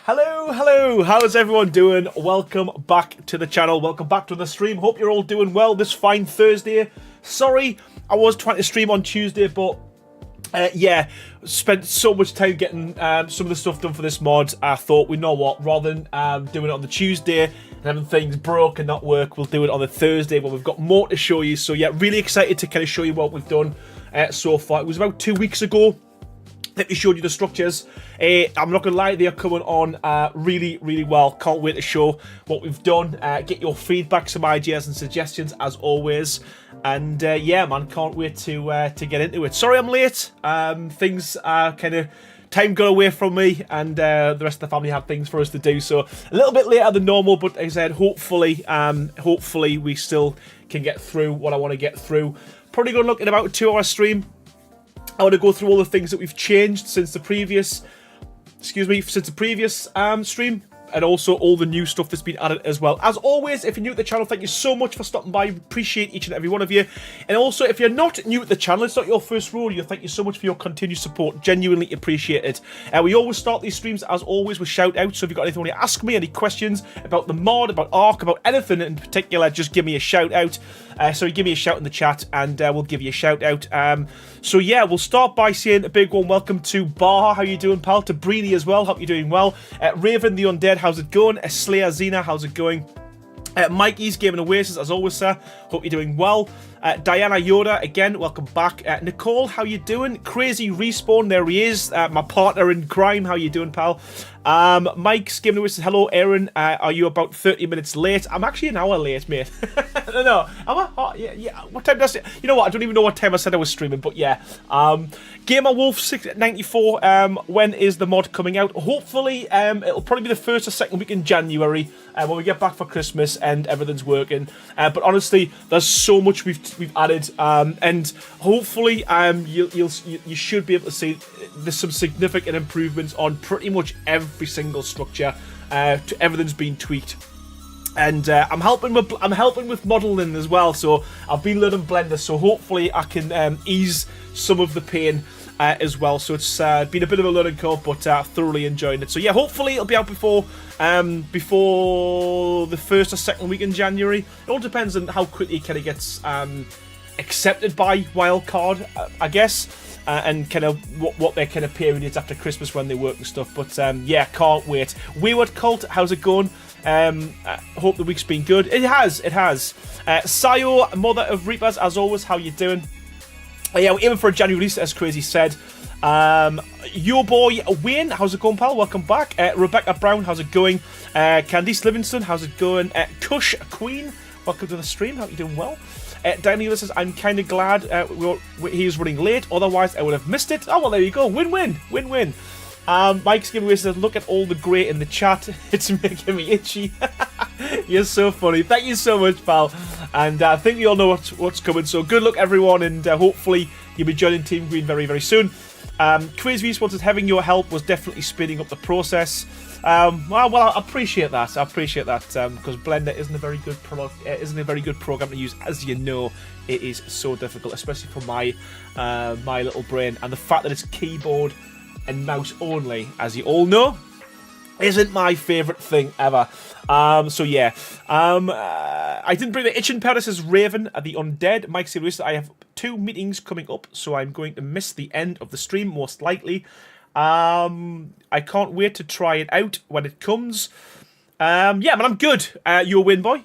Hello, how's everyone doing? Welcome back to the channel, welcome back to the stream. Hope you're all doing well this fine Thursday. Sorry, I was trying to stream on Tuesday, but yeah, spent so much time getting some of the stuff done for this mod. I thought, we know what, rather than doing it on the Tuesday and having things broke and not work, we'll do it on the Thursday when we've got more to show you. So yeah, really excited to kind of show you what we've done so far. It was about 2 weeks ago that we showed you the structures. I'm not gonna lie, they are coming on really well. Can't wait to show what we've done, get your feedback, some ideas and suggestions as always. And yeah man, can't wait to get into it. Sorry I'm late, things are kind of, time got away from me, and the rest of the family had things for us to do, so a little bit later than normal, but as I said, hopefully we still can get through what I want to get through. Probably gonna look at about a 2-hour stream. I want to go through all the things that we've changed since the previous, stream, and also all the new stuff that's been added as well. As always, if you're new to the channel, thank you so much for stopping by. Appreciate each and every one of you. And also, if you're not new to the channel, it's not your first rodeo, thank you so much for your continued support. Genuinely appreciate it. We always start these streams, as always, with shout-outs. So if you've got anything you want to ask me, any questions about the mod, about Ark, about anything in particular, just give me a shout-out. So give me a shout in the chat, and we'll give you a shout-out. So yeah, we'll start by saying a big one welcome to Baha. How you doing, pal? To Breedy as well. Hope you're doing well. Raven the Undead, how's it going? Slayer Zena, how's it going? Mikey's Gaming Oasis, as always, sir. Hope you're doing well. Diana Yoda, again, welcome back. Nicole, how you doing? Crazy Respawn, there he is. My partner in crime, how you doing, pal? Mike's Gaming Oasis, hello, Aaron. Are you about 30 minutes late? I'm actually an hour late, mate. No. Am I? Oh, yeah. What time did I say? You know what? I don't even know what time I said I was streaming, but yeah. Gamer Wolf 694, when is the mod coming out? Hopefully, it'll probably be the first or second week in January, when we get back for Christmas and everything's working. But honestly, there's so much we've added, and hopefully, you should be able to see there's some significant improvements on pretty much every single structure. Everything's been tweaked. And I'm helping with modeling as well, so I've been learning Blender, so hopefully I can ease some of the pain as well. So it's been a bit of a learning curve, but thoroughly enjoying it. So yeah, hopefully it'll be out before the first or second week in January. It all depends on how quickly it kind of gets accepted by Wildcard, I guess. And kind of what their kind of period is after Christmas when they work and stuff. But yeah, can't wait. Wayward Cult, how's it going? Hope the week's been good. It has. Sayo, Mother of Reapers, as always, how you doing? Yeah, we're aiming for a January release, as Crazy said. Your boy Wayne, how's it going, pal? Welcome back. Rebecca Brown, how's it going? Candice Livingston, how's it going? Kush Queen, welcome to the stream. Hope you're doing well. Daniela says, I'm kind of glad he's running late, otherwise I would have missed it. Oh, well, there you go. Win-win. Win-win. Mike's giveaway says, look at all the grey in the chat. It's making me itchy. You're so funny. Thank you so much, pal. And I think we all know what's coming. So good luck, everyone, and hopefully you'll be joining Team Green very, very soon. Crazy Response says, having your help was definitely speeding up the process. Well, I appreciate that. I appreciate that because Blender isn't a very good product. Isn't a very good program to use, as you know. It is so difficult, especially for my my little brain, and the fact that it's keyboard and mouse only, as you all know, isn't my favourite thing ever. So yeah, I didn't bring the itching powder, says Raven at the Undead. Mike said, I have 2 meetings coming up, so I'm going to miss the end of the stream most likely. I can't wait to try it out when it comes. Yeah, man, I'm good. You're win boy.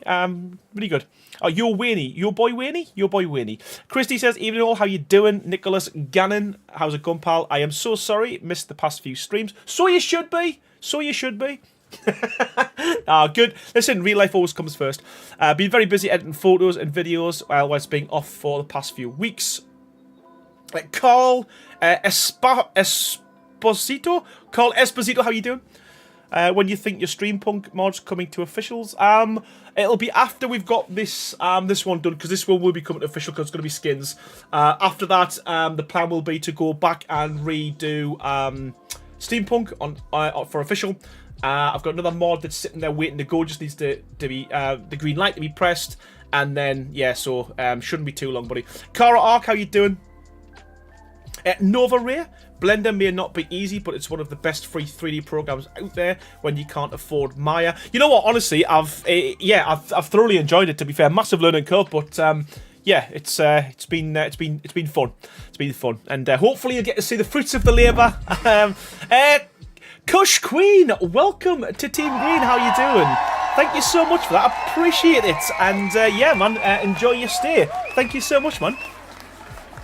Really good. Oh, you're Wayne. Your boy Wayne? Your boy Wayne. Christy says, evening all, how you doing? Nicholas Gannon, how's it going, pal? I am so sorry, missed the past few streams. So you should be. So you should be. Good. Listen, real life always comes first. Been very busy editing photos and videos while it's being off for the past few weeks. Carl Esposito, how you doing? When you think your Streampunk mod's coming to officials? It'll be after we've got this this one done, because this one will be coming to official because it's going to be skins. After that, the plan will be to go back and redo Steampunk on for official. I've got another mod that's sitting there waiting to go. Just needs to be the green light to be pressed, and then yeah, so shouldn't be too long, buddy. Cara Ark, how you doing? Nova Ray, Blender may not be easy, but it's one of the best free 3D programs out there when you can't afford Maya. You know what? Honestly, I've thoroughly enjoyed it. To be fair, massive learning curve, but yeah, it's been fun. It's been fun, and hopefully you get to see the fruits of the labour. Kush Queen, welcome to Team Green. How you doing? Thank you so much for that. I appreciate it, and yeah, man, enjoy your stay. Thank you so much, man.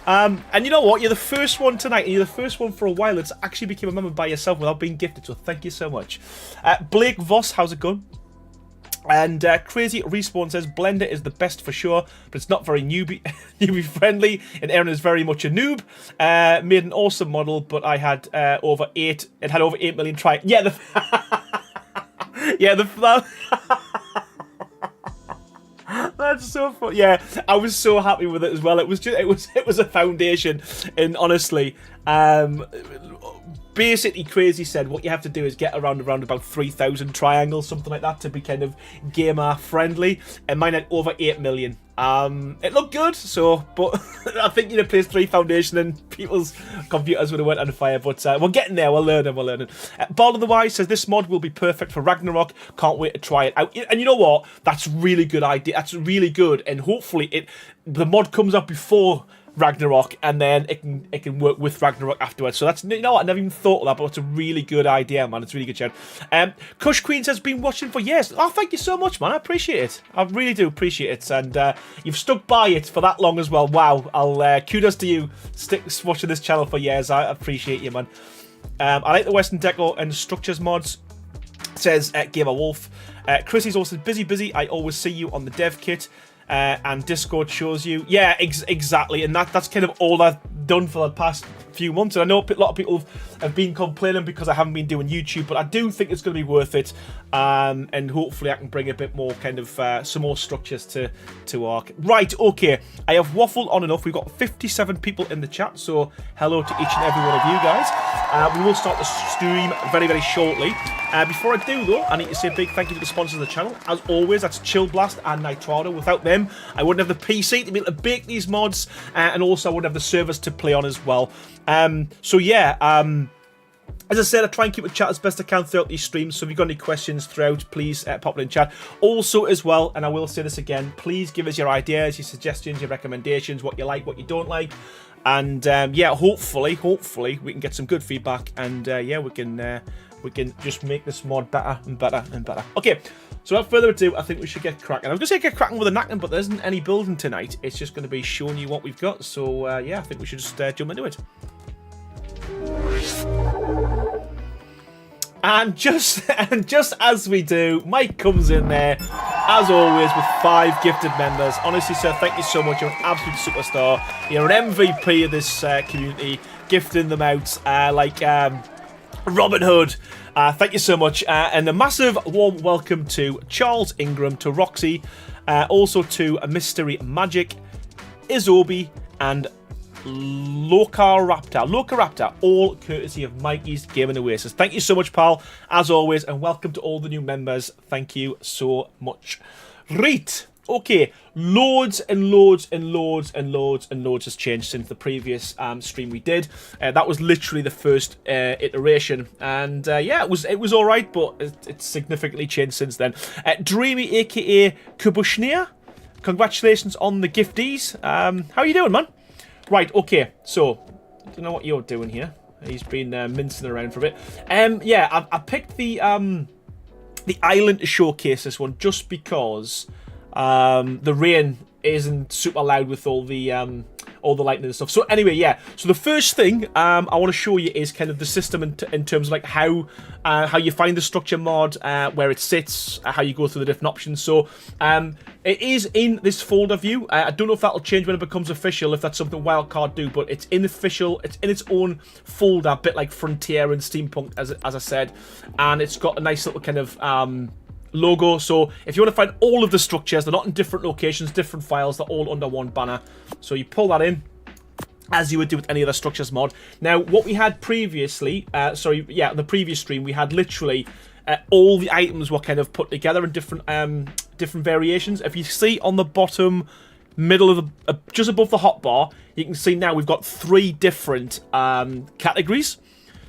And you know what? You're the first one tonight, and you're the first one for a while that's actually became a member by yourself without being gifted, so thank you so much. Blake Voss, how's it going? And Crazy Respawn says, Blender is the best for sure, but it's not very newbie friendly, and Aaron is very much a noob. Made an awesome model, but I had over 8 million try. Yeah, that's so fun. Yeah, I was so happy with it as well. It was a foundation, and honestly, basically Crazy said what you have to do is get around about 3,000 triangles, something like that, to be kind of gamer friendly, and mine had over 8 million. It looked good, so, but I think you place 3 foundation and people's computers would have went on fire, but we're getting there, we're learning. Ball of the Wise says, this mod will be perfect for Ragnarok, can't wait to try it out. And you know what, that's really good idea, that's really good, and hopefully the mod comes out before Ragnarok, and then it can work with Ragnarok afterwards. So that's, you know what, I never even thought of that, but it's a really good idea, man. It's a really good shout. Kush Queen says, been watching for years. Oh, thank you so much, man. I appreciate it. I really do appreciate it, and you've stuck by it for that long as well. Wow. I'll kudos to you, watching this channel for years. I appreciate you, man. I like the Western Decor and Structures mods, says Gamer Wolf. Chrissy's also busy. I always see you on the dev kit. And Discord shows you. Yeah, exactly. And that's kind of all I've done for the past few months. And I know a lot of people have been complaining because I haven't been doing YouTube, but I do think it's going to be worth it. And hopefully I can bring a bit more kind of some more structures to Ark. Right, okay. I have waffled on enough. We've got 57 people in the chat, so hello to each and every one of you guys. We will start the stream very, very shortly. Before I do, though, I need to say a big thank you to the sponsors of the channel. As always, that's Chill Blast and Nitrado. Without them, I wouldn't have the PC to be able to bake these mods, and also I wouldn't have the servers to play on as well. So yeah, as I said, I try and keep the chat as best I can throughout these streams, so if you've got any questions throughout, please pop it in chat. Also as well, and I will say this again, please give us your ideas, your suggestions, your recommendations, what you like, what you don't like. And yeah, hopefully we can get some good feedback, and yeah, we can just make this mod better and better and better. Okay, so without further ado, I think we should get cracking. I was going to say get cracking with a knacking, but there isn't any building tonight. It's just going to be showing you what we've got. So yeah, I think we should just jump into it. And just as we do, Mike comes in there. as always, with 5 gifted members. Honestly, sir, thank you so much. You're an absolute superstar. You're an MVP of this community, gifting them out like Robin Hood. Thank you so much. And a massive warm welcome to Charles Ingram, to Roxy, also to Mystery Magic, Izobi, and Locaraptor, all courtesy of Mikey's Gaming Oasis. Thank you so much, pal, as always, and welcome to all the new members. Thank you so much. Right, okay, loads and loads and loads and loads and loads has changed since the previous stream we did. That was literally the first iteration, and yeah, it was all right, but it's significantly changed since then. Dreamy, aka Kubushnia, congratulations on the gifties. How are you doing, man? Right, okay, so, I don't know what you're doing here. He's been mincing around for a bit. Yeah, I picked the island to showcase this one just because the rain isn't super loud with all the lightning and stuff. So anyway, yeah. So the first thing I want to show you is kind of the system in terms of like how you find the structure mod, where it sits, how you go through the different options. So it is in this folder view. I don't know if that'll change when it becomes official, if that's something Wildcard do, but it's in official. It's in its own folder, a bit like Frontier and Steampunk, as I said, and it's got a nice little kind of logo. So if you want to find all of the structures, they're not in different locations, different files, they're all under one banner. So you pull that in as you would do with any other structures mod. Now, what we had previously, the previous stream, we had literally all the items were kind of put together in different variations. If you see on the bottom middle of the just above the hotbar, you can see now we've got 3 different categories.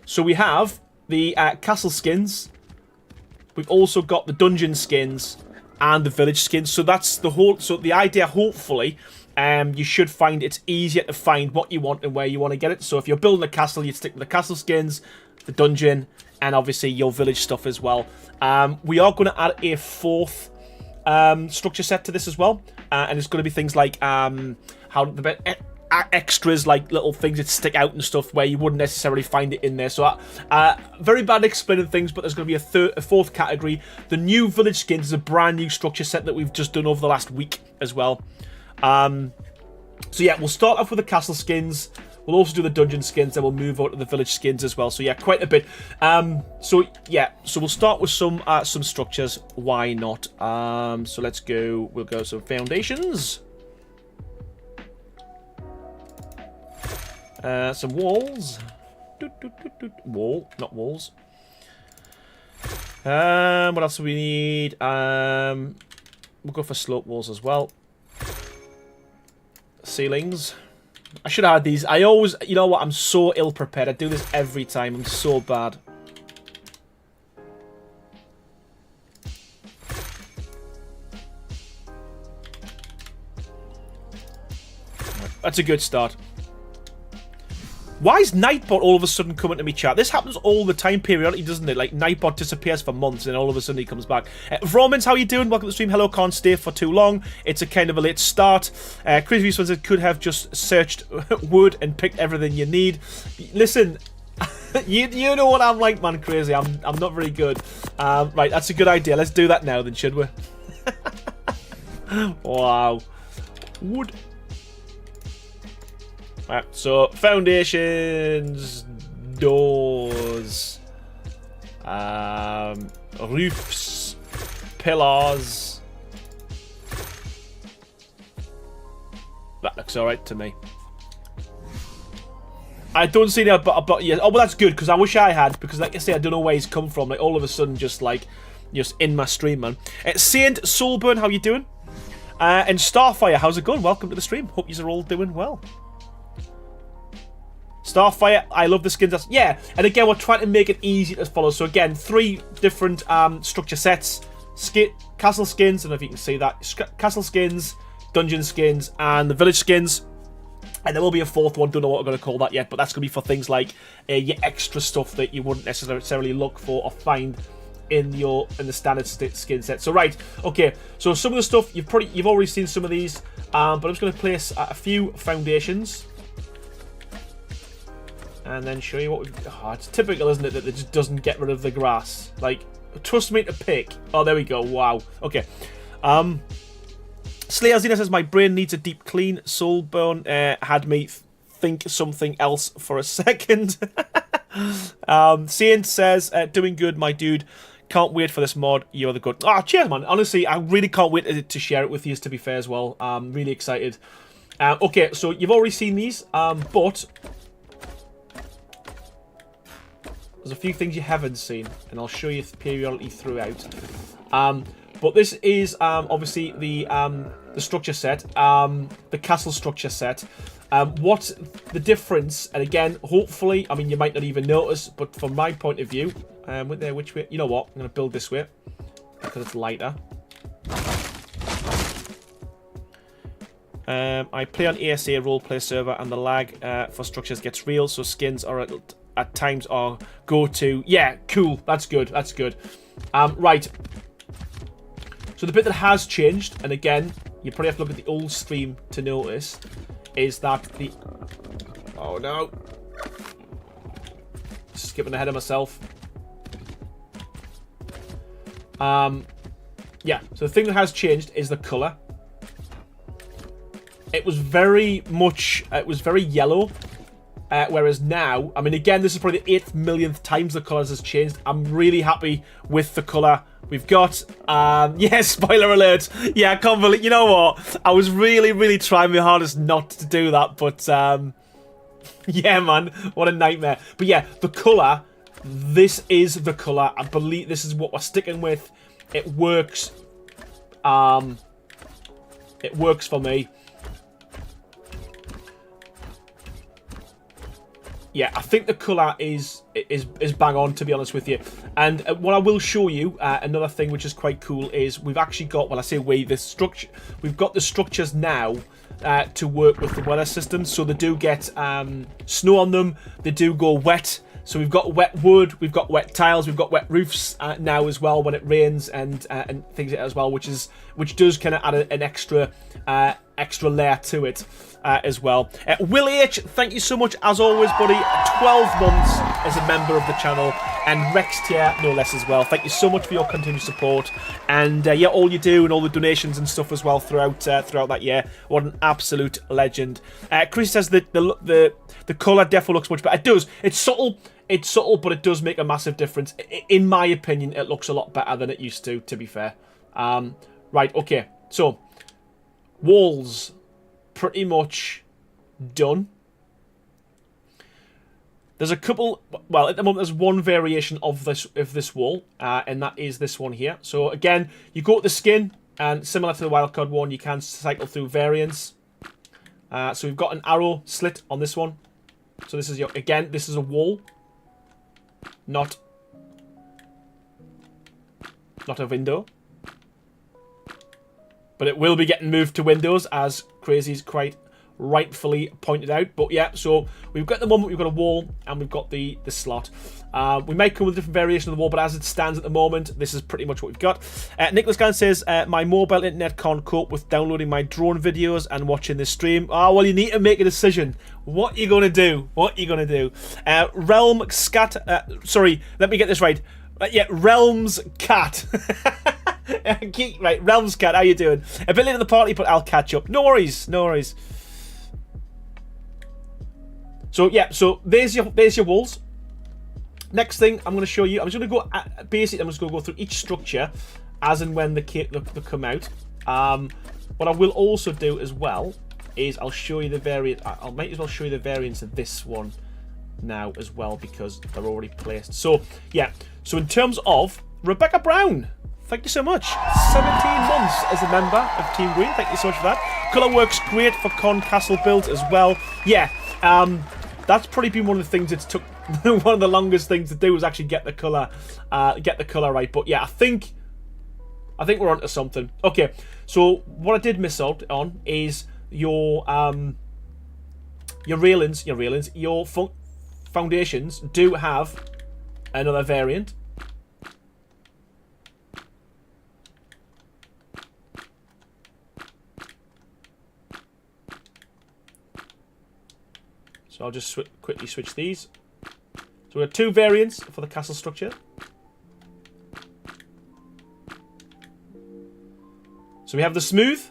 So we have the castle skins. We've also got the dungeon skins and the village skins. So that's the whole. So the idea, hopefully, you should find it's easier to find what you want and where you want to get it. So if you're building a castle, you'd stick with the castle skins, the dungeon, and obviously your village stuff as well. We are going to add a 4th structure set to this as well, and it's going to be things like how the extras, like little things that stick out and stuff where you wouldn't necessarily find it in there. So very bad at explaining things, but there's going to be a 4th category. The new village skins is a brand new structure set that we've just done over the last week as well. So yeah, we'll start off with the castle skins. We'll also do the dungeon skins, then we'll move on to the village skins as well. So yeah, quite a bit. So we'll start with some structures. Why not? So let's go. We'll go some foundations. Some walls. Wall, not walls. What else do we need? We'll go for slope walls as well. Ceilings. I should have had these. I always, you know what? I'm so ill prepared. I do this every time. I'm so bad. That's a good start. Why is Nightbot all of a sudden coming to me, chat? This happens all the time periodically, doesn't it? Like, Nightbot disappears for months and all of a sudden he comes back. Romans, how you doing? Welcome to the stream. Hello, can't stay for too long. It's a kind of a late start. Crazy Views says could have just searched Word and picked everything you need. Listen, you know what I'm like, man, Crazy. I'm not very good. Right, that's a good idea. Let's do that now then, should we? Wow. Wood. Right, so foundations, doors, roofs, pillars. That looks alright to me. I don't see that, but yeah. Oh, well, that's good because I wish I had, because like I say, I don't know where he's come from. Like all of a sudden, just in my stream, man. Saint Soulburn, how you doing? And Starfire, how's it going? Welcome to the stream. Hope you're all doing well. Starfire, I love the skins. Yeah, and again, we're trying to make it easy to follow. So again, 3 different structure sets. Castle skins, I don't know if you can see that. Castle skins, dungeon skins, and the village skins. And there will be a 4th one, don't know what we're going to call that yet, but that's going to be for things like your extra stuff that you wouldn't necessarily look for or find in the standard skin set. So right, okay, so some of the stuff you've already seen some of these, but I'm just going to place a few foundations. And then show you what we've... Oh, it's typical, isn't it, that it just doesn't get rid of the grass. Like, trust me to pick. Oh, there we go. Wow. Okay. Slayer Zena says, my brain needs a deep clean. Soulburn had me think something else for a second. Saint says, doing good, my dude. Can't wait for this mod. You're the good. Ah, cheers, man. Honestly, I really can't wait to share it with you, to be fair, as well. I'm really excited. Okay, so you've already seen these, but there's a few things you haven't seen, and I'll show you periodically throughout. But this is obviously the structure set, the castle structure set. What the difference, and again, hopefully, I mean, you might not even notice, but from my point of view, which way? You know what? I'm going to build this way because it's lighter. I play on ASA roleplay server, and the lag for structures gets real, so skins are at times our go-to. Yeah, cool. That's good. That's good. Right. So the bit that has changed, and again, you probably have to look at the old stream to notice, is that the... Oh, no. Skipping ahead of myself. Yeah, so the thing that has changed is the colour. It was very much... It was very yellow. Whereas now... I mean, again, this is probably the 8th millionth times the colours has changed. I'm really happy with the colour. We've got, yeah, spoiler alert. Yeah, I can't believe, you know what? I was really, really trying my hardest not to do that, but, yeah, man, what a nightmare. But yeah, the colour, this is the colour. I believe this is what we're sticking with. It works. It works for me. Yeah, I think the colour is bang on, to be honest with you. And what I will show you, another thing which is quite cool, is we've actually got, well, I say we, this structure, we've got the structures now to work with the weather system. So they do get snow on them, they do go wet. So we've got wet wood, we've got wet tiles, we've got wet roofs now as well when it rains and things like that as well, which does kind of add an extra layer to it. As well. Will H, thank you so much as always, buddy. 12 months as a member of the channel, and Rex Tier no less as well. Thank you so much for your continued support, and yeah, all you do and all the donations and stuff as well throughout that year. What an absolute legend. Chris says that the colour definitely looks much better. It does. It's subtle, but it does make a massive difference. In my opinion, it looks a lot better than it used to be fair. Right, okay. So walls. Pretty much done. There's a couple, well, at the moment there's one variation of this wall, and that is this one here. So again, you go to the skin, and similar to the wildcard one, you can cycle through variants. So we've got an arrow slit on this one. So this is again, this is a wall, not a window. But it will be getting moved to Windows, as Crazy's quite rightfully pointed out. But yeah, so we've got at the moment, we've got a wall and we've got the slot. We might come with a different variation of the wall, but as it stands at the moment, this is pretty much what we've got. Nicholas Gann says, my mobile internet can't cope with downloading my drone videos and watching this stream. Oh, well, you need to make a decision. What are you going to do? What are you going to do? Realm Scat, sorry, let me get this right. Yeah, Realms Cat. Right, Realms Cat, how you doing? A bit late in the party, but I'll catch up. No worries, no worries. So yeah, so there's your walls. Next thing I'm going to show you, I'm just going to go basically. I'm just going to go through each structure as and when they come out. What I will also do as well is I'll show you the variant. I might as well show you the variants of this one now as well, because they're already placed. So yeah, so in terms of Rebecca Brown. Thank you so much. 17 months as a member of Team Green. Thank you so much for that. Colour works great for Con Castle builds as well. Yeah, that's probably been one of the things it's took. One of the longest things to do was actually get the colour right. But yeah, I think we're onto something. Okay, so what I did miss out on is your railings, your foundations do have another variant. So I'll just quickly switch these. So we have two variants for the castle structure. So we have the smooth,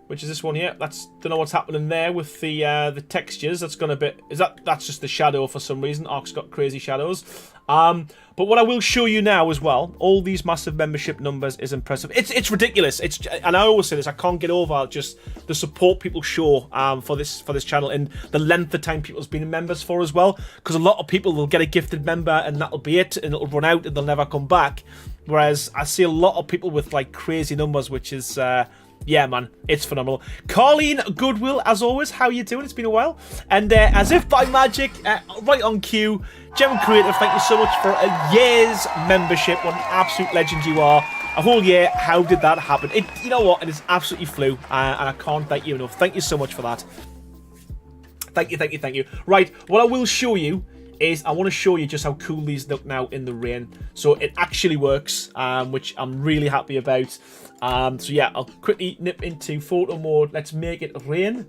which is this one here. Don't know what's happening there with the textures. That's gone a bit. That's just the shadow for some reason. Arc's got crazy shadows. But what I will show you now as well, all these massive membership numbers is impressive. It's ridiculous. And I always say this, I can't get over just the support people show for this channel and the length of time people's been members for as well. Because a lot of people will get a gifted member and that'll be it, and it'll run out and they'll never come back. Whereas I see a lot of people with like crazy numbers, which is yeah, man, it's phenomenal. Carleen Goodwill, as always, how you doing? It's been a while. And as if by magic, right on cue, Gem Creative, thank you so much for a year's membership. What an absolute legend you are. A whole year, how did that happen? You know what, it is absolutely flew, and I can't thank you enough. Thank you so much for that. Thank you, thank you, thank you. Right, what I will show you is I want to show you just how cool these look now in the rain. So it actually works, which I'm really happy about. So yeah, I'll quickly nip into photo mode. Let's make it rain.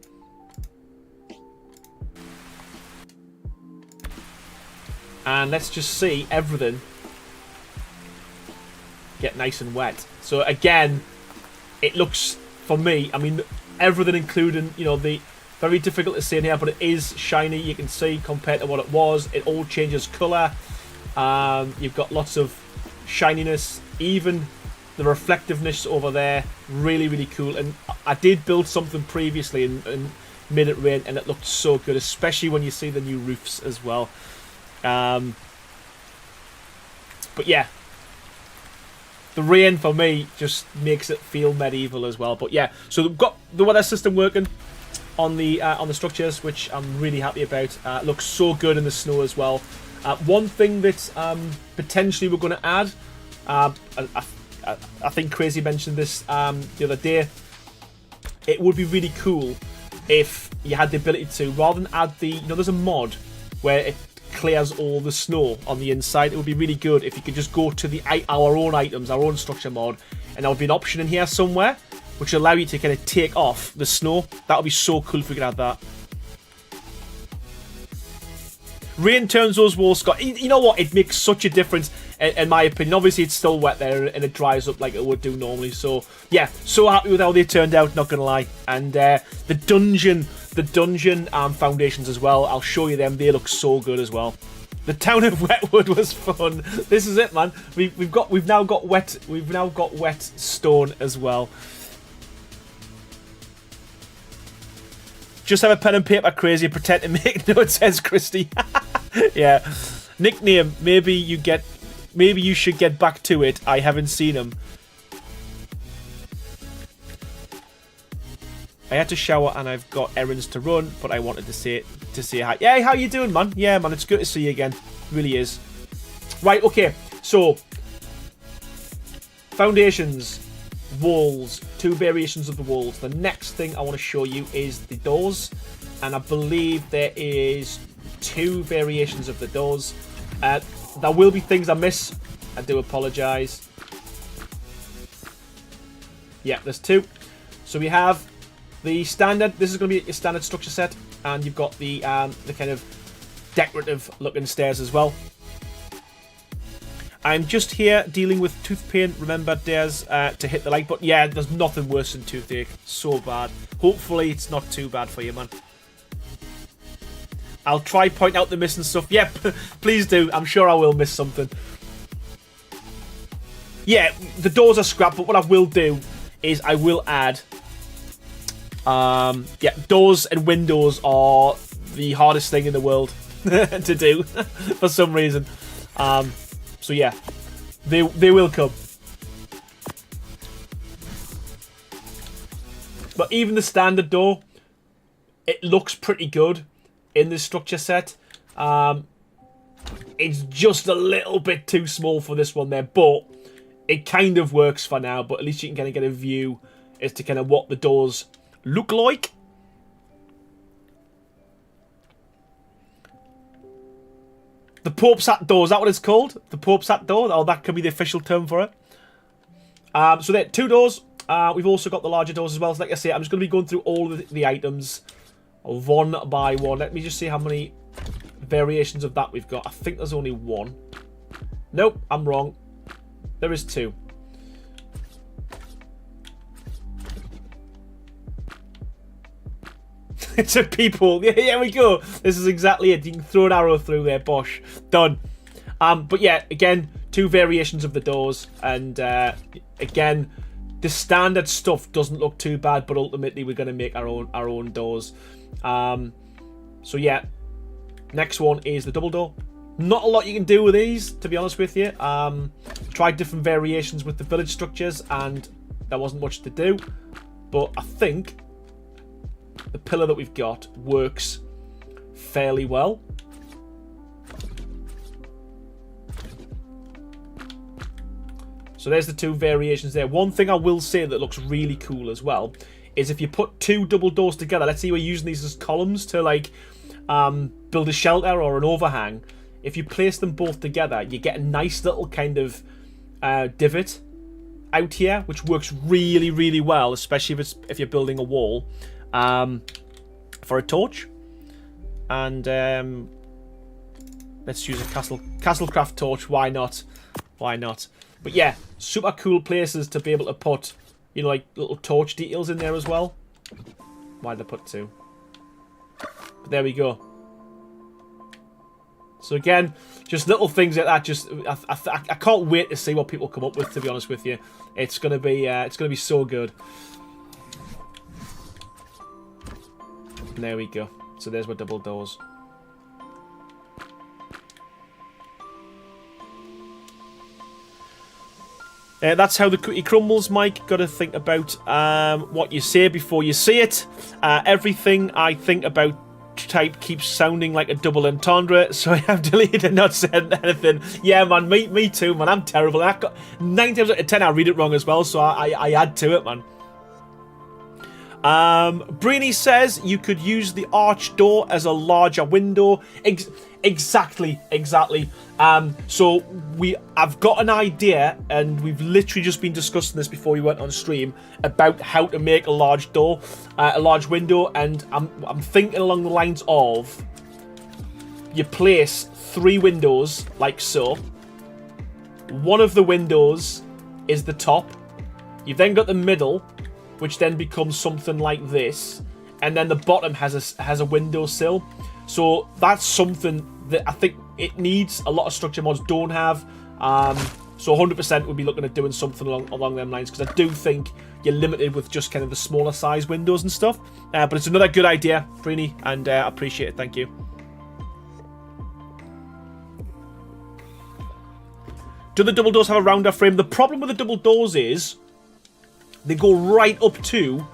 And let's just see everything get nice and wet. So again, it looks, for me, I mean, everything including, you know, the very difficult to see in here, but it is shiny, you can see, compared to what it was. It all changes colour. You've got lots of shininess, even the reflectiveness over there. Really, really cool. And I did build something previously and made it rain, and it looked so good, especially when you see the new roofs as well. But yeah, the rain for me just makes it feel medieval as well. But yeah, so we've got the weather system working on the structures, which I'm really happy about. It looks so good in the snow as well. One thing that potentially we're going to add, I think Crazy mentioned this the other day. It would be really cool if you had the ability to, rather than add the, you know, there's a mod where it clears all the snow on the inside. It would be really good if you could just go to our own items, our own structure mod, and there would be an option in here somewhere which will allow you to kind of take off the snow. That would be so cool if we could add that. Rain turns those walls, Scott. You know what? It makes such a difference, in my opinion. Obviously, it's still wet there, and it dries up like it would do normally. So, yeah, so happy with how they turned out, not going to lie. And the dungeon foundations as well, I'll show you them. They look so good as well. The town of Wetwood was fun. This is it, man. We've now got wet stone as well. Just have a pen and paper, Crazy. Pretend to make notes, says Christy. Yeah. Nickname. Maybe you should get back to it. I haven't seen him. I had to shower and I've got errands to run, but I wanted to say hi. Yeah, how you doing, man? Yeah, man, it's good to see you again. It really is. Right, okay. So, foundations. Walls, two variations of the walls. The next thing I want to show you is the doors, and I believe there is two variations of the doors. There will be things I miss. I do apologise. Yeah, there's two. So we have the standard. This is going to be a standard structure set, and you've got the kind of decorative looking stairs as well. I'm just here dealing with tooth pain. Remember, Des, to hit the like button. Yeah, there's nothing worse than toothache. So bad. Hopefully, it's not too bad for you, man. I'll try point out the missing stuff. Yeah, please do. I'm sure I will miss something. Yeah, the doors are scrapped, but what I will do is I will add... yeah, doors and windows are the hardest thing in the world to do for some reason. So yeah, they will come. But even the standard door, it looks pretty good in this structure set. It's just a little bit too small for this one there, but it kind of works for now. But at least you can kind of get a view as to kind of what the doors look like. The Pope's Hat door, is that what it's called? The Pope's Hat door? Oh, that could be the official term for it. So there, two doors. We've also got the larger doors as well. So like I say, I'm just going to be going through all of the items one by one. Let me just see how many variations of that we've got. I think there's only one. Nope, I'm wrong. There is two. to people. Yeah, here we go. This is exactly it. You can throw an arrow through there. Bosh. Done. But yeah, again, 2 variations of the doors. And again, the standard stuff doesn't look too bad, but ultimately we're going to make our own doors. So yeah, next one is the double door. Not a lot you can do with these, to be honest with you. Tried different variations with the village structures, and there wasn't much to do. But I think the pillar that we've got works fairly well. So there's the 2 variations there. One thing I will say that looks really cool as well is if you put 2 double doors together, let's say we're using these as columns to like build a shelter or an overhang. If you place them both together, you get a nice little kind of divot out here, which works really, really well, especially if you're building a wall for a torch. And let's use a castlecraft torch. Why not? Why not? But yeah, super cool places to be able to put, you know, like little torch details in there as well. Why did I put 2? But there we go. So again, just little things like that. Just I can't wait to see what people come up with. To be honest with you, it's gonna be so good. And there we go. So there's my double doors. That's how the cookie crumbles, Mike. Got to think about what you say before you say it. Everything I think about type keeps sounding like a double entendre, so I have deleted and not said anything. Yeah, man, me too, man. I'm terrible. 9 times out of 10 I read it wrong as well, so I add to it, man. Breeny says you could use the arch door as a larger window. Exactly. So I've got an idea, and we've literally just been discussing this before we went on stream about how to make a large door, a large window, and I'm thinking along the lines of you place 3 windows like so. One of the windows is the top. You've then got the middle, which then becomes something like this, and then the bottom has a windowsill. So that's something that I think it needs. A lot of structure mods don't have. So 100% would be looking at doing something along them lines, because I do think you're limited with just kind of the smaller size windows and stuff. But it's another good idea, Breeny, and I appreciate it. Thank you. Do the double doors have a rounder frame? The problem with the double doors is they go right up to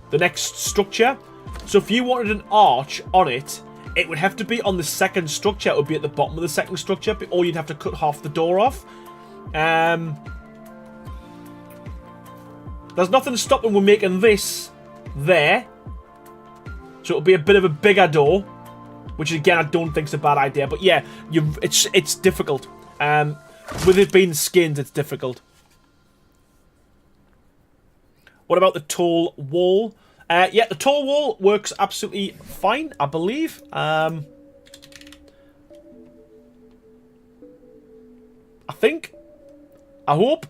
the next structure. So if you wanted an arch on it, it would have to be on the second structure. It would be at the bottom of the second structure, or you'd have to cut half the door off. There's nothing stopping we're making this there. So it'll be a bit of a bigger door, which again I don't think is a bad idea. But yeah, it's difficult. With it being skinned, it's difficult. What about the tall wall? Yeah, the tall wall works absolutely fine, I believe. I think. I hope.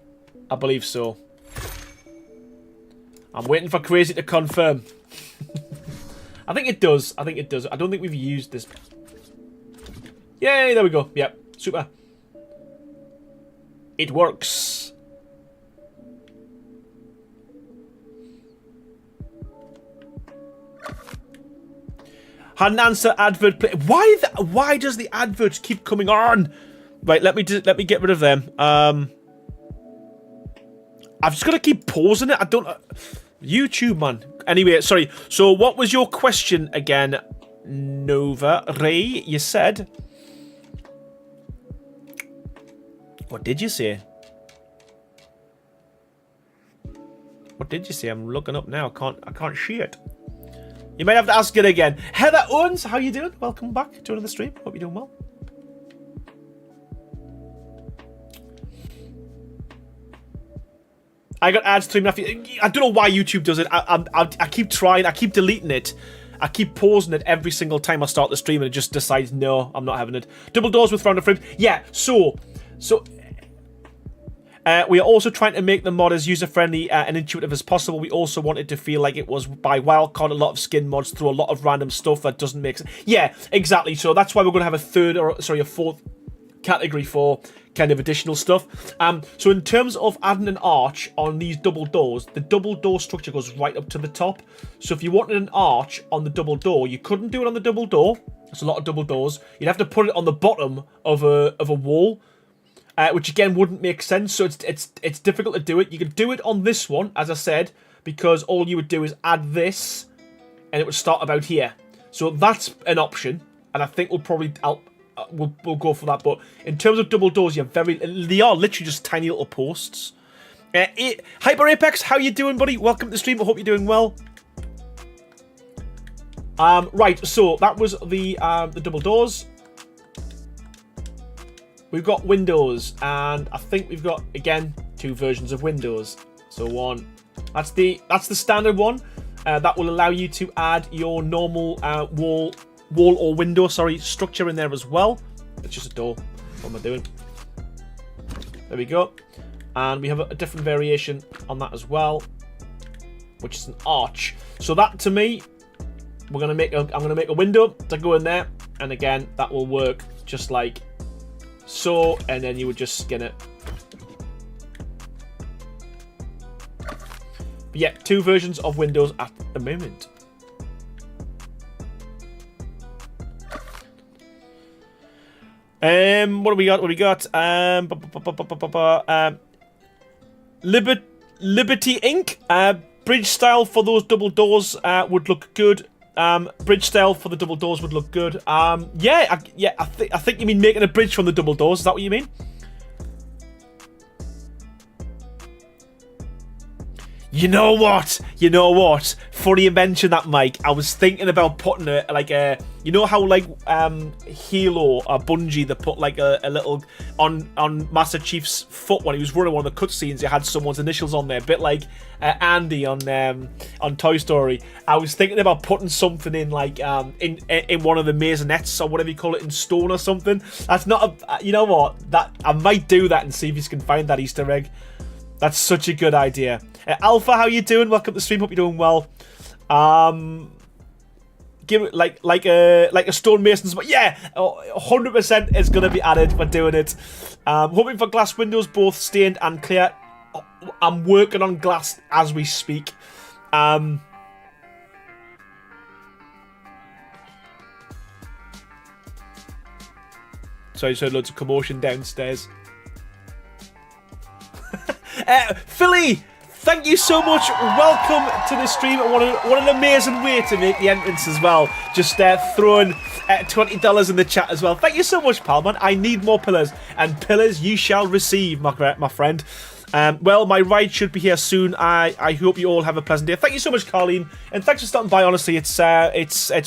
I believe so. I'm waiting for Crazy to confirm. I think it does. I think it does. I don't think we've used this. Yay, there we go. Yep, super. It works. Had an answer advert play. Why does the adverts keep coming on? Right, let me get rid of them. I've just got to keep pausing it. I don't YouTube, man. Anyway, sorry. So what was your question again, Nova Ray? You said. What did you say? What did you say? I'm looking up now. I can't see it. You might have to ask it again. Heather Owens, how you doing? Welcome back to another stream. Hope you're doing well. I got ads streaming after. I don't know why YouTube does it. I keep trying. I keep deleting it. I keep pausing it every single time I start the stream, and it just decides, no, I'm not having it. Double doors with rounder frames. Yeah, so We are also trying to make the mod as user-friendly and intuitive as possible. We also wanted to feel like it was by wildcard, a lot of skin mods through a lot of random stuff that doesn't make sense. Yeah, exactly. So that's why we're going to have a fourth category for kind of additional stuff. So in terms of adding an arch on these double doors, the double door structure goes right up to the top. So if you wanted an arch on the double door, you couldn't do it on the double door. There's a lot of double doors. You'd have to put it on the bottom of a wall. Which again wouldn't make sense, so it's difficult to do it. You could do it on this one, as I said, because all you would do is add this, and it would start about here. So that's an option, and I think we'll probably we'll go for that. But in terms of double doors, they are literally just tiny little posts. Hyper Apex, how you doing, buddy? Welcome to the stream. I hope you're doing well. Right, so that was the double doors. We've got Windows, and I think we've got, again, 2 versions of Windows. So one, that's the standard one. That will allow you to add your normal wall or window, structure in there as well. It's just a door. What am I doing? There we go. And we have a different variation on that as well, which is an arch. So that, to me, I'm gonna make a window to go in there, and again, that will work just like so, and then you would just skin it. But yeah, 2 versions of Windows at the moment. What do we got? Liberty Inc. Bridge style for those double doors would look good. Bridge style for the double doors would look good. I think you mean making a bridge from the double doors. Is that what you mean? You know what? Funny you mention that, Mike. I was thinking about putting you know how Halo or Bungie, they put like a little on Master Chief's foot when he was running one of the cutscenes. It had someone's initials on there, a bit like Andy on Toy Story. I was thinking about putting something in in one of the maisonettes or whatever you call it, in stone or something. That's not you know what? That I might do that and see if you can find that Easter egg. That's such a good idea. Alpha, how you doing? Welcome to the stream. Hope you're doing well. Give it like a stonemason's, but yeah, 100% is gonna be added. We're doing it. Hoping for glass windows, both stained and clear. I'm working on glass as we speak. Sorry, loads of commotion downstairs. Philly, thank you so much. Welcome to the stream. What an amazing way to make the entrance as well. Just throwing $20 in the chat as well. Thank you so much, pal, man. I need more pillars, and pillars you shall receive, my friend. Well, my ride should be here soon. I hope you all have a pleasant day. Thank you so much, Carleen, and thanks for stopping by. Honestly, it's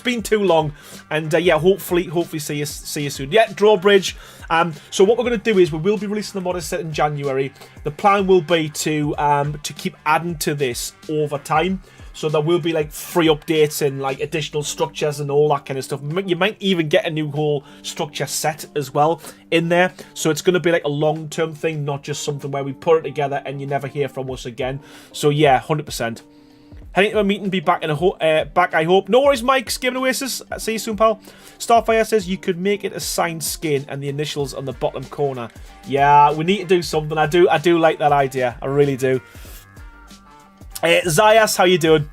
been too long, and yeah, hopefully see you soon. Yeah, drawbridge. So what we're going to do is we will be releasing the mod set in January. The plan will be to keep adding to this over time. So there will be like free updates and like additional structures and all that kind of stuff. You might even get a new whole structure set as well in there. So it's going to be like a long-term thing, not just something where we put it together and you never hear from us again. So yeah, 100%. Heading to a meeting, be back back, I hope. No worries, Mike. Gaming Oasis. See you soon, pal. Starfire says you could make it a signed skin and the initials on the bottom corner. Yeah, we need to do something. I do like that idea. I really do. Zayas, how you doing?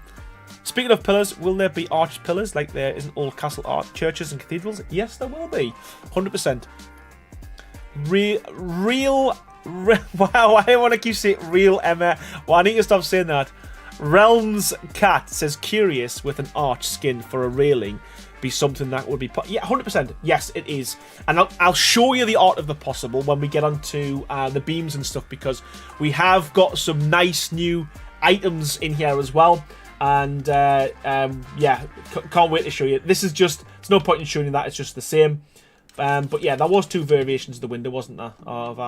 Speaking of pillars, will there be arched pillars like there is in old castle art, churches and cathedrals? Yes, there will be. 100%. Real. Wow, I want to keep saying real, Emma. Well, I need to stop saying that. Realms Cat says curious with an arch skin for a railing be something that would be yeah, 100%. Yes, it is, and I'll show you the art of the possible when we get onto the beams and stuff, because we have got some nice new items in here as well, and yeah, can't wait to show you. This is just, there's no point in showing you that, it's just the same. But yeah, there was 2 variations of the window, wasn't there? Of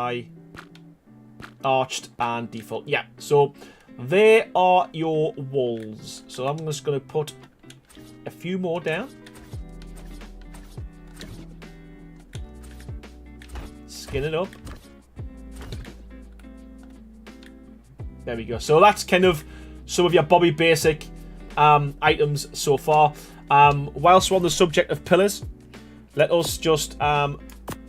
arched and default. Yeah, so there are your walls. So I'm just going to put a few more down. Skin it up. There we go. So that's kind of some of your Bobby Basic items so far. Whilst we're on the subject of pillars, let us just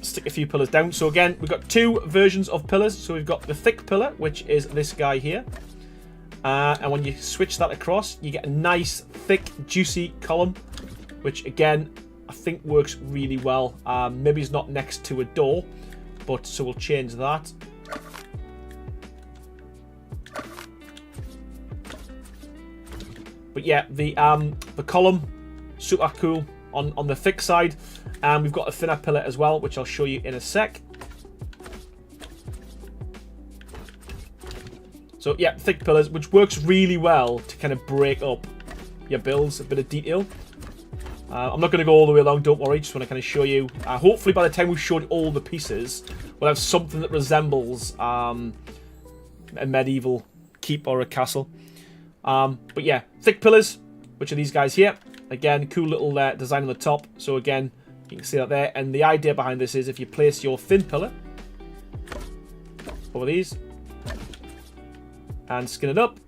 stick a few pillars down. So again, we've got two versions of pillars. So we've got the thick pillar, which is this guy here. And when you switch that across, you get a nice, thick, juicy column, which again, I think works really well. Maybe it's not next to a door, but so we'll change that. But yeah, the column, super cool on the thick side. And we've got a thinner pillar as well, which I'll show you in a sec. So yeah, thick pillars, which works really well to kind of break up your builds, a bit of detail. I'm not going to go all the way along, don't worry, just want to kind of show you. Hopefully by the time we've showed all the pieces, we'll have something that resembles a medieval keep or a castle. But yeah, thick pillars, which are these guys here. Again, cool little design on the top. So again, you can see that there. And the idea behind this is if you place your thin pillar over these and skin it up,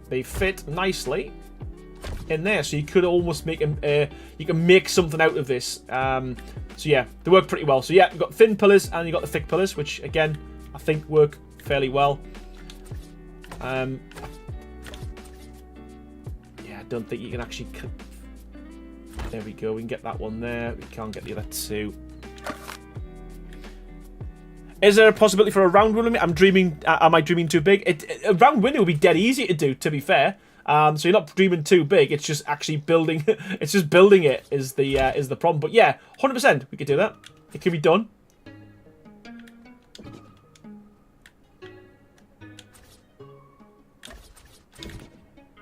they fit nicely in there. So you could almost make you can make something out of this. So yeah, they work pretty well. So yeah, you've got thin pillars and you've got the thick pillars, which again, I think work fairly well. Yeah, I don't think you can actually... There we go, we can get that one there. We can't get the other two. Is there a possibility for a round window? I'm dreaming... am I dreaming too big? A round window would be dead easy to do, to be fair. So you're not dreaming too big. It's just actually building... it's just building it is the problem. But yeah, 100% we could do that. It can be done.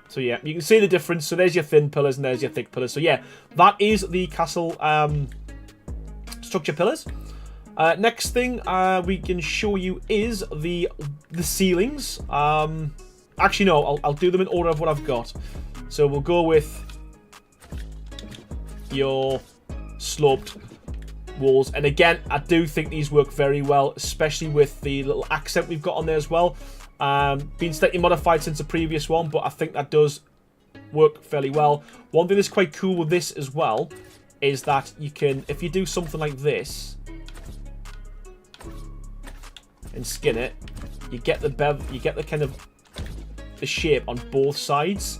So yeah, you can see the difference. So there's your thin pillars and there's your thick pillars. So yeah, that is the castle structure pillars. Next thing we can show you is the ceilings. Actually, no, I'll do them in order of what I've got. So we'll go with your sloped walls. And again, I do think these work very well, especially with the little accent we've got on there as well. Been slightly modified since the previous one, but I think that does work fairly well. One thing that's quite cool with this as well is that you can, if you do something like this and skin it, you get the kind of the shape on both sides.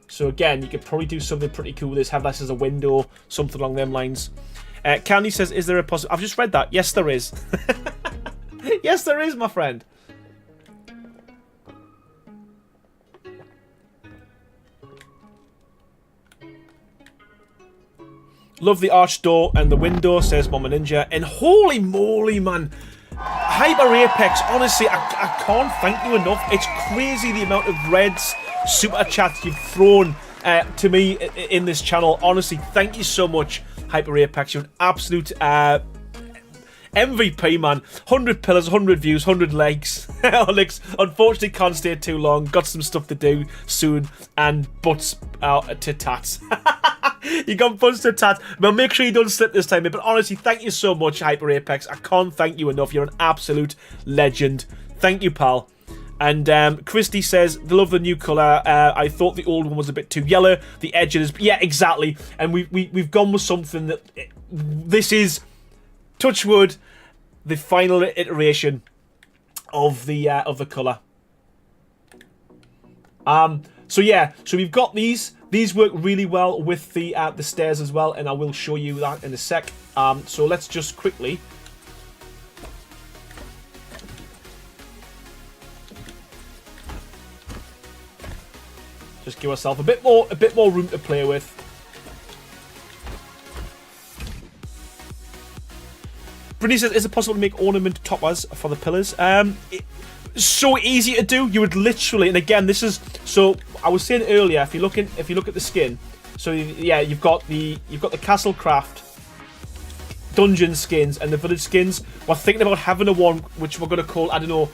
So again, you could probably do something pretty cool with this. Have this as a window, something along them lines. Candy says, "Is there a possible?" I've just read that. Yes, there is. Yes, there is, my friend. Love the arched door and the window, says Mama Ninja. And holy moly, man. Hyper Apex, honestly, I can't thank you enough. It's crazy the amount of reds, super chats you've thrown to me in this channel. Honestly, thank you so much, Hyper Apex. You're an absolute MVP, man. 100 pillars, 100 views, 100 legs. Alex, unfortunately, can't stay too long. Got some stuff to do soon. And butts to tats. You got butts to tats. Well, make sure you don't slip this time. But honestly, thank you so much, Hyper Apex. I can't thank you enough. You're an absolute legend. Thank you, pal. And Christy says, they love the new colour. I thought the old one was a bit too yellow. The edges, yeah, exactly. And we've gone with something that this is, touch wood, the final iteration of the colour. So yeah, so we've got these. These work really well with the stairs as well, and I will show you that in a sec. So let's just quickly just give ourselves a bit more room to play with. Brittany says, "Is it possible to make ornament toppers for the pillars?" So easy to do. You would literally, and again, this is so. I was saying earlier, if you look at the skin, so yeah, you've got the Castle Craft dungeon skins and the village skins. We're thinking about having a one which we're going to call, I don't know,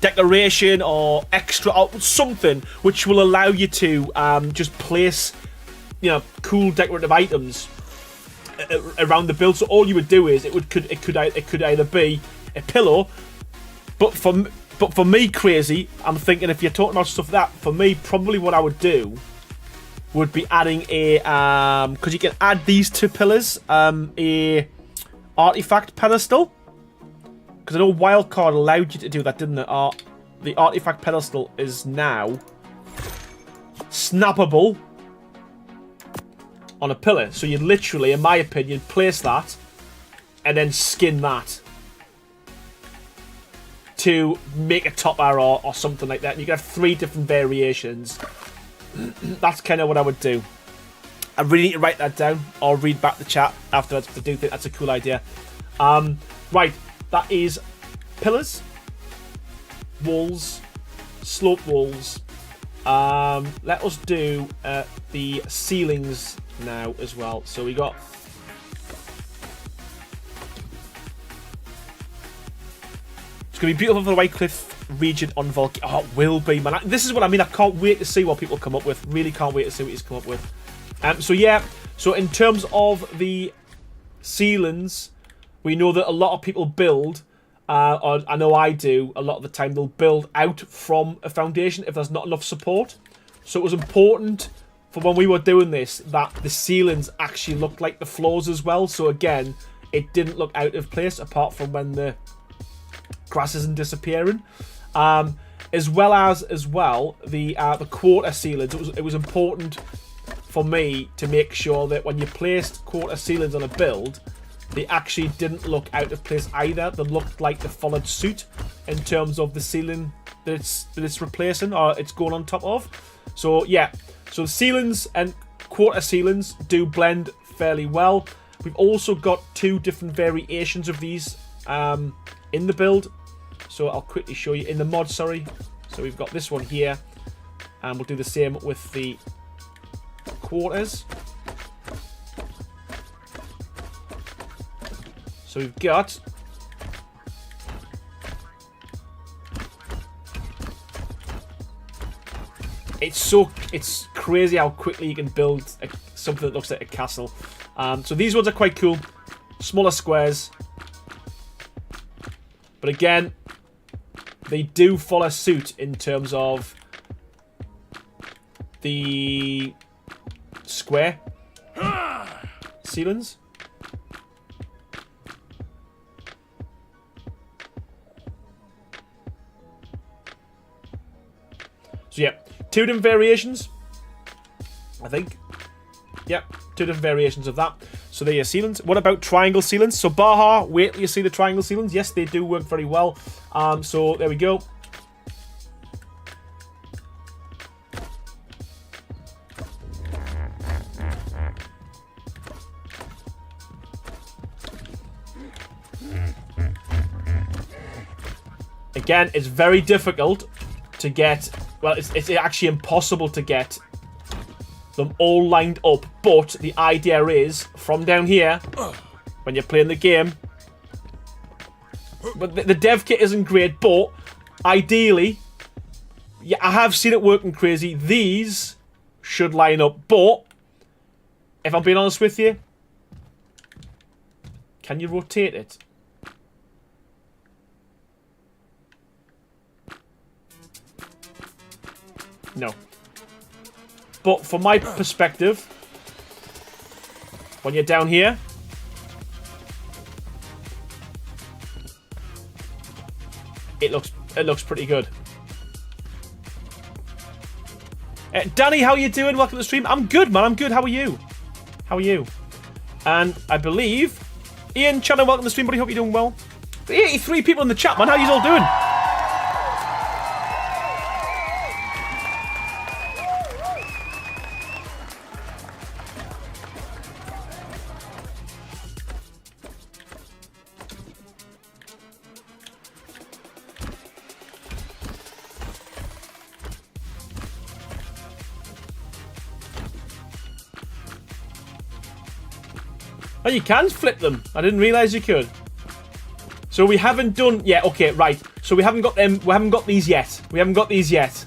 decoration or extra or something, which will allow you to just place, you know, cool decorative items around the build. So all you would do is it could either be a pillow, but for me, crazy, I'm thinking if you're talking about stuff that, for me, probably what I would do would be adding a because you can add these two pillars, a artifact pedestal. Because I know Wildcard allowed you to do that, didn't it? The artifact pedestal is now snappable on a pillar. So you literally, in my opinion, place that and then skin that to make a top arrow or something like that. And you can have 3 different variations. That's kind of what I would do. I really need to write that down or read back the chat afterwards, because I do think that's a cool idea. Right, that is pillars, walls, sloped walls. Let us do the ceilings now as well. So we got it's gonna be beautiful for the White Cliff region on Volcano. Oh, it will be, man. This is what I mean. I can't wait to see what people come up with. Really can't wait to see what he's come up with. So yeah. So in terms of the ceilings, we know that a lot of people build. Or I know I do. A lot of the time they'll build out from a foundation if there's not enough support. So it was important for when we were doing this that the ceilings actually looked like the floors as well. So again, it didn't look out of place apart from when the grass isn't disappearing. As well the quarter ceilings. It was important for me to make sure that when you placed quarter ceilings on a build, they actually didn't look out of place either. They looked like they followed suit in terms of the ceiling that it's replacing or it's going on top of. So yeah, so ceilings and quarter ceilings do blend fairly well. We've also got 2 different variations of these in the build. So I'll quickly show you in the mod, sorry. So we've got this one here, and we'll do the same with the quarters. So we've got it's crazy how quickly you can build something that looks like a castle. So these ones are quite cool, smaller squares, but again, they do follow suit in terms of the square ceilings. So yeah, 2 different variations, I think. Yep, 2 different variations of that. So there are your ceilings. What about triangle ceilings? So Baha, wait till you see the triangle ceilings. Yes, they do work very well. So there we go. Again, it's very difficult to get. Well, it's actually impossible to get them all lined up, but the idea is, from down here, when you're playing the game, but the dev kit isn't great, but ideally, yeah, I have seen it working crazy, these should line up, but, if I'm being honest with you, can you rotate it? No. But from my perspective, when you're down here, it looks pretty good. Danny, how are you doing? Welcome to the stream. I'm good, man. I'm good. How are you? How are you? And I believe Ian, Channon, welcome to the stream, buddy. Hope you're doing well. 83 people in the chat, man. How are you all doing? Oh, you can flip them. I didn't realise you could. So we haven't done... Yeah, okay, right. So we haven't got them... We haven't got these yet. We haven't got these yet.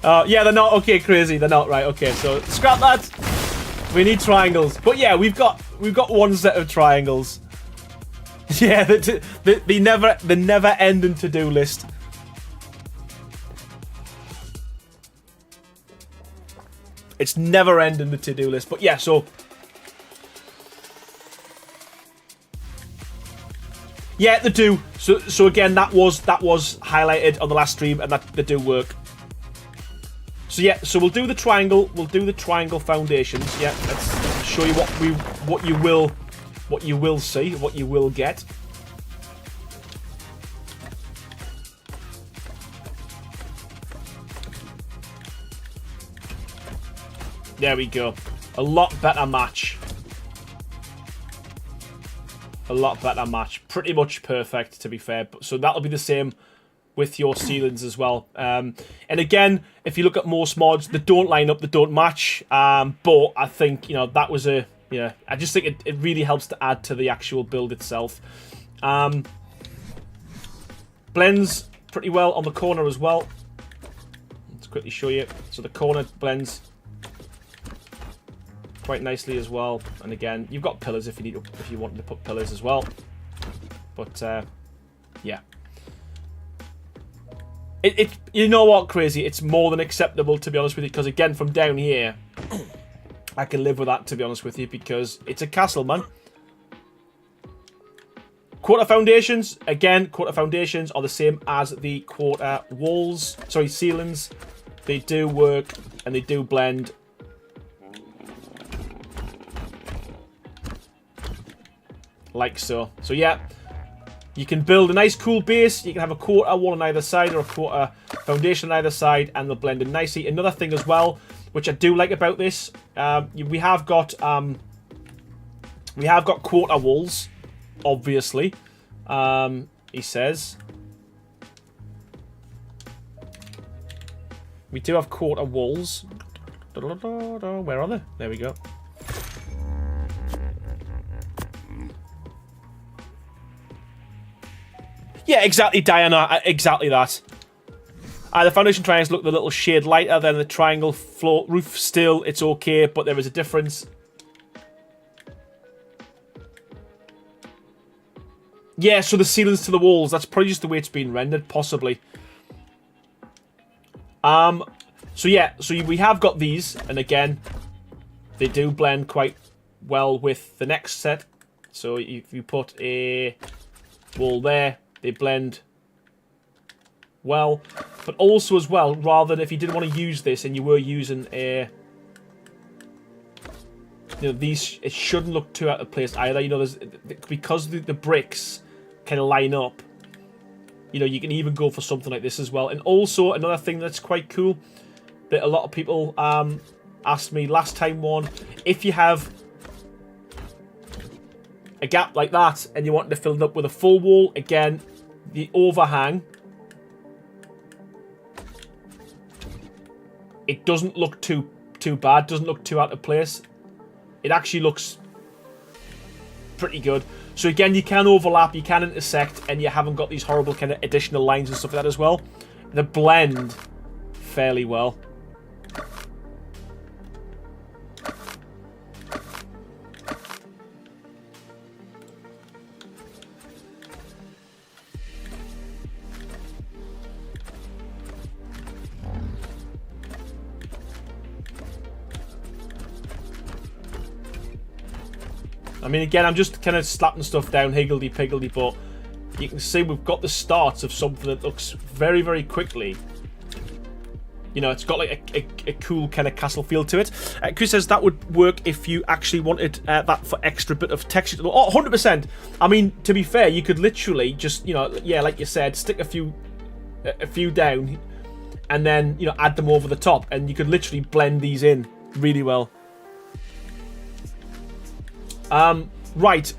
Yeah, they're not... Okay, crazy. They're not. Right, okay. So scrap that. We need triangles. But yeah, we've got one set of triangles. Yeah, the never ending to-do list. It's never ending, the to-do list. But yeah, so yeah, they do. So again, that was highlighted on the last stream, and that they do work. So yeah, so we'll do the triangle. We'll do the triangle foundations. Yeah, let's show you what you will see, what you will get. There we go. A lot better match. A lot better match. Pretty much perfect, to be fair. So that'll be the same with your ceilings as well. And again, if you look at most mods, they don't line up, they don't match. But I think, you know, that was a... Yeah, I just think it really helps to add to the actual build itself. Blends pretty well on the corner as well. Let's quickly show you. So the corner blends quite nicely as well. And again, you've got pillars if you wanted to put pillars as well. But yeah, you know what, Crazy? It's more than acceptable, to be honest with you, because again, from down here, I can live with that, to be honest with you, because it's a castle, man. Quarter foundations, again, quarter foundations are the same as the quarter walls. Sorry, ceilings. They do work and they do blend. Like so. So yeah, you can build a nice cool base. You can have a quarter wall on either side or a quarter foundation on either side, and they'll blend in nicely. Another thing as well, which I do like about this, we have got quarter walls, obviously. He says we do have quarter walls. Where are they? There we go. Yeah, exactly, Diana. Exactly that. The foundation triangles look a little shade lighter than the triangle floor roof. Still, it's okay, but there is a difference. Yeah, so the ceilings to the walls, that's probably just the way it's been rendered, possibly. So yeah, so we have got these, and again, they do blend quite well with the next set. So if you put a wall there, they blend well. But also as well, rather than if you didn't want to use this and you were using a... You know, these, it shouldn't look too out of place either. You know, because the bricks kind of line up, you know, you can even go for something like this as well. And also, another thing that's quite cool, that a lot of people asked me last time if you have a gap like that and you want to fill it up with a full wall, again, the overhang, it doesn't look too bad, doesn't look too out of place. It actually looks pretty good. So again, you can overlap, you can intersect, and you haven't got these horrible kind of additional lines and stuff like that as well. They blend fairly well. I mean, again, I'm just kind of slapping stuff down higgledy-piggledy, but you can see we've got the starts of something that looks very, very quickly. You know, it's got like a cool kind of castle feel to it. Chris says that would work if you actually wanted that for extra bit of texture. Oh, 100%. I mean, to be fair, you could literally just, you know, yeah, like you said, stick a few down and then, you know, add them over the top, and you could literally blend these in really well. Right.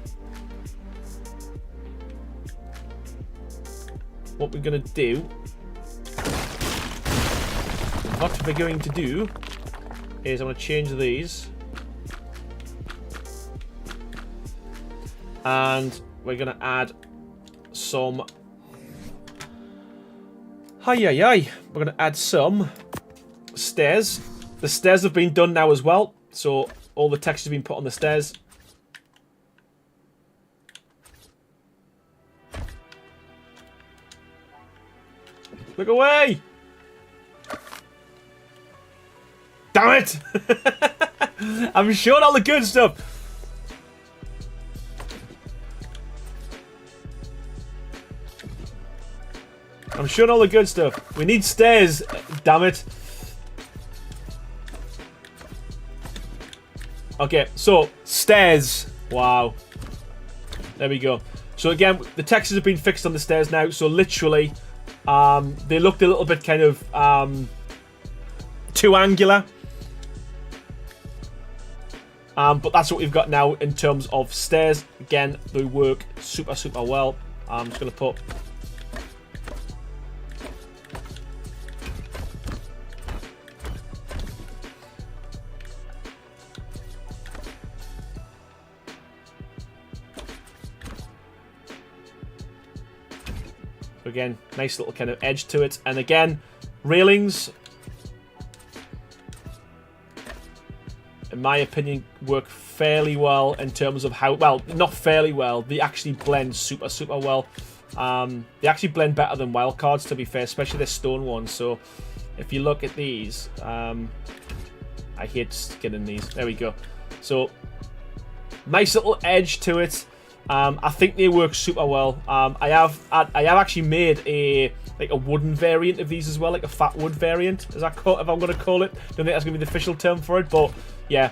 What we're going to do... What we're going to do is I'm going to change these. And we're going to add some... We're going to add some stairs. The stairs have been done now as well. So all the textures have been put on the stairs. Look away! Damn it! I'm showing all the good stuff. I'm showing all the good stuff. We need stairs, damn it. Okay, so stairs. Wow. There we go. So again, the textures have been fixed on the stairs now. So literally, they looked a little bit kind of too angular. But that's what we've got now in terms of stairs. Again, they work super, super well. I'm just going to put... Again, nice little kind of edge to it. And again, railings, in my opinion, work fairly well in terms of how... Well, not fairly well. They actually blend super, super well. They actually blend better than wildcards, to be fair, especially the stone ones. So if you look at these... I hate getting these. There we go. So, nice little edge to it. I think they work super well. I have actually made a wooden variant of these as well, like a fat wood variant. Is that if I'm going to call it? Don't think that's going to be the official term for it, but yeah,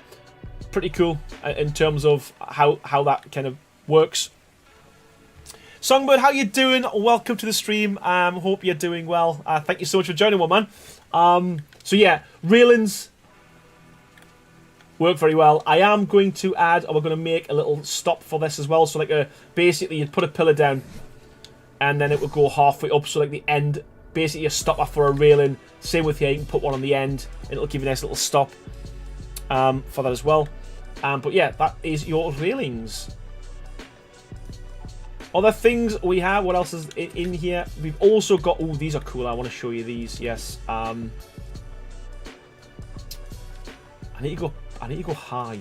pretty cool in terms of how that kind of works. Songbird, how you doing? Welcome to the stream. Hope you're doing well. Thank you so much for joining, man. So yeah, railings work very well. I am going to add, or we're going to make a little stop for this as well. So like basically you'd put a pillar down and then it would go halfway up. So like the end, basically a stopper for a railing. Same with here, you can put one on the end and it'll give you a nice little stop for that as well. But yeah, that is your railings. Other things we have, what else is in here? We've also got, oh, these are cool. I want to show you these, yes. I need to go high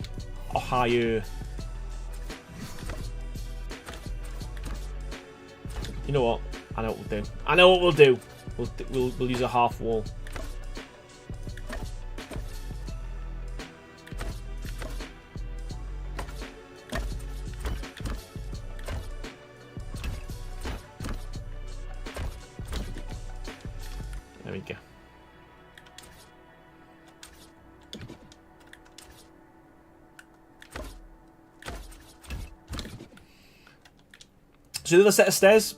or higher. You know what? I know what we'll do. I know what we'll do. We'll use a half wall. There we go. So the other set of stairs,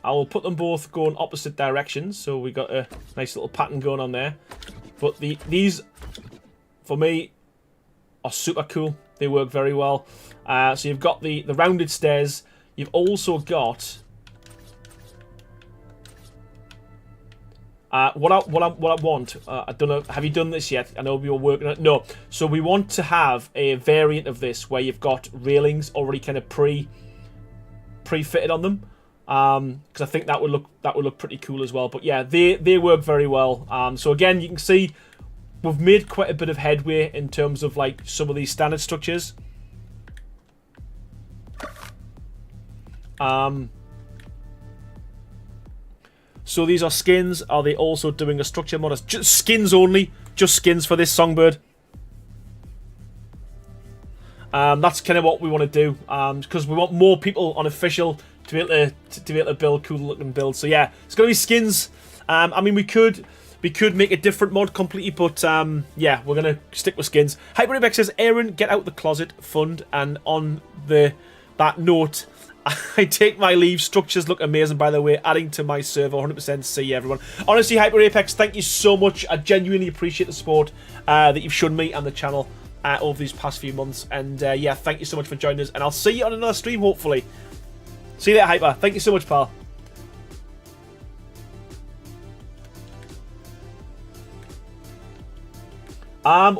I will put them both going opposite directions. So we got a nice little pattern going on there. But these, for me, are super cool. They work very well. So you've got the rounded stairs. You've also got what I want. I don't know. Have you done this yet? I know we were working on it. No. So we want to have a variant of this where you've got railings already kind of pre-fitted on them, because I think that would look pretty cool as well. But yeah, they work very well. So again, you can see we've made quite a bit of headway in terms of like some of these standard structures. So these are skins. Are they also doing a structure mod? Just skins only. Just skins for this Songbird. That's kind of what we want to do, because we want more people on official to be able to build cool looking builds. So yeah, it's gonna be skins. I mean, we could make a different mod completely, but yeah, we're gonna stick with skins. Hyperrebex says, Aaron, get out the closet fund. And on that note, I take my leave. Structures look amazing, by the way. Adding to my server, 100%. See you, everyone. Honestly, Hyper Apex, thank you so much. I genuinely appreciate the support that you've shown me and the channel over these past few months. And yeah, thank you so much for joining us. And I'll see you on another stream, hopefully. See you later, Hyper. Thank you so much, pal.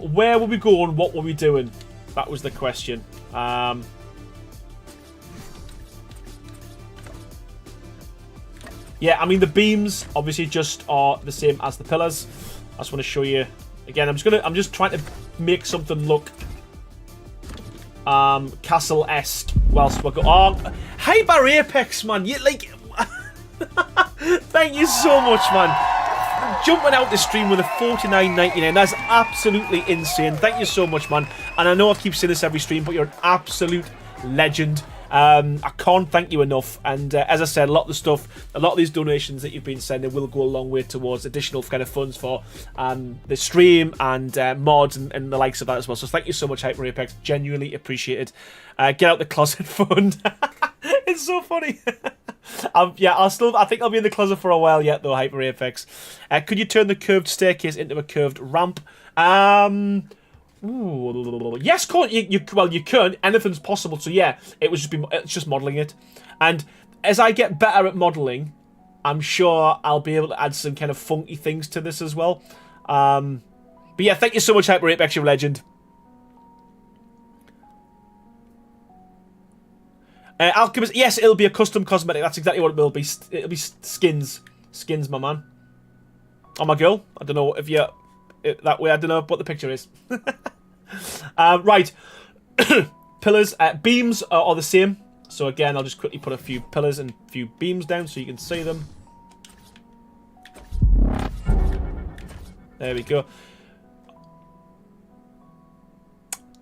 Where were we going? What were we doing? That was the question. Yeah, I mean, the beams obviously just are the same as the pillars. I just want to show you again. I'm just trying to make something look castle-esque whilst we're going. Oh, Hyper Apex, man. You like. Thank you so much, man. Jumping out the stream with a $49.99. That's absolutely insane. Thank you so much, man. And I know I keep saying this every stream, but you're an absolute legend. I can't thank you enough. And as I said, a lot of these donations that you've been sending will go a long way towards additional kind of funds for the stream and mods and the likes of that as well. So thank you so much, Hyper Apex. Genuinely appreciate it. Get out the closet fund. It's so funny. Yeah, I think I'll be in the closet for a while yet, though, Hyper Apex. Could you turn the curved staircase into a curved ramp? Ooh, yes, well, you can. Anything's possible. So yeah, it's just modelling it. And as I get better at modelling, I'm sure I'll be able to add some kind of funky things to this as well. But yeah, thank you so much, Hyper Apex, you're a legend. Alchemist, yes, it'll be a custom cosmetic. That's exactly what it will be. It'll be skins, my man. Oh, my girl. I don't know if you're that way. I don't know what the picture is. Right. Pillars. Beams are the same. So again, I'll just quickly put a few pillars and a few beams down so you can see them. There we go.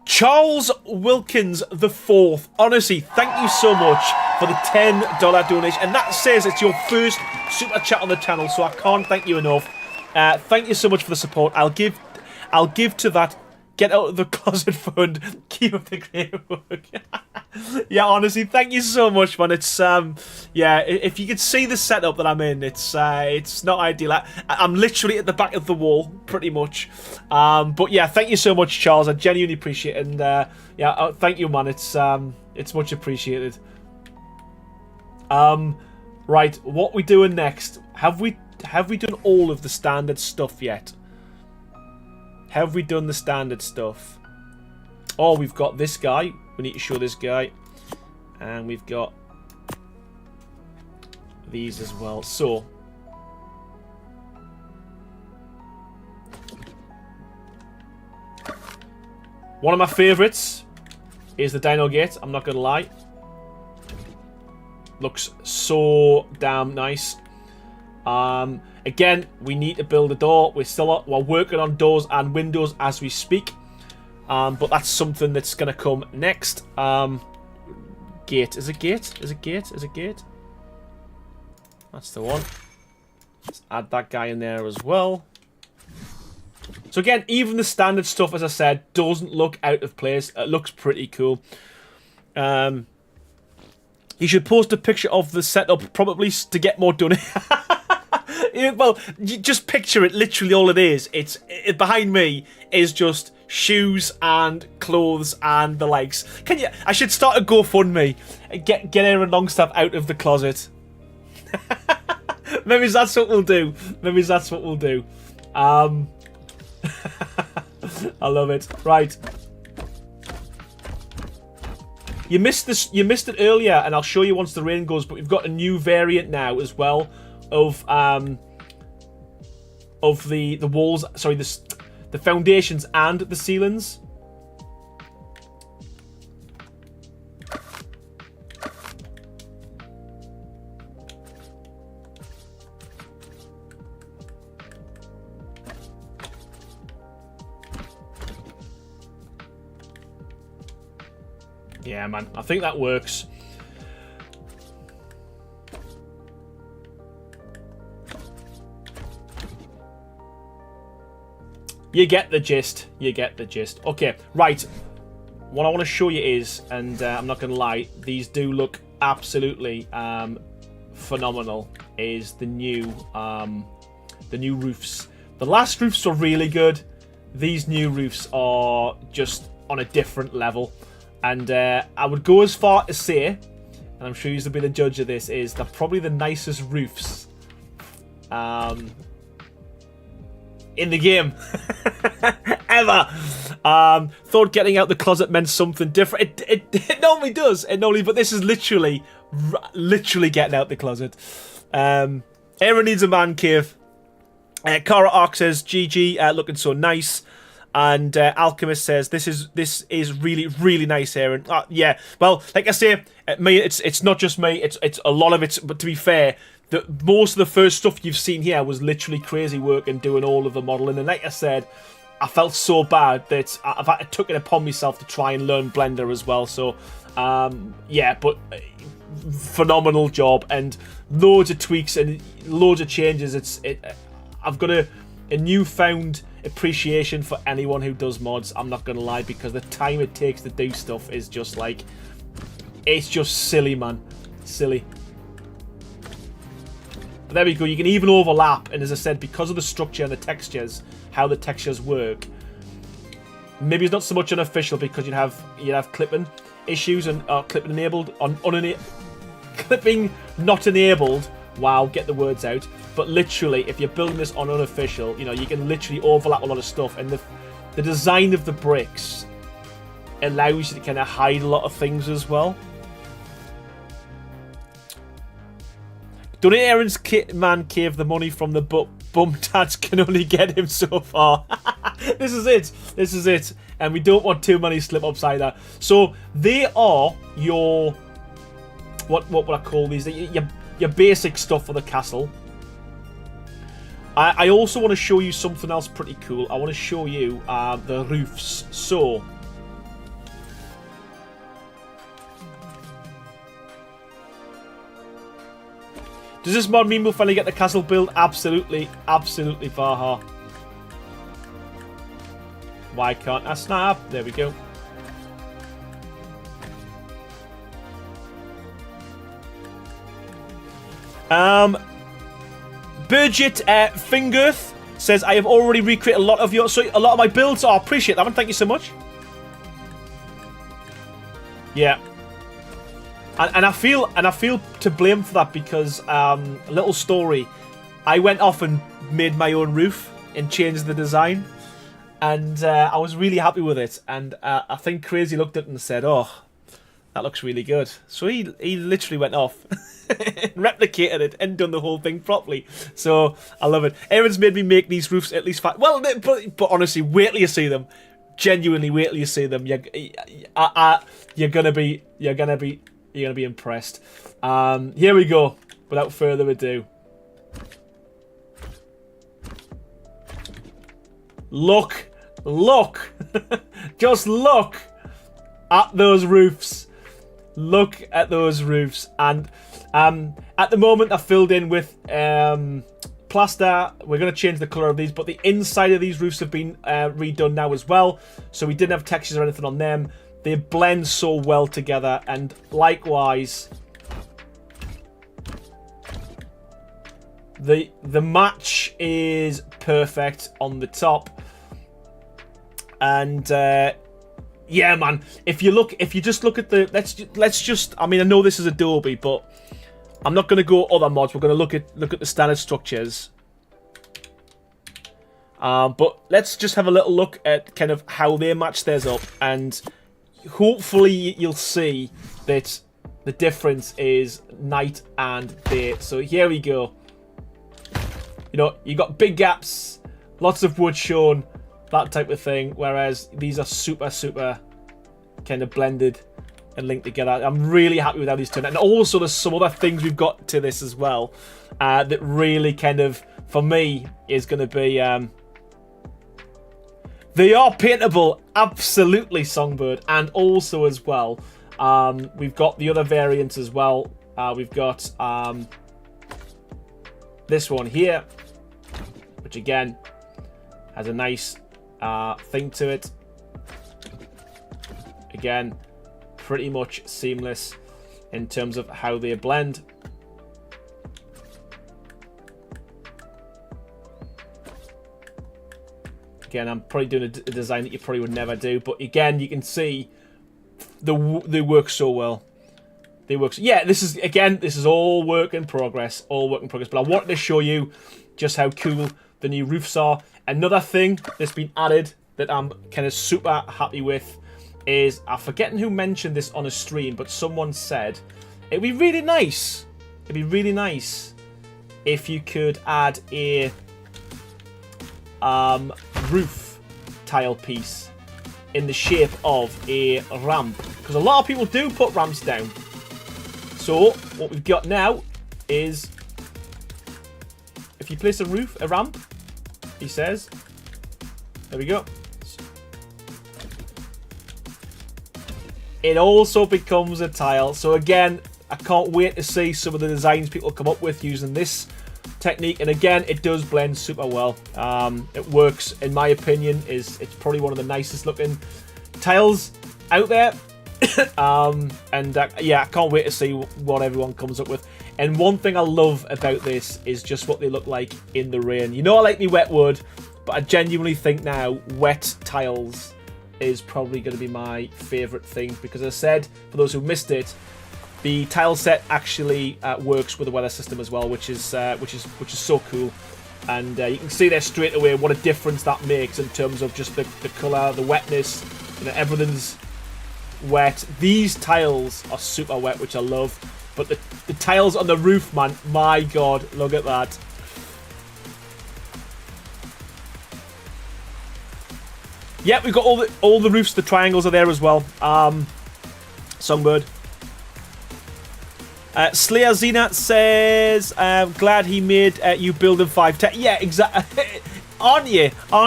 Charles Wilkins IV. Honestly, thank you so much for the $10 donation. And that says it's your first super chat on the channel, so I can't thank you enough. Thank you so much for the support. I'll give to that. Get out of the closet fund. Keep up the great work. Yeah, honestly, thank you so much, man. It's yeah, if you could see the setup that I'm in, it's not ideal. I'm literally at the back of the wall, pretty much. But yeah, thank you so much, Charles. I genuinely appreciate it, and yeah, thank you, man. It's much appreciated. Right, what we doing next? Have we done all of the standard stuff yet? Have we done the standard stuff? Oh, we've got this guy. We need to show this guy. And we've got these as well. So, one of my favourites is the Dino Gate. I'm not going to lie. Looks so damn nice. Again, we need to build a door. We're working on doors and windows as we speak. But that's something that's going to come next. Gate. Is it gate? Is it gate? Is it gate? That's the one. Let's add that guy in there as well. So again, even the standard stuff, as I said, doesn't look out of place. It looks pretty cool. You should post a picture of the setup, probably to get more done. Well, just picture it. Literally, all it is. Behind me is just shoes and clothes and the likes. I should start a GoFundMe and get Aaron Longstaff out of the closet. Maybe that's what we'll do. Maybe that's what we'll do. I love it. Right. You missed this. You missed it earlier, and I'll show you once the rain goes. But we've got a new variant now as well of the walls. Sorry, the foundations and the ceilings. Yeah, man. I think that works. You get the gist. You get the gist. Okay, right. What I want to show you is, and I'm not going to lie, these do look absolutely phenomenal, is the new roofs. The last roofs were really good. These new roofs are just on a different level. And I would go as far as say, and I'm sure you'll be the judge of this, is they're probably the nicest roofs in the game ever. Thought getting out the closet meant something different. It normally does. But this is literally getting out the closet. Aaron needs a man cave. Cara Ark says, GG, looking so nice. And Alchemist says this is really, really nice here. And yeah, well, like I say, it's not just me. It's a lot of it. But to be fair, most of the first stuff you've seen here was literally crazy work and doing all of the modeling. And like I said, I felt so bad that I took it upon myself to try and learn Blender as well. So yeah, but phenomenal job and loads of tweaks and loads of changes. I've got a newfound appreciation for anyone who does mods. I'm not gonna lie, because the time it takes to do stuff is just like, it's just silly, man, silly. But there we go. You can even overlap, and as I said, because of the structure and the textures, how the textures work, maybe it's not so much unofficial because you'd have clipping issues and clipping enabled on clipping not enabled. Wow, get the words out. But literally, if you're building this on unofficial, you know, you can literally overlap a lot of stuff, and the design of the bricks allows you to kind of hide a lot of things as well. Donate Aaron's man cave. The money from the bum dads can only get him so far. This is it. This is it. And we don't want too many slip-ups either. So they are your... What would I call these? Your basic stuff for the castle. I also want to show you something else pretty cool. I want to show you the roofs. So... Does this mod mean we'll finally get the castle build? Absolutely. Absolutely, Vaha. Why can't I snap? There we go. Burgit Fingerth says, I have already recreated a lot of my builds. Oh, I appreciate that one. Thank you so much. Yeah. And I feel to blame for that because a little story. I went off and made my own roof and changed the design, and I was really happy with it. And I think Crazy looked at it and said, "Oh, that looks really good." So he literally went off, replicated it, and done the whole thing properly. So I love it. Aaron's made me make these roofs at least 5. Well, but honestly, wait till you see them. Genuinely, wait till you see them. You're gonna be impressed. Here we go. Without further ado, look, just look at those roofs. Look at those roofs. And at the moment, I filled in with plaster. We're going to change the color of these, but the inside of these roofs have been redone now as well. So we didn't have textures or anything on them. They blend so well together, and likewise, the match is perfect on the top. And yeah, man, if you just look at the let's just I mean, I know this is Adobe, but I'm not going to go other mods. We're going to look at the standard structures. But let's just have a little look at kind of how they match theirs up, and hopefully you'll see that the difference is night and day. So here we go. You know, you got big gaps, lots of wood shown, that type of thing, whereas these are super kind of blended and linked together. I'm really happy with how these turn out. And also there's some other things we've got to this as well that really kind of, for me, is going to be they are paintable, absolutely, Songbird. And also as well, we've got the other variants as well. We've got this one here, which again has a nice thing to it. Again, pretty much seamless in terms of how they blend. Again, I'm probably doing a design that you probably would never do, but again, you can see they work so well. They work. Yeah, this is all work in progress, all work in progress. But I wanted to show you just how cool the new roofs are. Another thing that's been added that I'm kind of super happy with is, I'm forgetting who mentioned this on a stream, but someone said it'd be really nice. It'd be really nice if you could add a roof tile piece in the shape of a ramp, because a lot of people do put ramps down. So what we've got now is, if you place a ramp, he says, there we go, it also becomes a tile. So again, I can't wait to see some of the designs people come up with using this technique. And again, it does blend super well. It works, in my opinion. It's probably one of the nicest looking tiles out there. Yeah, I can't wait to see what everyone comes up with. And one thing I love about this is just what they look like in the rain. You know, I like me wet wood, but I genuinely think now wet tiles is probably going to be my favourite thing, because as I said, for those who missed it, the tile set actually works with the weather system as well, which is so cool. And you can see there straight away what a difference that makes in terms of just the colour, the wetness. You know, everything's wet. These tiles are super wet, which I love. But the tiles on the roof, man, my god, look at that. Yeah, we've got all the roofs, the triangles are there as well. Songbird. Slayer Xena says, glad he made you build in 510. Yeah, exactly. Aren't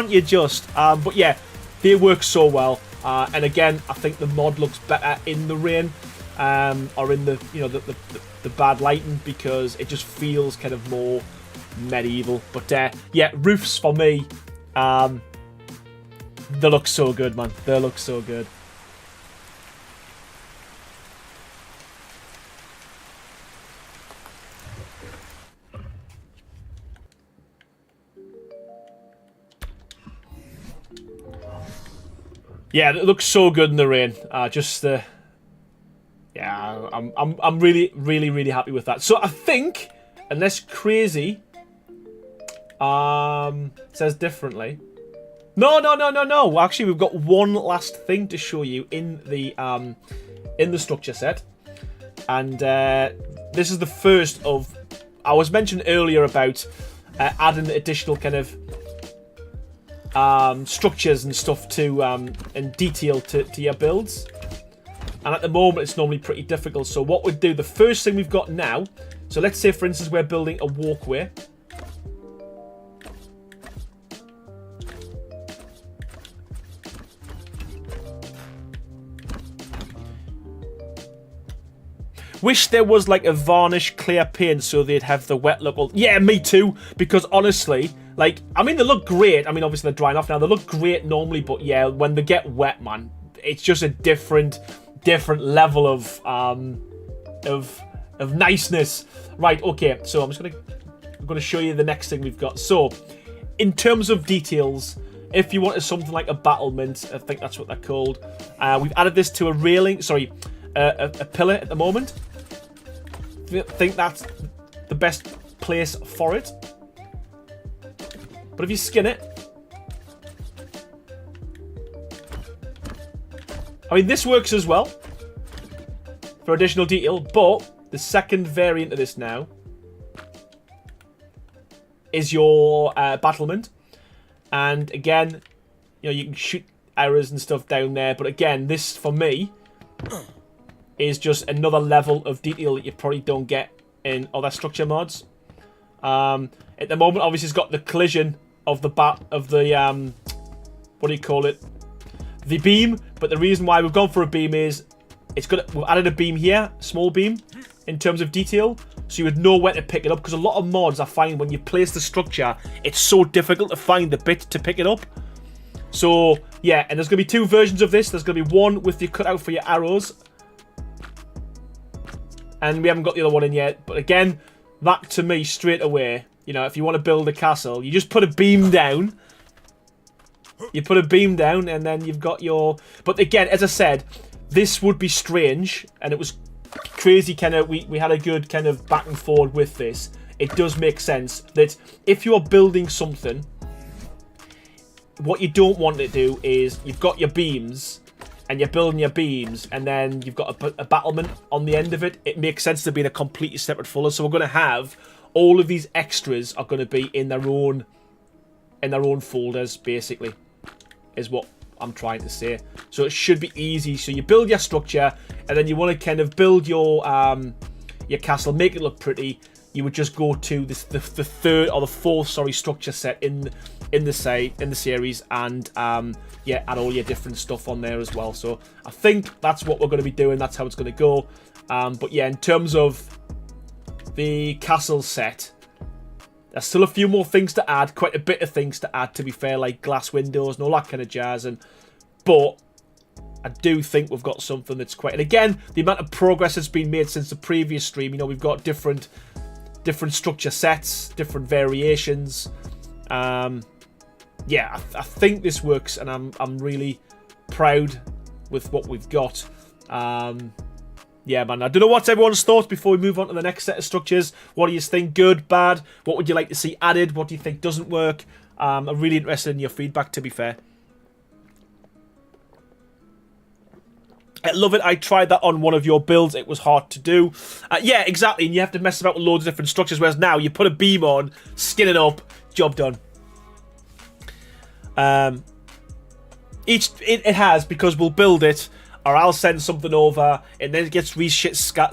you just? But yeah, they work so well. And again, I think the mod looks better in the rain, or in the, you know, the bad lighting, because it just feels kind of more medieval. But yeah, roofs for me, they look so good, man. They look so good. Yeah, it looks so good in the rain. Yeah, I'm really happy with that. So I think, unless Crazy says differently. No. Actually, we've got one last thing to show you in the structure set, and this is the first of. I was mentioned earlier about adding additional kind of structures and stuff to and detail to your builds, and at the moment it's normally pretty difficult. So what we'd do, the first thing we've got now, so let's say for instance we're building a walkway. Wish there was like a varnish clear paint so they'd have the wet look. Yeah, me too, because honestly, like, I mean, they look great. I mean, obviously they're drying off now. They look great normally, but yeah, when they get wet, man, it's just a different level of niceness. Right, okay, so I'm gonna show you the next thing we've got. So, in terms of details, if you wanted something like a battlement, I think that's what they're called, we've added this to a railing, sorry, a pillar at the moment. I think that's the best place for it. But if you skin it, I mean, this works as well for additional detail, but the second variant of this now is your battlement. And again, you know, you can shoot arrows and stuff down there, but again, this for me is just another level of detail that you probably don't get in other structure mods. At the moment, obviously, it's got the collision of the what do you call it? The beam. But the reason why we've gone for a beam is we've added a beam here, small beam, in terms of detail, so you would know where to pick it up. Because a lot of mods, I find when you place the structure, it's so difficult to find the bit to pick it up. So yeah, and there's gonna be two versions of this. There's gonna be one with your cutout for your arrows, and we haven't got the other one in yet. But again, that to me straight away, you know, if you want to build a castle, you just put a beam down. You put a beam down and then you've got your... But again, as I said, this would be strange, and it was crazy kind of... We had a good kind of back and forward with this. It does make sense that if you are building something, what you don't want to do is you've got your beams and you're building your beams, and then you've got a battlement on the end of it. It makes sense to be in a completely separate folder. So we're going to have all of these extras are going to be in their own folders, basically. is what I'm trying to say. So it should be easy. So you build your structure, and then you want to kind of build your castle, make it look pretty. You would just go to the third or the fourth, structure set in the series, and yeah, add all your different stuff on there as well. So I think that's what we're going to be doing. That's how it's going to go. But yeah, in terms of the castle set, there's still a few more things to add, quite a bit of things to add, to be fair, like glass windows and all that kind of jazz. But I do think we've got something that's quite... And again, the amount of progress that's been made since the previous stream, you know, we've got different structure sets, different variations. Yeah, I think this works, and I'm really proud with what we've got. Yeah, man, I don't know what's everyone's thoughts before we move on to the next set of structures. What do you think? Good, bad? What would you like to see added? What do you think doesn't work? I'm really interested in your feedback, to be fair. I love it. I tried that on one of your builds. It was hard to do. Yeah, exactly. And you have to mess about with loads of different structures, whereas now you put a beam on, skin it up, job done. It has, because we'll build it, or I'll send something over, and then it gets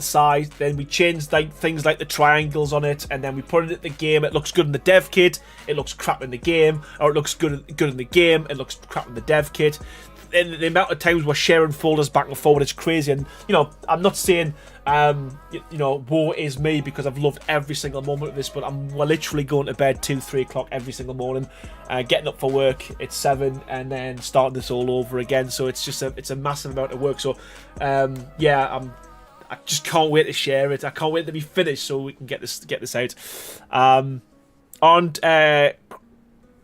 sized. Then we change things like the triangles on it, and then we put it in the game. It looks good in the dev kit. It looks crap in the game, or it looks good in the game. It looks crap in the dev kit. And the amount of times we're sharing folders back and forward, it's crazy. And you know, I'm not saying you know, woe is me, because I've loved every single moment of this, but we're literally going to bed 2-3 o'clock every single morning, getting up for work at 7, and then starting this all over again. So it's just it's a massive amount of work. So yeah, I just can't wait to share it. I can't wait to be finished so we can get this out.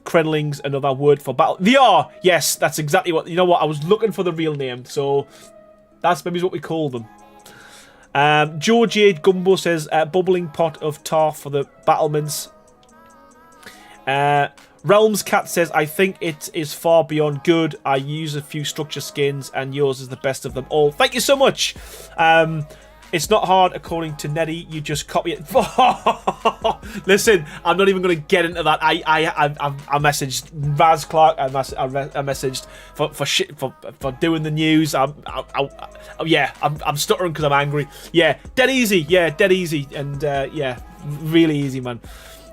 Krenling's another word for battle. They are, yes, that's exactly what. You know what? I was looking for the real name, so that's maybe what we call them. Joe Jade Gumbo says bubbling pot of tar for the battlements. Realms Cat says, I think it is far beyond good. I use a few structure skins, and yours is the best of them all. Thank you so much. It's not hard, according to Nettie. You just copy it. Listen, I'm not even going to get into that. I messaged Raz Clark. I messaged for doing the news. Yeah, I'm stuttering because I'm angry. Yeah, dead easy. Yeah, dead easy. And yeah, really easy, man.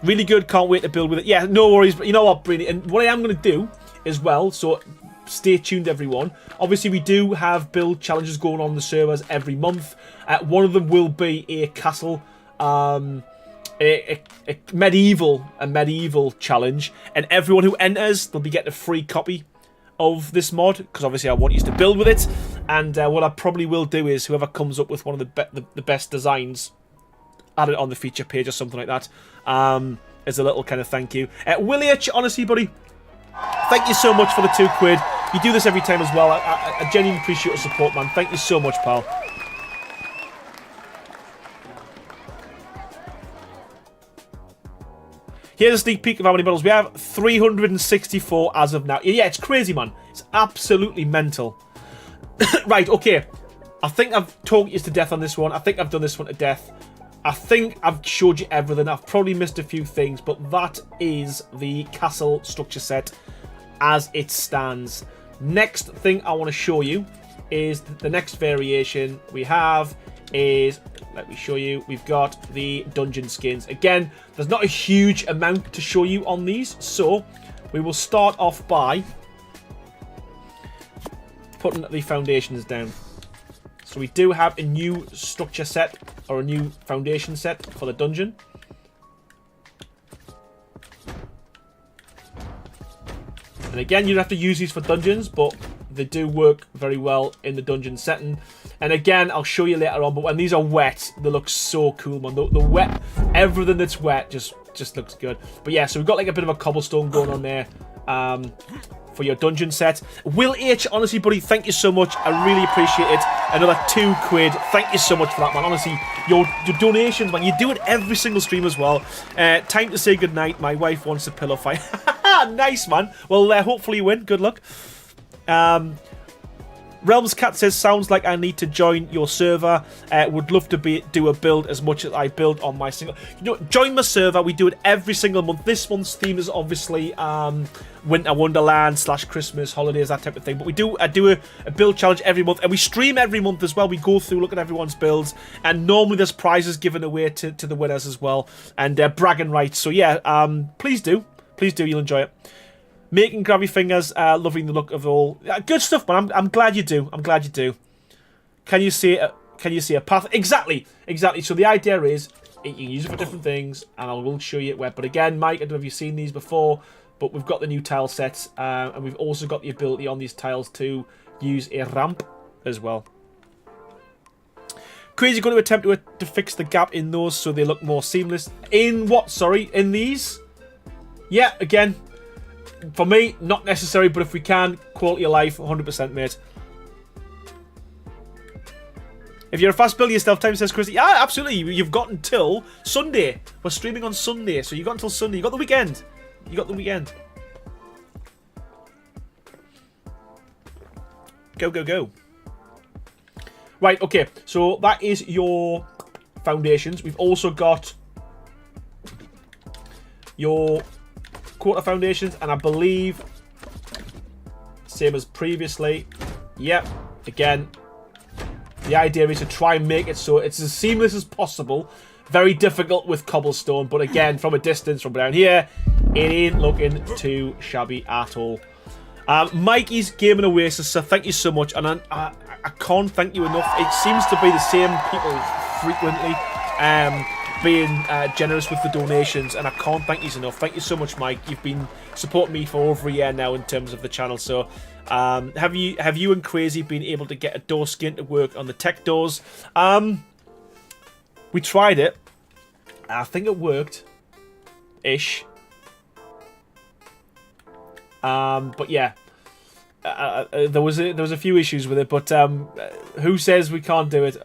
Really good. Can't wait to build with it. Yeah, no worries. But you know what, Brady? And what I am going to do as well, so stay tuned, everyone. Obviously, we do have build challenges going on the servers every month. One of them will be a castle, a medieval challenge, and everyone who enters, they'll be getting a free copy of this mod, because obviously I want you to build with it. And what I probably will do is, whoever comes up with one of the best designs, add it on the feature page or something like that, as a little kind of thank you. Will H, honestly, buddy, thank you so much for the £2. You do this every time as well. I genuinely appreciate your support, man. Thank you so much, pal. Here's a sneak peek of how many medals we have. 364 as of now. Yeah, it's crazy, man. It's absolutely mental. Right, okay. I think I've talked you to death on this one. I think I've done this one to death. I think I've showed you everything. I've probably missed a few things, but that is the castle structure set as it stands. Next thing I want to show you is the next variation we have is, let me show you, we've got the dungeon skins. Again, there's not a huge amount to show you on these, so we will start off by putting the foundations down. So we do have a new structure set, or a new foundation set for the dungeon. And again, you don't have to use these for dungeons, but they do work very well in the dungeon setting. And again, I'll show you later on, but when these are wet, they look so cool, man. The wet, everything that's wet just looks good. But yeah, so we've got like a bit of a cobblestone going on there for your dungeon set. Will H, honestly, buddy, thank you so much. I really appreciate it. Another £2. Thank you so much for that, man. Honestly, your donations, man, you do it every single stream as well. Time to say goodnight. My wife wants a pillow fight. Nice, man. Well, hopefully you win. Good luck. Realms Cat says, sounds like I need to join your server. Would love to do a build as much as I build on my single. You know, join my server. We do it every single month. This month's theme is obviously Winter Wonderland / Christmas holidays, that type of thing. But I do a build challenge every month, and we stream every month as well. We go through, look at everyone's builds, and normally there's prizes given away to the winners as well, and bragging rights. So yeah, please do, you'll enjoy it. Making grabby fingers, loving the look of all. Good stuff, man. I'm glad you do. I'm glad you do. Can you see a path? Exactly. So the idea is you can use it for different things, and I will show you where. But again, Mike, I don't know if you've seen these before, but we've got the new tile sets, and we've also got the ability on these tiles to use a ramp as well. Crazy going to attempt to fix the gap in those so they look more seamless. In what? Sorry, in these? Yeah, again. For me, not necessary, but if we can, quality of life, 100%, mate. If you're a fast builder yourself, time says Chris. Yeah, absolutely. You've got until Sunday. We're streaming on Sunday, so you've got until Sunday. You've got the weekend. Go, go, go. Right, okay. So that is your foundations. We've also got your quarter foundations, and I believe same as previously. Yep, again, the idea is to try and make it so it's as seamless as possible. Very difficult with cobblestone, but again, from a distance, from down here, it ain't looking too shabby at all. Mikey's Gaming Oasis, so thank you so much, and I can't thank you enough. It seems to be the same people frequently being generous with the donations, and I can't thank you enough. Thank you so much, Mike. You've been supporting me for over a year now in terms of the channel. So have you and Crazy been able to get a door skin to work on the tech doors? We tried it. I think it worked ish, but yeah, there was a few issues with it, but who says we can't do it?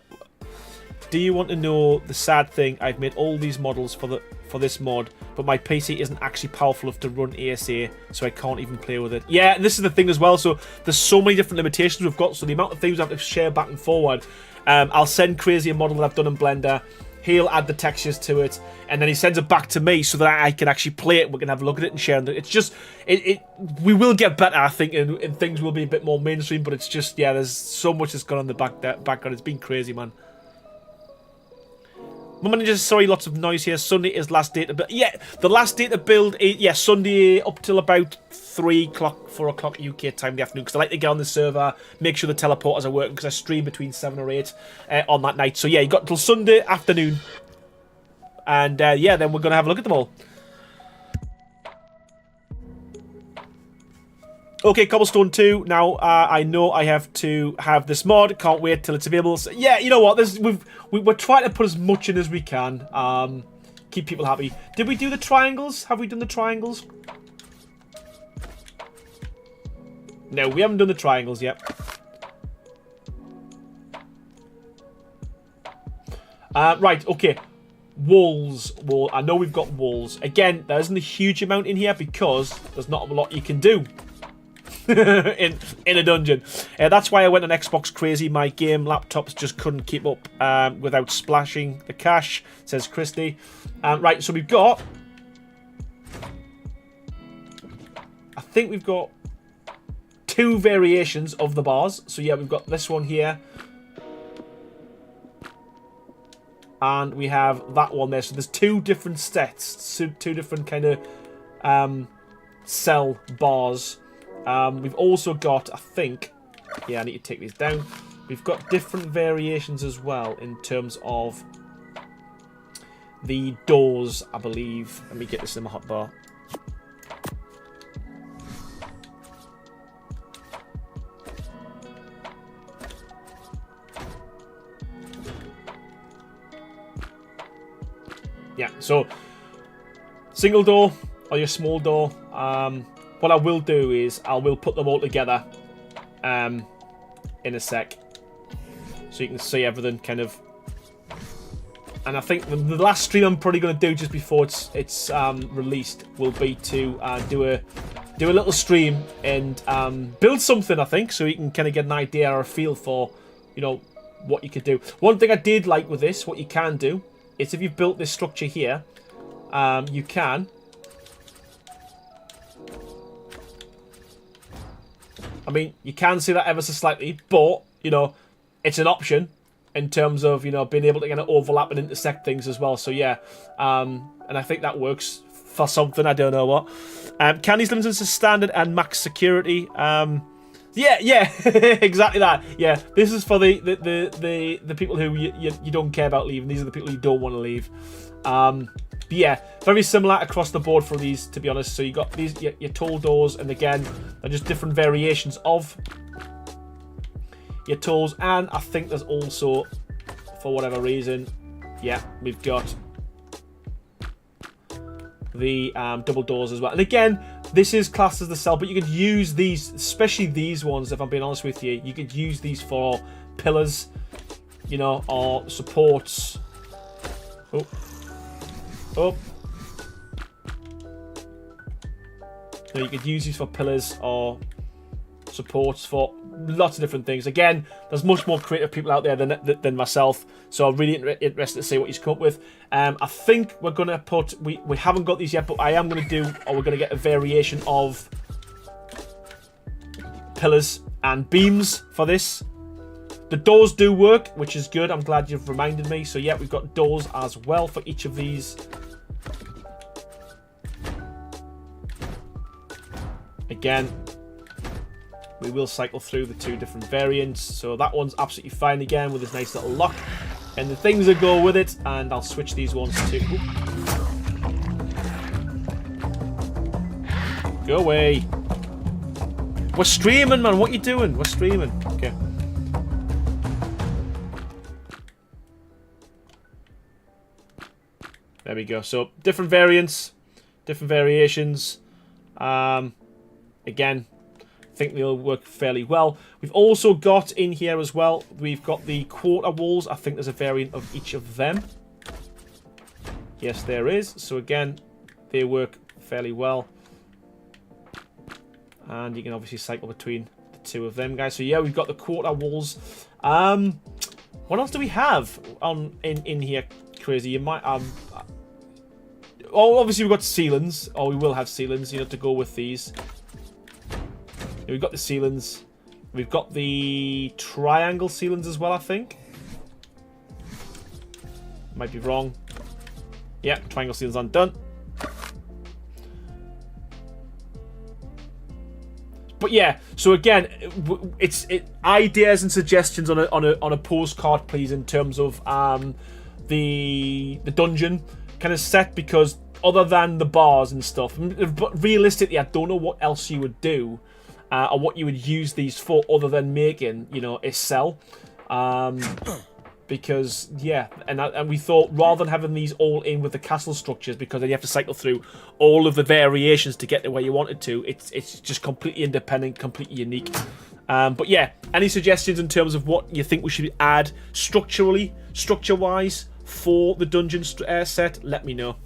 Do you want to know the sad thing? I've made all these models for this mod, but my PC isn't actually powerful enough to run ASA, so I can't even play with it. Yeah, and this is the thing as well. So there's so many different limitations we've got. So the amount of things I have to share back and forward. I'll send Crazy a model that I've done in Blender. He'll add the textures to it, and then he sends it back to me so that I can actually play it. We can have a look at it and share it. It's just, we will get better, I think, and things will be a bit more mainstream. But it's just, yeah, there's so much that's gone on the background. It's been crazy, man. My manager, sorry, lots of noise here. Sunday is last day to build. Yeah, the last day to build is, yeah, Sunday up till about 3 o'clock, 4 o'clock UK time in the afternoon, because I like to get on the server, make sure the teleporters are working, because I stream between 7 or 8 on that night. So yeah, you got till Sunday afternoon. And yeah, then we're going to have a look at them all. Okay, Cobblestone 2. Now, I know I have to have this mod. Can't wait till it's available. So, yeah, you know what? We're trying to put as much in as we can. Keep people happy. Did we do the triangles? Have we done the triangles? No, we haven't done the triangles yet. Right, okay. Walls. I know we've got walls. Again, there isn't a huge amount in here because there's not a lot you can do. in a dungeon. That's why I went on Xbox Crazy. My game laptops just couldn't keep up without splashing the cash, says Christy. Right, so we've got, I think we've got 2 variations of the bars. So yeah, we've got this one here, and we have that one there. So there's 2 different sets, 2 different kind of cell bars. We've also got, I think, yeah, I need to take these down. We've got different variations as well in terms of the doors, I believe. Let me get this in my hotbar. Yeah, so single door or your small door. What I will do is I will put them all together in a sec, so you can see everything kind of. And I think the last stream I'm probably going to do just before it's released will be to do do a little stream and build something, I think, so you can kind of get an idea or a feel for, you know, what you could do. One thing I did like with this, what you can do, is if you've built this structure here, you can... I mean, you can see that ever so slightly, but, you know, it's an option in terms of, you know, being able to kind of overlap and intersect things as well. So, yeah, and I think that works for something. I don't know what. Can these limit to standard and max security? Yeah, exactly that. Yeah, this is for the people who you don't care about leaving. These are the people you don't want to leave. But yeah, very similar across the board for these, to be honest. So you got these your tall doors, and again, they're just different variations of your tools. And I think there's also, for whatever reason, yeah, we've got the double doors as well. And again, this is classed as the cell, but you could use these, especially these ones, if I'm being honest with you, you could use these for pillars, you know, or supports. Oh. So you could use these for pillars or supports for lots of different things. Again, there's much more creative people out there than myself, so I'm really interested to see what he's come up with. I think we're going to put... We haven't got these yet, but I am going to do... Or we're going to get a variation of pillars and beams for this. The doors do work, which is good. I'm glad you've reminded me. So yeah, we've got doors as well for each of these. Again, we will cycle through the two different variants. So that one's absolutely fine again with this nice little lock and the things that go with it. And I'll switch these ones to... Go away. We're streaming, man. What are you doing? We're streaming. Okay. There we go. So different variants, different variations. Again, I think they'll work fairly well. We've also got in here as well, we've got the quarter walls. I think there's a variant of each of them. Yes, there is. So again, they work fairly well. And you can obviously cycle between the two of them, guys. So yeah, we've got the quarter walls. What else do we have on in here? Crazy. You might oh, obviously we've got ceilings, or we will have ceilings, you know, to go with these. We've got the ceilings. We've got the triangle ceilings as well, I think. Might be wrong. Yeah, triangle ceilings undone. But yeah, so again, it's ideas and suggestions on a postcard, please, in terms of the dungeon kind of set, because other than the bars and stuff, but realistically, I don't know what else you would do or what you would use these for other than making, you know, a cell. Because yeah, and we thought rather than having these all in with the castle structures, because then you have to cycle through all of the variations to get to where you wanted to, it's just completely independent, completely unique. But yeah, any suggestions in terms of what you think we should add structure-wise for the dungeon set, let me know.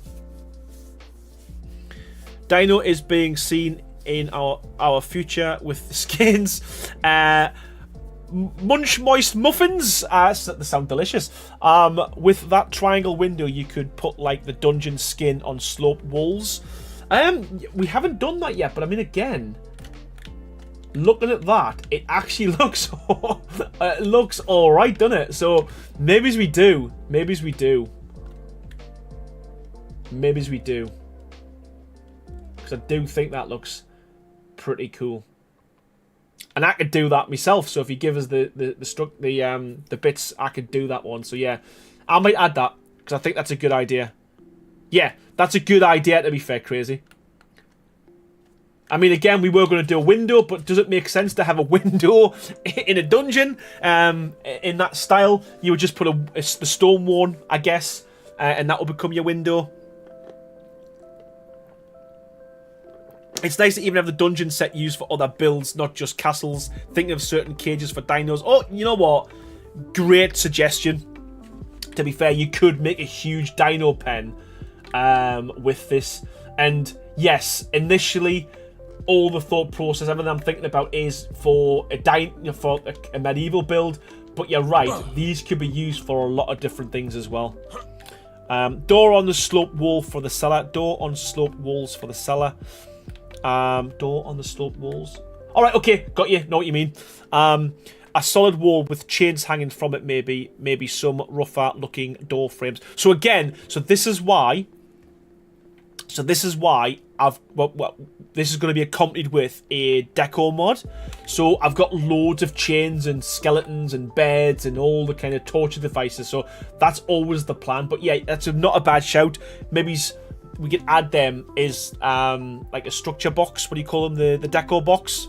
Dino is being seen in our future with the skins. Munch Moist Muffins, they sound delicious. With that triangle window, you could put like the dungeon skin on sloped walls. We haven't done that yet, but I mean, again, looking at that, it actually looks it looks all right, doesn't it? So maybe we do, maybe we do, maybe we do, because I do think that looks pretty cool. And I could do that myself. So if you give us the bits, I could do that one. So yeah, I might add that because I think that's a good idea. Yeah, that's a good idea. To be fair, Crazy. I mean, again, we were going to do a window, but does it make sense to have a window in a dungeon in that style? You would just put the stone one, I guess, and that will become your window. It's nice to even have the dungeon set used for other builds, not just castles. Thinking of certain cages for dinos. Oh, you know what? Great suggestion. To be fair, you could make a huge dino pen with this. And yes, initially, all the thought process, everything I'm thinking about is for a medieval build. But you're right, these could be used for a lot of different things as well. Door on the sloped wall for the cellar. Door on sloped walls for the cellar. Door on the sloped walls. All right, okay, got you. Know what you mean. A solid wall with chains hanging from it, maybe some rougher looking door frames. So again, this is why this is going to be accompanied with a Decor mod. So I've got loads of chains and skeletons and beds and all the kind of torture devices. So that's always the plan. But yeah, that's not a bad shout. Maybe we could add them as like a structure box. What do you call them? The Decor box.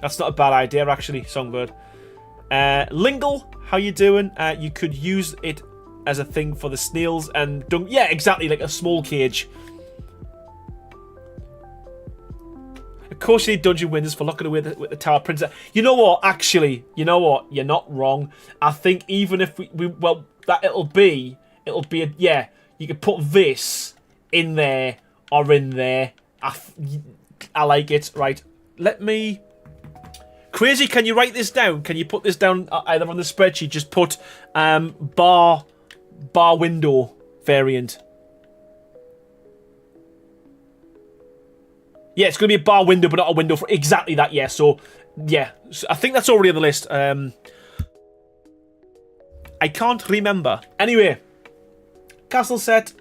That's not a bad idea, actually, Songbird. Lingle, how you doing? You could use it as a thing for the snails and yeah, exactly, like a small cage. Of course you need dungeon windows for locking away with the tower princess. You know what, actually, you know what, you're not wrong. I think even if it'll be yeah, you could put this in there or in there. I like it. Right, let me... Crazy, can you write this down? Can you put this down either on the spreadsheet? Just put bar window variant. Yeah, it's going to be a bar window, but not a window for exactly that. Yeah, so yeah, so I think that's already on the list. I can't remember. Anyway, castle set,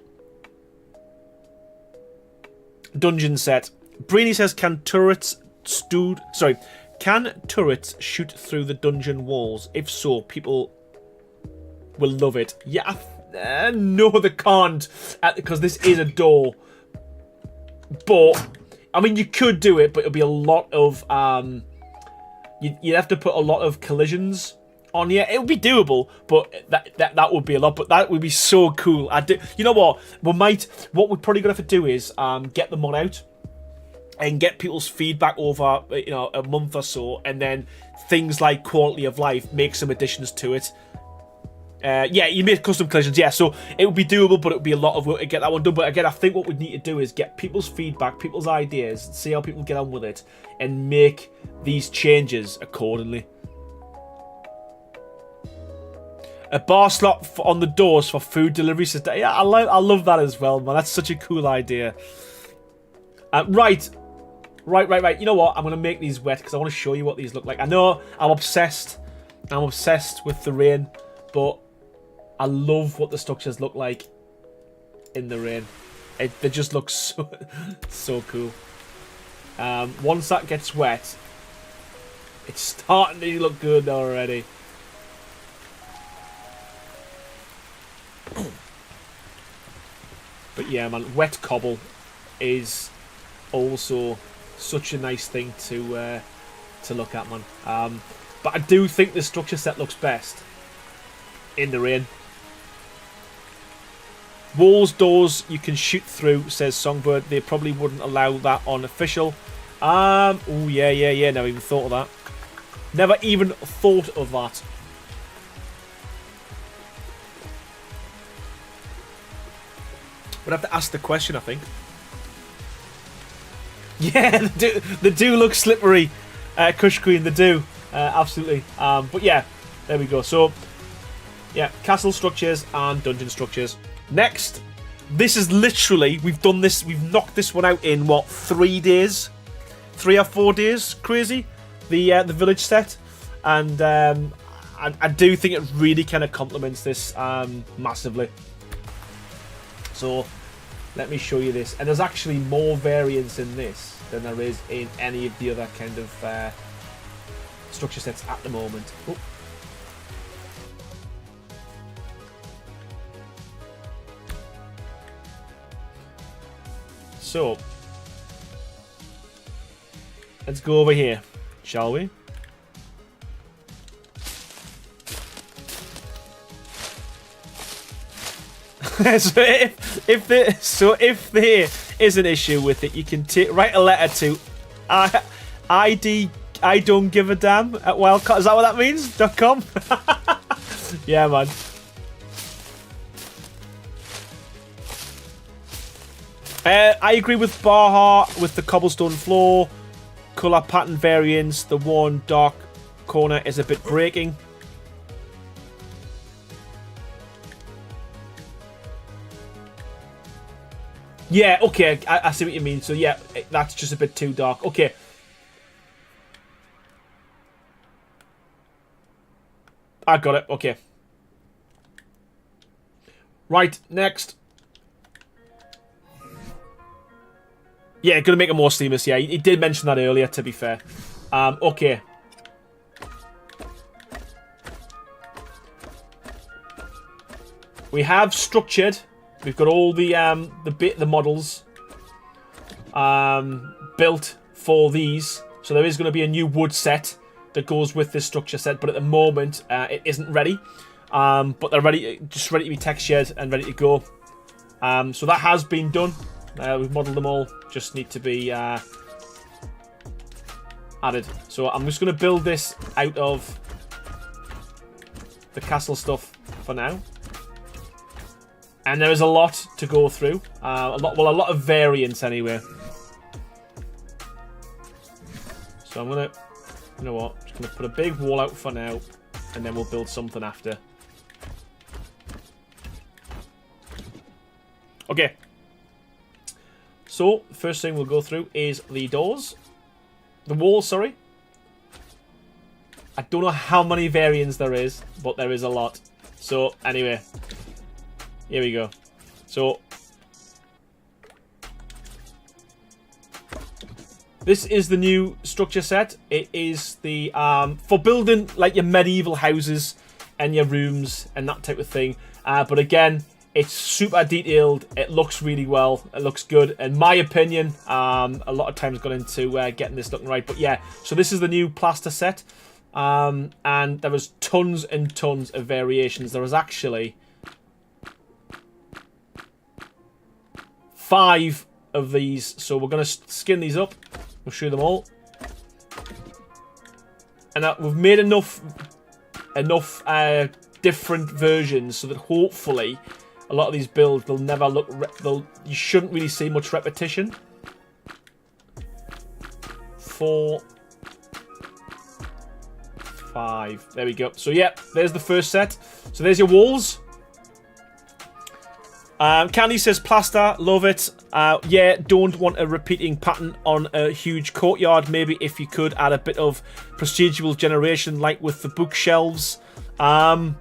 dungeon set. Brainy says, can turrets shoot through the dungeon walls? If so, people will love it. Yeah, no, they can't, because this is a door. But I mean, you could do it, but it'll be a lot of you'd have to put a lot of collisions on here. It would be doable, but that would be a lot. But that would be so cool. You know what? What we're probably gonna have to do is get the mod out and get people's feedback over, you know, a month or so, and then things like quality of life, make some additions to it. Yeah, you made custom collisions, yeah, so it would be doable, but it would be a lot of work to get that one done. But again, I think what we need to do is get people's feedback, people's ideas, see how people get on with it, and make these changes accordingly. A bar slot on the doors for food delivery system. Yeah, I love that as well, man. That's such a cool idea. Right. You know what? I'm going to make these wet because I want to show you what these look like. I know I'm obsessed. I'm obsessed with the rain, but I love what the structures look like in the rain. They just look so cool. Once that gets wet, it's starting to look good already. But yeah, man, wet cobble is also such a nice thing to look at, man. But I do think the structure set looks best in the rain. Walls, doors you can shoot through, says Songbird. They probably wouldn't allow that on official. Oh yeah. Never even thought of that. Never even thought of that. Would have to ask the question, I think. Yeah, they do look slippery, Kush Queen, they do. Absolutely. But yeah, there we go. So, yeah, castle structures and dungeon structures. Next, this is literally, we've knocked this one out in, what, 3 days? 3 or 4 days? Crazy. The village set. And I do think it really kind of complements this massively. So, let me show you this. And there's actually more variants in this than there is in any of the other kind of structure sets at the moment. Oh. So, let's go over here, shall we? So if there is an issue with it, you can write a letter to I don't give a damn at Wildcard. Is that what that means? .com? Yeah, man. I agree with Baha with the cobblestone floor. Colour pattern variance. The one dark corner is a bit breaking. Yeah, okay, I see what you mean. So yeah, that's just a bit too dark. Okay. I got it, okay. Right, next. Yeah, gonna make it more seamless, yeah. He did mention that earlier, to be fair. Okay. We have structured. We've got all the models built for these. So there is going to be a new wood set that goes with this structure set, but at the moment it isn't ready. But they're ready, just ready to be textured and ready to go. So that has been done. We've modelled them all. Just need to be added. So I'm just going to build this out of the castle stuff for now. And there is a lot to go through. A lot of variance anyway. So I'm gonna, you know what? Just gonna put a big wall out for now, and then we'll build something after. Okay. So first thing we'll go through is the doors, the walls. Sorry. I don't know how many variants there is, but there is a lot. So anyway. Here we go. So this is the new structure set. It is the for building like your medieval houses and your rooms and that type of thing. But again, it's super detailed. It looks really well. It looks good. In my opinion, a lot of time's gone into getting this looking right. But yeah, so this is the new plaster set. And there was tons and tons of variations. There was actually 5 of these, so we're going to skin these up. We'll show them all, and we've made enough different versions so that hopefully a lot of these builds they'll never look. You shouldn't really see much repetition. 4, 5. There we go. So yeah, there's the first set. So there's your walls. Candy says plaster, love it. Yeah, don't want a repeating pattern on a huge courtyard. Maybe if you could add a bit of procedural generation like with the bookshelves. I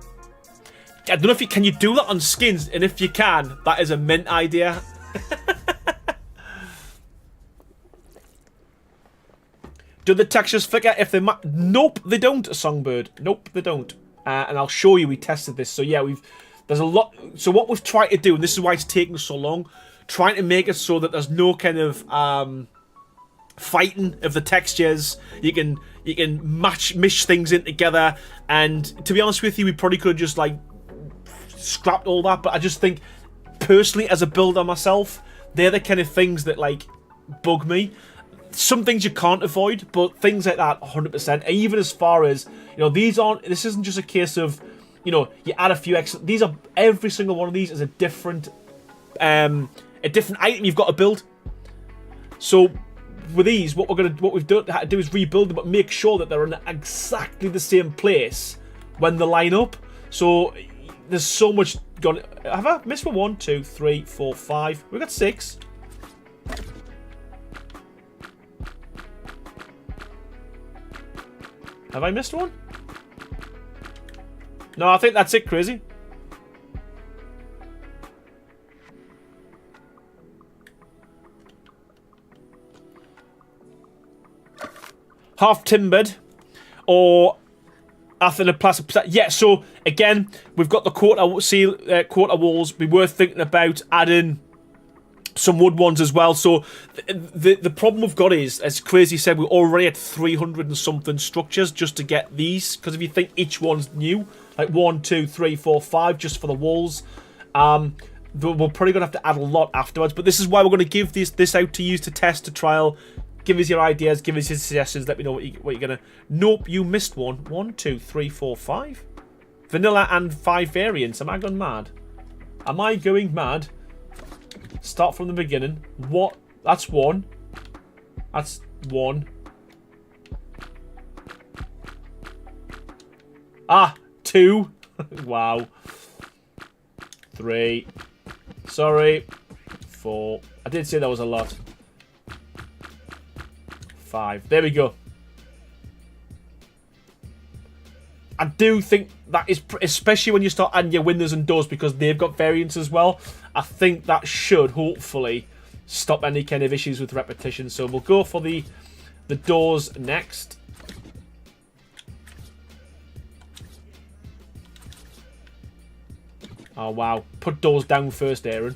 don't know if you can do that on skins, and if you can, that is a mint idea. Do the textures flicker if they Nope, they don't, Songbird. Nope, they don't. And I'll show you, we tested this. So yeah, there's a lot. So what we've tried to do, and this is why it's taking so long, trying to make it so that there's no kind of fighting of the textures. You can mish things in together. And to be honest with you, we probably could have just like scrapped all that. But I just think, personally, as a builder myself, they're the kind of things that like bug me. Some things you can't avoid, but things like that, 100%. Even as far as, you know, this isn't just a case of, you know, you add a few extra. These are, every single one of these is a different item you've got to build. So with these, what we've had to do is rebuild them, but make sure that they're in exactly the same place when they line up. So there's so much gone. Have I missed one? 1, 2, 3, 4, 5. We've got 6. Have I missed one? No, I think that's it, Crazy. Half timbered, or after the plastic. Yeah. So again, we've got the quarter walls. We were thinking about adding some wood ones as well. So the problem we've got is, as Crazy said, we're already at 300 and something structures just to get these. Because if you think each one's new, like 1, 2, 3, 4, 5, just for the walls, we're probably gonna have to add a lot afterwards. But this is why we're gonna give this out to use to test, to trial. Give us your ideas, give us your suggestions. Let me know what you're gonna. Nope, you missed one. 1, 2, 3, 4, 5. Vanilla and 5 variants. Am I going mad? Am I going mad? Start from the beginning. What? That's one. That's one. Ah, two. Wow. Three. Sorry. Four. I did say that was a lot. Five. There we go. I do think that is, especially when you start adding your windows and doors, because they've got variants as well. I think that should hopefully stop any kind of issues with repetition. So we'll go for the doors next. Oh wow! Put doors down first, Aaron.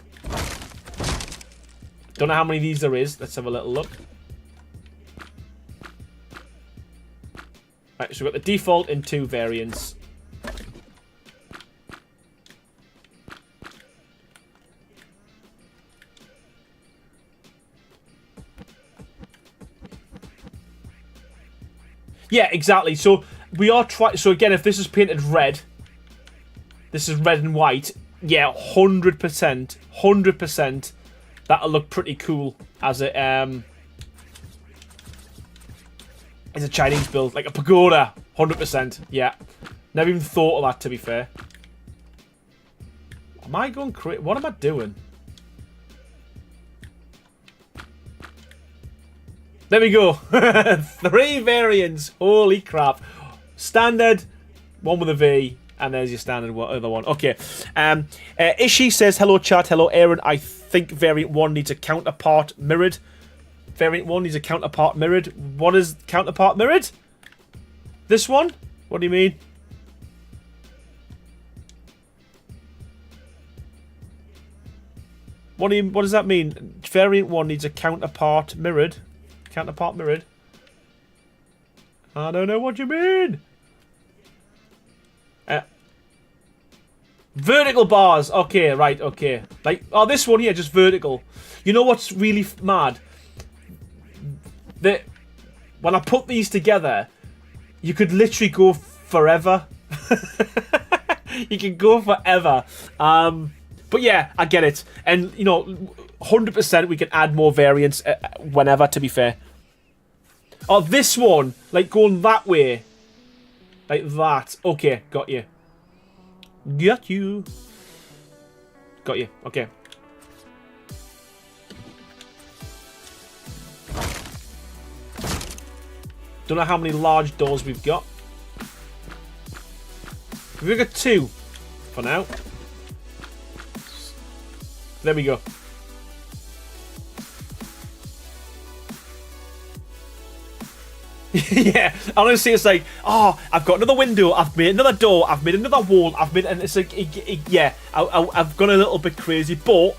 Don't know how many of these there is. Let's have a little look. Right, so we've got the default in 2 variants. Yeah, exactly. So we are trying. So again, if this is painted red, this is red and white. Yeah, 100%, 100%. That'll look pretty cool as a Chinese build, like a pagoda. 100%. Yeah, never even thought of that. To be fair, am I going crazy? What am I doing? There we go. 3 variants. Holy crap! Standard, one with a V. And there's your standard other one. Okay. Ishi says, hello chat, hello Aaron. I think variant 1 needs a counterpart mirrored. Variant 1 needs a counterpart mirrored. What is counterpart mirrored? This one? What do you mean? What does that mean? Variant 1 needs a counterpart mirrored. Counterpart mirrored. I don't know what you mean. Vertical bars. Okay, right, okay. Like, oh, this one here, just vertical. You know what's really mad? That when I put these together, you could literally go forever. You can go forever. But yeah, I get it. And, you know, 100% we can add more variants whenever, to be fair. Oh, this one, like going that way. Like that. Okay, got you. Got you. Got you. Okay. Don't know how many large doors we've got. We've got 2 for now. There we go. Yeah, honestly, it's like, oh, I've got another window, I've made another door, I've made another wall, and it's like, yeah, I've gone a little bit crazy, but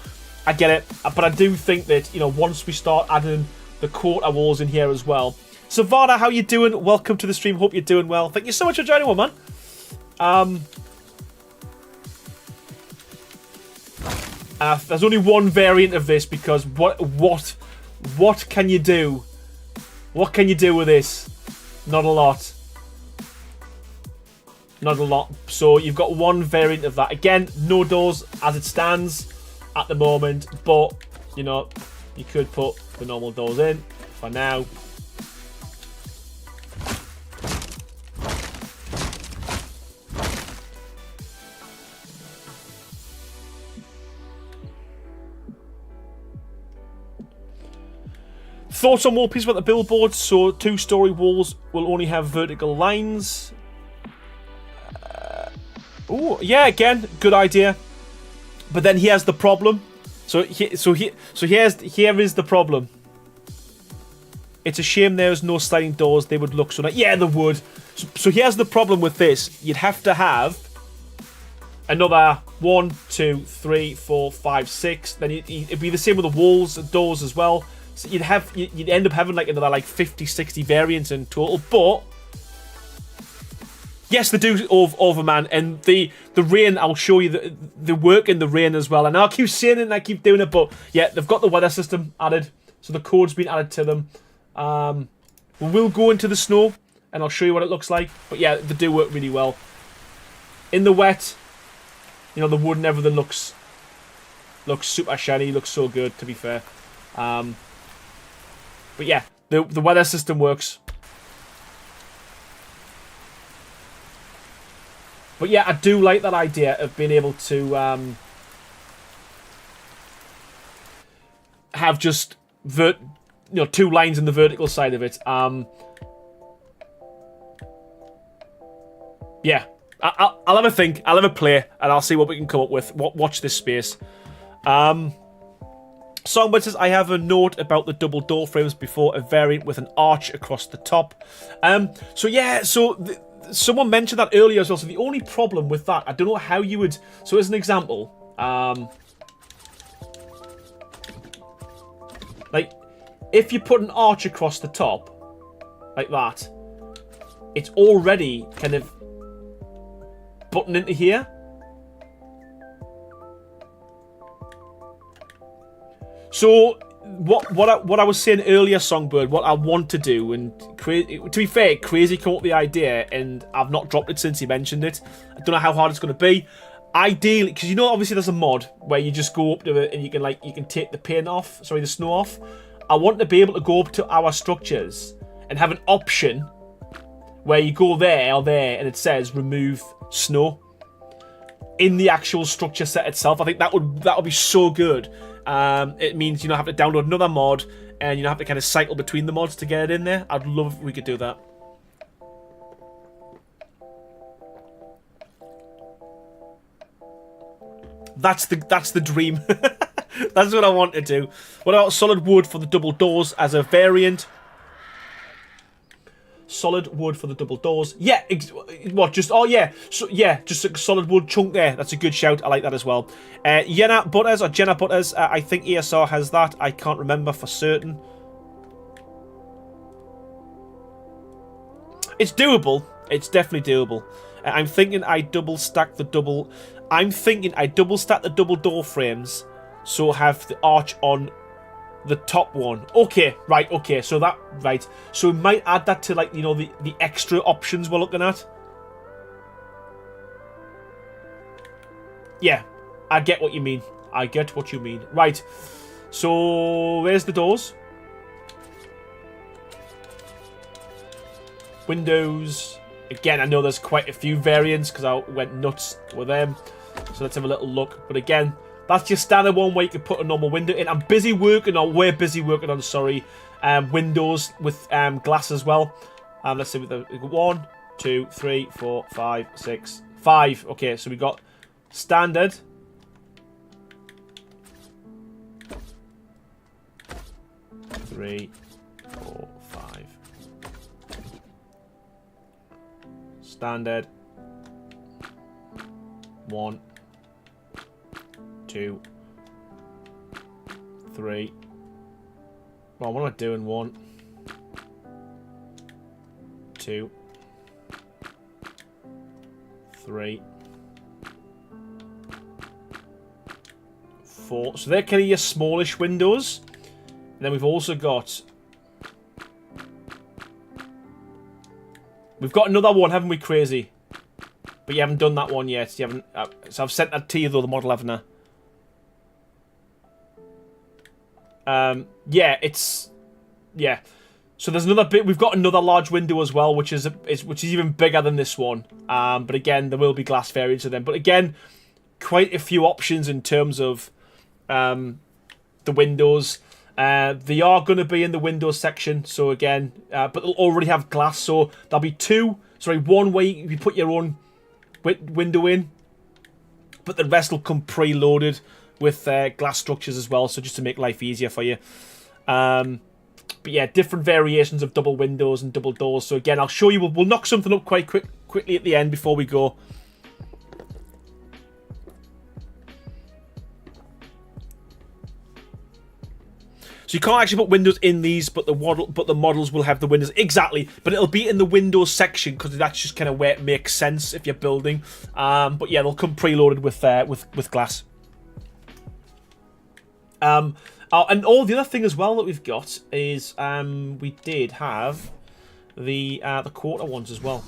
I get it. But I do think that, you know, once we start adding the quarter walls in here as well. Savannah, how you doing? Welcome to the stream. Hope you're doing well. Thank you so much for joining, man. There's only one variant of this because what can you do? What can you do with this? Not a lot. Not a lot. So you've got one variant of that. Again, no doors as it stands at the moment. But, you know, you could put the normal doors in for now. Thoughts on wallpaper about the billboard? So 2-story walls will only have vertical lines. Oh, yeah, again, good idea. But then here's the problem. Here is the problem. It's a shame there's no sliding doors. They would look so nice. Yeah, they would. So here's the problem with this. You'd have to have another 1, 2, 3, 4, 5, 6. Then it'd be the same with the walls and doors as well. So you'd end up having like another like 50, 60 variants in total. But yes, they do over, man. And the rain, I'll show you the work in the rain as well. And I'll keep saying it and I keep doing it. But yeah, they've got the weather system added, so the code's been added to them. We will go into the snow and I'll show you what it looks like. But yeah, they do work really well. In the wet, you know, the wood and everything looks Looks super shiny. Looks so good, to be fair. But yeah, the weather system works. But yeah, I do like that idea of being able to have just two lines in the vertical side of it. Yeah, I'll have a think. I'll have a play, and I'll see what we can come up with. Watch this space. Songbird says, I have a note about the double door frames before a variant with an arch across the top. Someone mentioned that earlier as well. So the only problem with that, I don't know how you would... So as an example, like, if you put an arch across the top, like that, it's already kind of button into here. So what I was saying earlier, Songbird, what I want to do, and to be fair, Crazy came up with the idea, and I've not dropped it since he mentioned it. I don't know how hard it's going to be. Ideally, because you know, obviously there's a mod where you just go up to it and you can take the paint off, sorry, the snow off. I want to be able to go up to our structures and have an option where you go there or there and it says remove snow in the actual structure set itself. I think that would be so good. It means you don't have to download another mod and you don't have to kind of cycle between the mods to get it in there. I'd love if we could do that. That's the dream. That's what I want to do. What about solid wood for the double doors as a variant? Solid wood for the double doors. Yeah, what? Just just a solid wood chunk there. That's a good shout. I like that as well. Jenna Butters. I think ESR has that. I can't remember for certain. It's doable. It's definitely doable. I'm thinking I double stack the double door frames, so have the arch on the top one. Okay, right, okay, so that, right. So we might add that to, like, you know, the extra options we're looking at. Yeah, I get what you mean. I get what you mean. Right, so there's the doors. Windows. Again, I know there's quite a few variants because I went nuts with them. So let's have a little look. But again, that's your standard one where you can put a normal window in. We're busy working on, sorry, windows with glass as well. Let's see, we got 1, 2, 3, 4, 5, 6, 5. Okay, so we got standard. Three, 4, 5. Standard. 1, 2, 3. Well, what am I doing? 1, 2, 3, 4. So they're kind of your smallish windows. And then we've also got... We've got another one, haven't we, Crazy? But you haven't done that one yet. You haven't. So I've sent that to you, though, the model, haven't I? Yeah, it's... Yeah. So there's another bit. We've got another large window as well, which is even bigger than this one. But again, there will be glass variants of them. But again, quite a few options in terms of the windows. They are going to be in the Windows section. So again, but they'll already have glass. So there'll be one way you put your own window in, but the rest will come preloaded with glass structures as well, so just to make life easier for you. But yeah, different variations of double windows and double doors. So again, I'll show you. We'll knock something up quite quickly at the end before we go. So you can't actually put windows in these, but the models will have the windows. Exactly, but it'll be in the Windows section because that's just kind of where it makes sense if you're building. But yeah, they'll come preloaded with glass. And the other thing as well that we've got is we did have the quarter ones as well.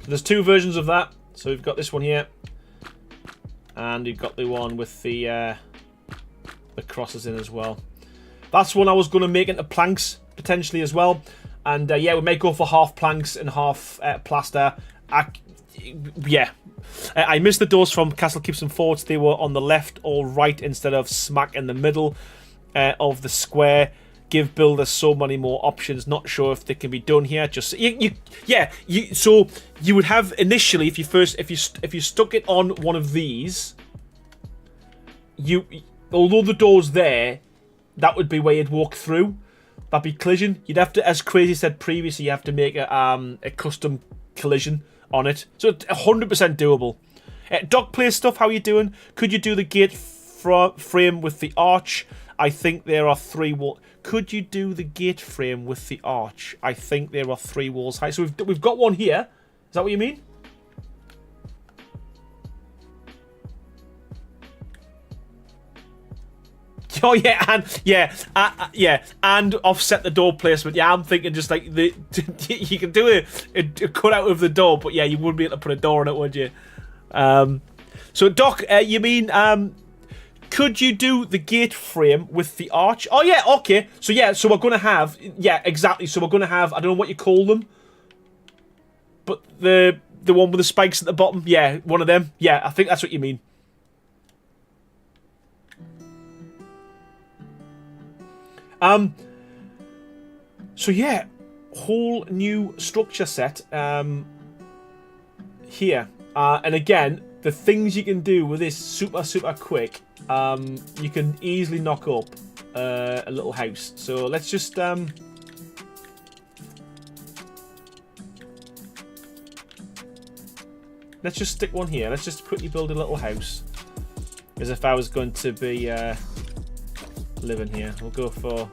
There's two versions of that. So we've got this one here, and you've got the one with the crosses in as well. That's one I was going to make into planks potentially as well. And yeah, we may go for half planks and half plaster. Yeah, I missed the doors from Castle Kingston Forts. They were on the left or right instead of smack in the middle of the square. Give builders so many more options. Not sure if they can be done here. Just so you would have initially, if you stuck it on one of these, although the door's there, that would be where you'd walk through. That'd be collision. You'd have to, as Crazy said previously, you have to make a custom collision on it. So it's 100% doable. Dock play stuff, how you doing? Could you do the gate frame with the arch? I think there are 3 walls. Could you do the gate frame with the arch? I think there are 3 walls high. So we've got one here. Is that what you mean? Oh yeah, and offset the door placement. Yeah, I'm thinking just like you can do a cutout of the door, but yeah, you wouldn't be able to put a door on it, would you? So Doc, you mean could you do the gate frame with the arch? Oh yeah, okay. So yeah, so we're gonna have exactly. So we're gonna have, I don't know what you call them, but the one with the spikes at the bottom. Yeah, one of them. Yeah, I think that's what you mean. So yeah, whole new structure set here, and again, the things you can do with this super quick, you can easily knock up a little house. So let's just stick one here. Let's just quickly build a little house, as if I was going to be living here. We'll go for...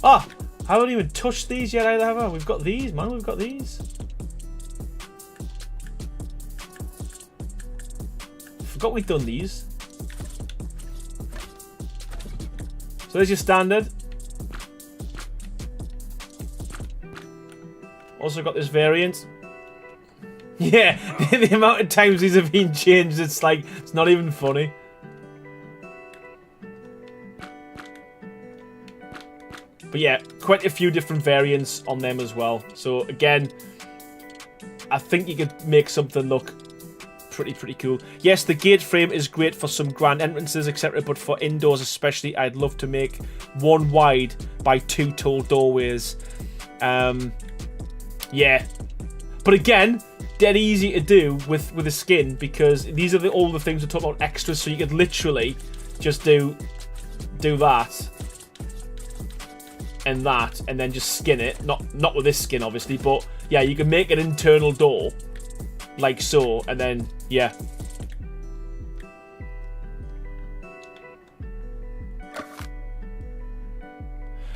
I haven't even touched these yet either, have I? We've got these, man. We've got these. Forgot we've done these. So there's your standard. Also got this variant. Yeah, the amount of times these have been changed, it's like, it's not even funny. But yeah, quite a few different variants on them as well. So again, I think you could make something look pretty cool. Yes, the gate frame is great for some grand entrances, etc. But for indoors especially, I'd love to make 1 wide by 2 tall doorways. Yeah. But again, dead easy to do with a skin, because these are all the things we're talking about extras. So you could literally just do that. And that, and then just skin it. Not with this skin, obviously, but yeah, you can make an internal door like so, and then yeah.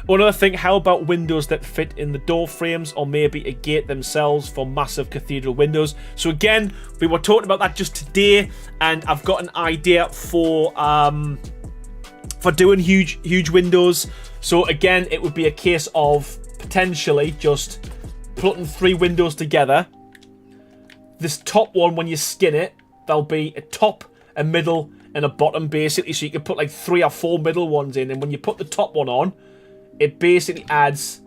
Another thing, how about windows that fit in the door frames, or maybe a gate themselves for massive cathedral windows? So again, we were talking about that just today, and I've got an idea for doing huge windows. So again, it would be a case of potentially just putting 3 windows together. This top one, when you skin it, there'll be a top, a middle, and a bottom, basically. So you can put like 3 or 4 middle ones in, and when you put the top one on, it basically adds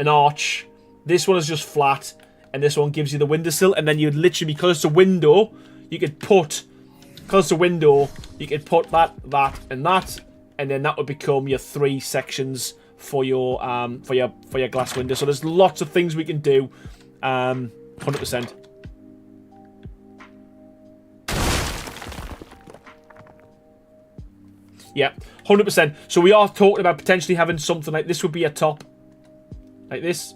an arch. This one is just flat, and this one gives you the windowsill. And then you'd literally, because it's a window, you could put, because it's a window, you could put that, and that. And then that would become your 3 sections for your glass window. So there's lots of things we can do. 100%. Yeah, 100%. So we are talking about potentially having something like this would be a top, like this.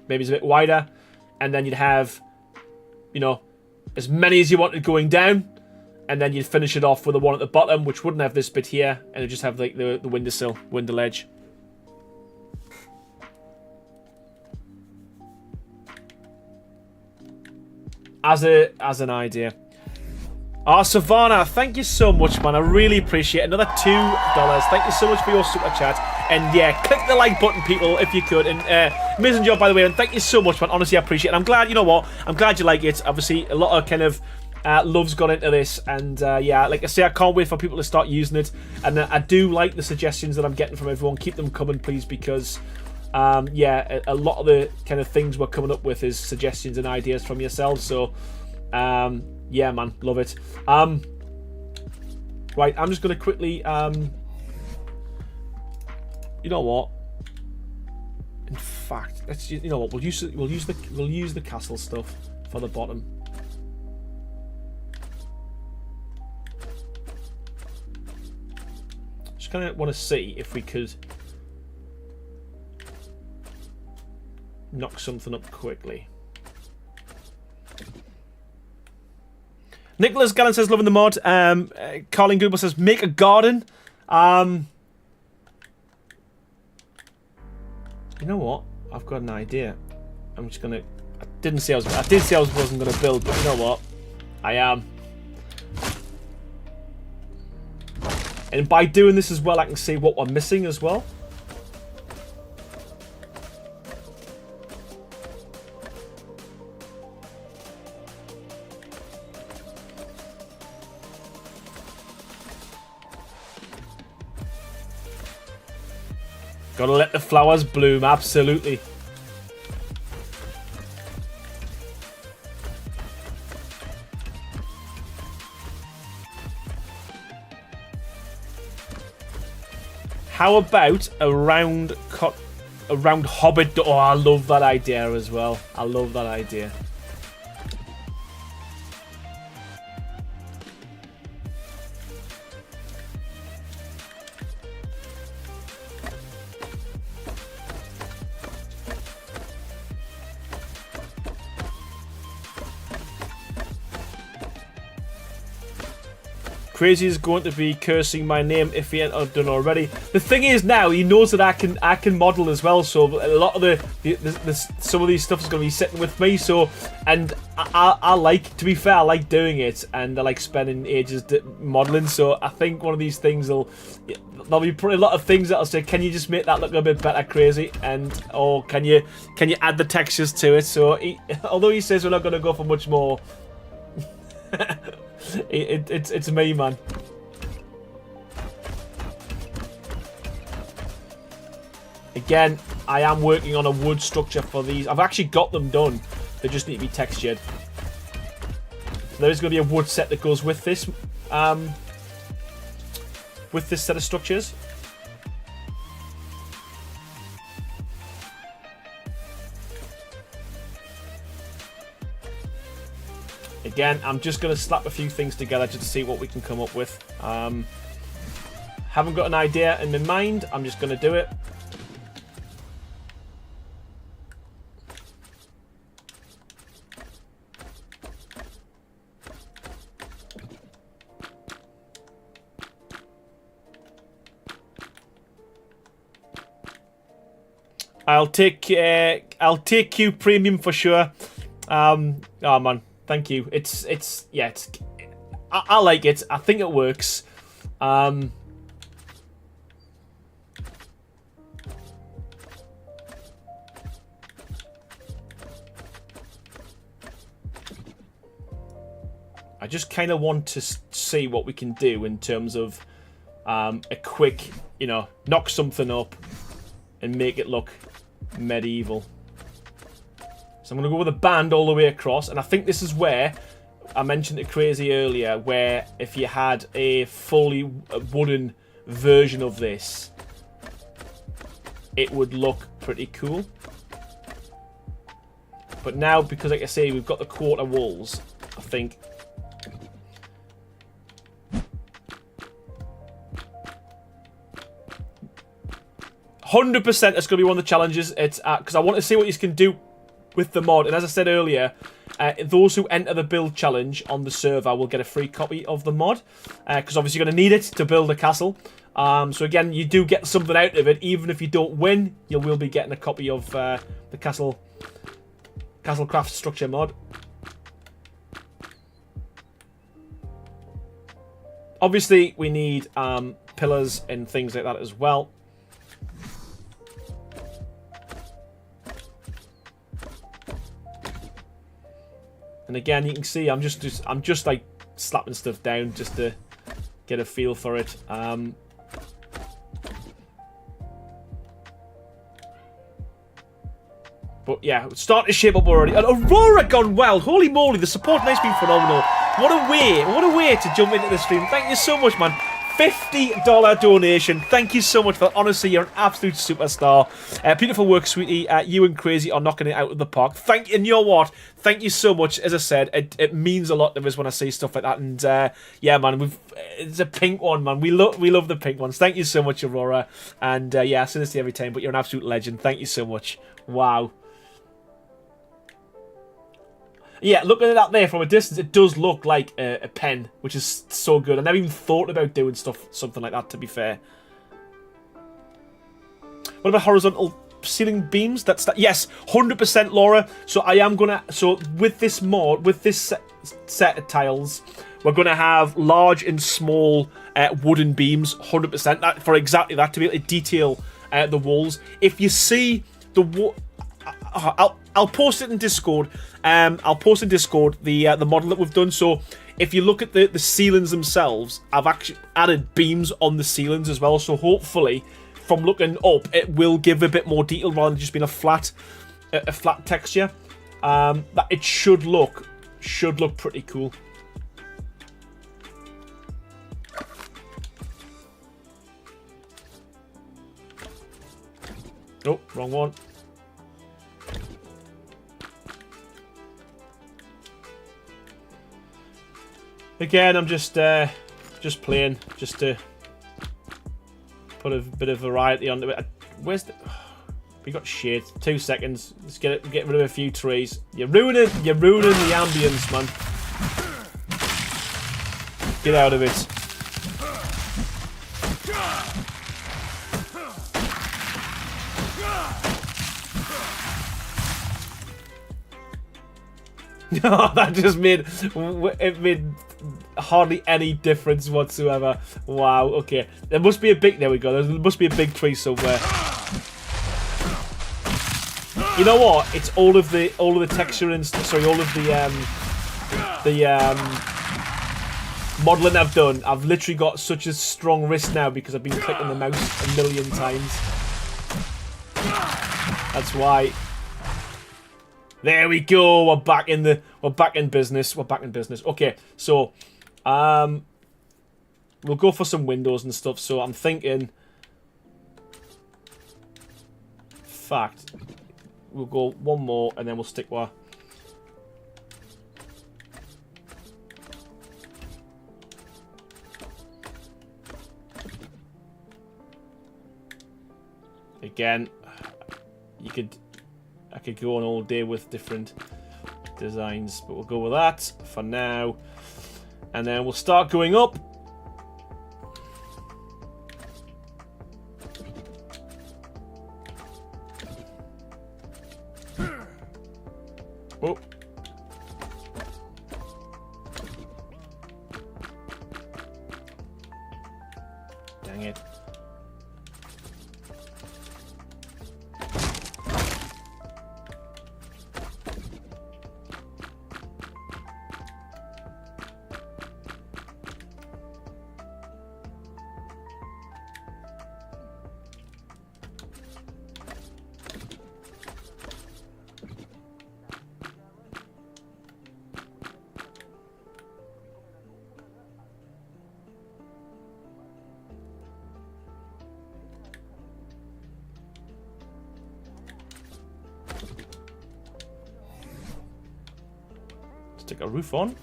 Maybe it's a bit wider, and then you'd have, you know, as many as you wanted going down. And then you'd finish it off with the one at the bottom, which wouldn't have this bit here, and it'd just have like the windowsill, window ledge. As an idea. Oh, Savannah, thank you so much, man. I really appreciate it. Another $2. Thank you so much for your super chat. And yeah, click the like button, people, if you could. And amazing job, by the way. And thank you so much, man. Honestly, I appreciate it. I'm glad, you know what? I'm glad you like it. Obviously, a lot of kind of love's gone into this. And yeah, like I say, I can't wait for people to start using it. And I do like the suggestions that I'm getting from everyone. Keep them coming, please, because yeah, a lot of the kind of things we're coming up with is suggestions and ideas from yourselves. So yeah, man, love it. Right, I'm just gonna quickly you know what? In fact, let's, you know what? We'll use the castle stuff for the bottom. Just kind of want to see if we could knock something up quickly. Nicholas Gallen says, loving the mod. Colin Google says, make a garden. You know what? I've got an idea. I'm just gonna. I did say I wasn't gonna build, but you know what? I am. And by doing this as well, I can see what we're missing as well. Gotta let the flowers bloom, absolutely. How about a round hobbit? Oh, I love that idea as well. I love that idea. Crazy is going to be cursing my name if he ain't done already. The thing is now he knows that I can model as well, so a lot of some of these stuff is going to be sitting with me. So, and I like, to be fair, I like doing it, and I like spending ages modeling. So I think one of these things there'll be probably a lot of things that'll say, can you just make that look a bit better, Crazy, or can you add the textures to it? So although he says we're not going to go for much more. It's me, man. Again, I am working on a wood structure for these. I've actually got them done. They just need to be textured. So there is going to be a wood set that goes with this set of structures. Again, I'm just going to slap a few things together just to see what we can come up with. Haven't got an idea in my mind. I'm just going to do it. I'll take Q Premium for sure. Oh man. Thank you. I like it. I think it works. I just kind of want to see what we can do in terms of a quick, knock something up and make it look medieval. So I'm going to go with a band all the way across. And I think this is where I mentioned it Crazy earlier, where if you had a fully wooden version of this, it would look pretty cool. But now, because like I say, we've got the quarter walls, I think 100% it's going to be one of the challenges. It's because I want to see what you can do with the mod. And as I said earlier, those who enter the build challenge on the server will get a free copy of the mod. Because obviously you're going to need it to build a castle. So again, you do get something out of it. Even if you don't win, you will be getting a copy of the castle craft structure mod. Obviously, we need pillars and things like that as well. And again, you can see I'm just like slapping stuff down just to get a feel for it. But yeah, it's starting to shape up already. And Aurora gone wild. Holy moly, the support has been phenomenal. What a way to jump into the stream. Thank you so much, man. $50 donation. Thank you so much for that. Honestly, you're an absolute superstar. Beautiful work, sweetie. You and Crazy are knocking it out of the park. Thank you. And you know what? Thank you so much. As I said, it means a lot to us when I see stuff like that. And yeah, man, it's a pink one, man. We love the pink ones. Thank you so much, Aurora. And yeah, I say this to you every time, but you're an absolute legend. Thank you so much. Wow. Yeah, looking at that there from a distance, it does look like a pen, which is so good. I never even thought about doing something like that, to be fair. What about horizontal ceiling beams? Yes, 100%, Laura. So I am gonna. So with this mod, with this set of tiles, we're gonna have large and small wooden beams. 100%. For exactly that, to be able to detail the walls. If you see the wall, I'll post it in Discord. I'll post in Discord the model that we've done. So if you look at the ceilings themselves, I've actually added beams on the ceilings as well. So hopefully, from looking up, it will give a bit more detail rather than just being a flat texture. That it should look pretty cool. Oh, wrong one. Again, I'm just playing, just to put a bit of variety on it. Where's the? We got shade. 2 seconds. Let's get rid of a few trees. You're ruining the ambience, man. Get out of it. That just made hardly any difference whatsoever. Wow. Okay, there must be a big. There we go. There must be a big tree somewhere. You know what? It's all of the texture and sorry, all of the modeling I've done. I've literally got such a strong wrist now because I've been clicking the mouse a million times. That's why. There we go. We're back in business. We're back in business. Okay, so we'll go for some windows and stuff. So I'm thinking, fact, we'll go one more and then we'll stick with. Again, I could go on all day with different designs, but we'll go with that for now. And then we'll start going up. Oh. Dang it. Stick a roof on.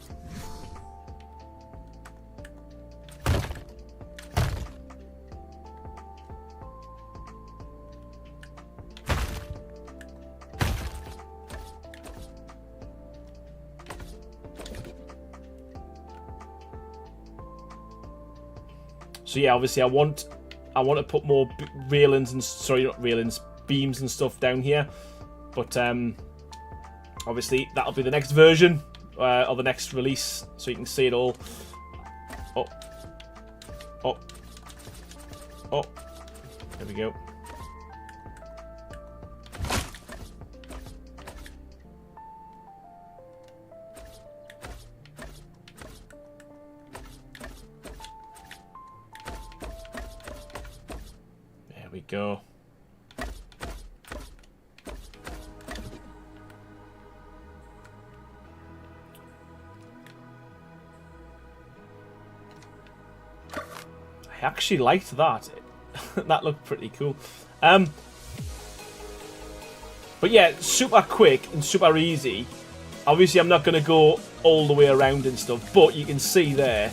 So yeah, obviously I want to put more railings and sorry, not railings, beams and stuff down here, but obviously that'll be the next version or the next release, so you can see it all. Oh, Oh. Oh. There we go. There we go. I actually liked that. That looked pretty cool. But yeah, super quick and super easy. Obviously, I'm not going to go all the way around and stuff, but you can see there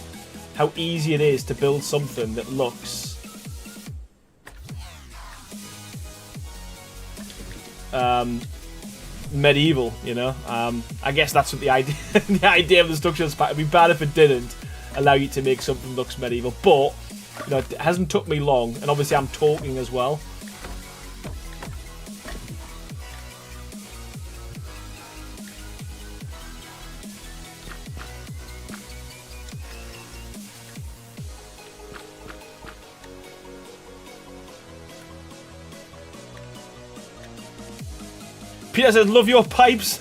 how easy it is to build something that looks medieval, you know. I guess that's what the idea the idea of the structures pack. It'd be bad if it didn't allow you to make something that looks medieval, but you know, it hasn't took me long, and obviously I'm talking as well. Peter says, love your pipes.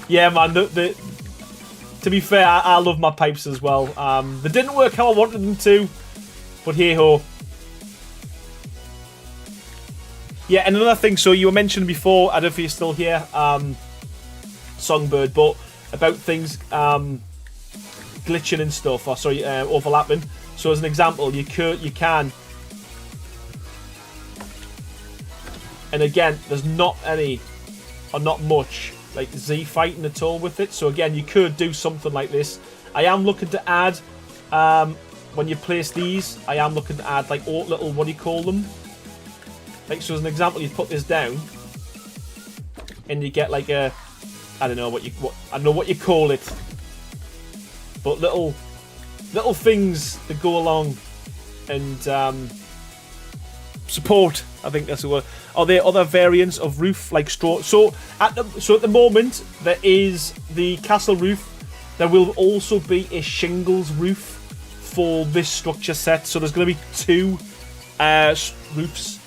Yeah, man, to be fair, I love my pipes as well. They didn't work how I wanted them to, but hey-ho. Yeah, and another thing, so you were mentioning before, I don't know if you're still here, Songbird, but about things glitching and stuff, or sorry, overlapping. So as an example, you can, and again, there's not any, or not much, like Z fighting at all with it. So again, you could do something like this. I am looking to add, when you place these, I am looking to add like little, what do you call them? Like, so as an example, you put this down, and you get like a, I don't know what you call it, but little things that go along and support. I think that's the word. Are there other variants of roof like straw? So at the moment there is the castle roof. There will also be a shingles roof for this structure set. So there's going to be two roofs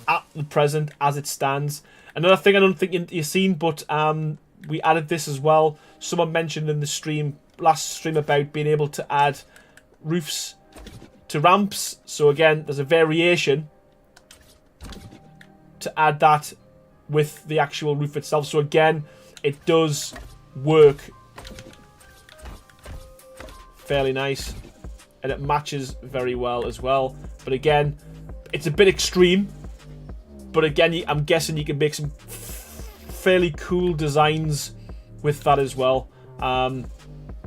at the present as it stands. Another thing I don't think you've seen, but we added this as well. Someone mentioned in the last stream about being able to add roofs to ramps. So again, there's a variation to add that with the actual roof itself. So again, it does work fairly nice, and it matches very well as well. But again, it's a bit extreme, but again, I'm guessing you can make some fairly cool designs with that as well. As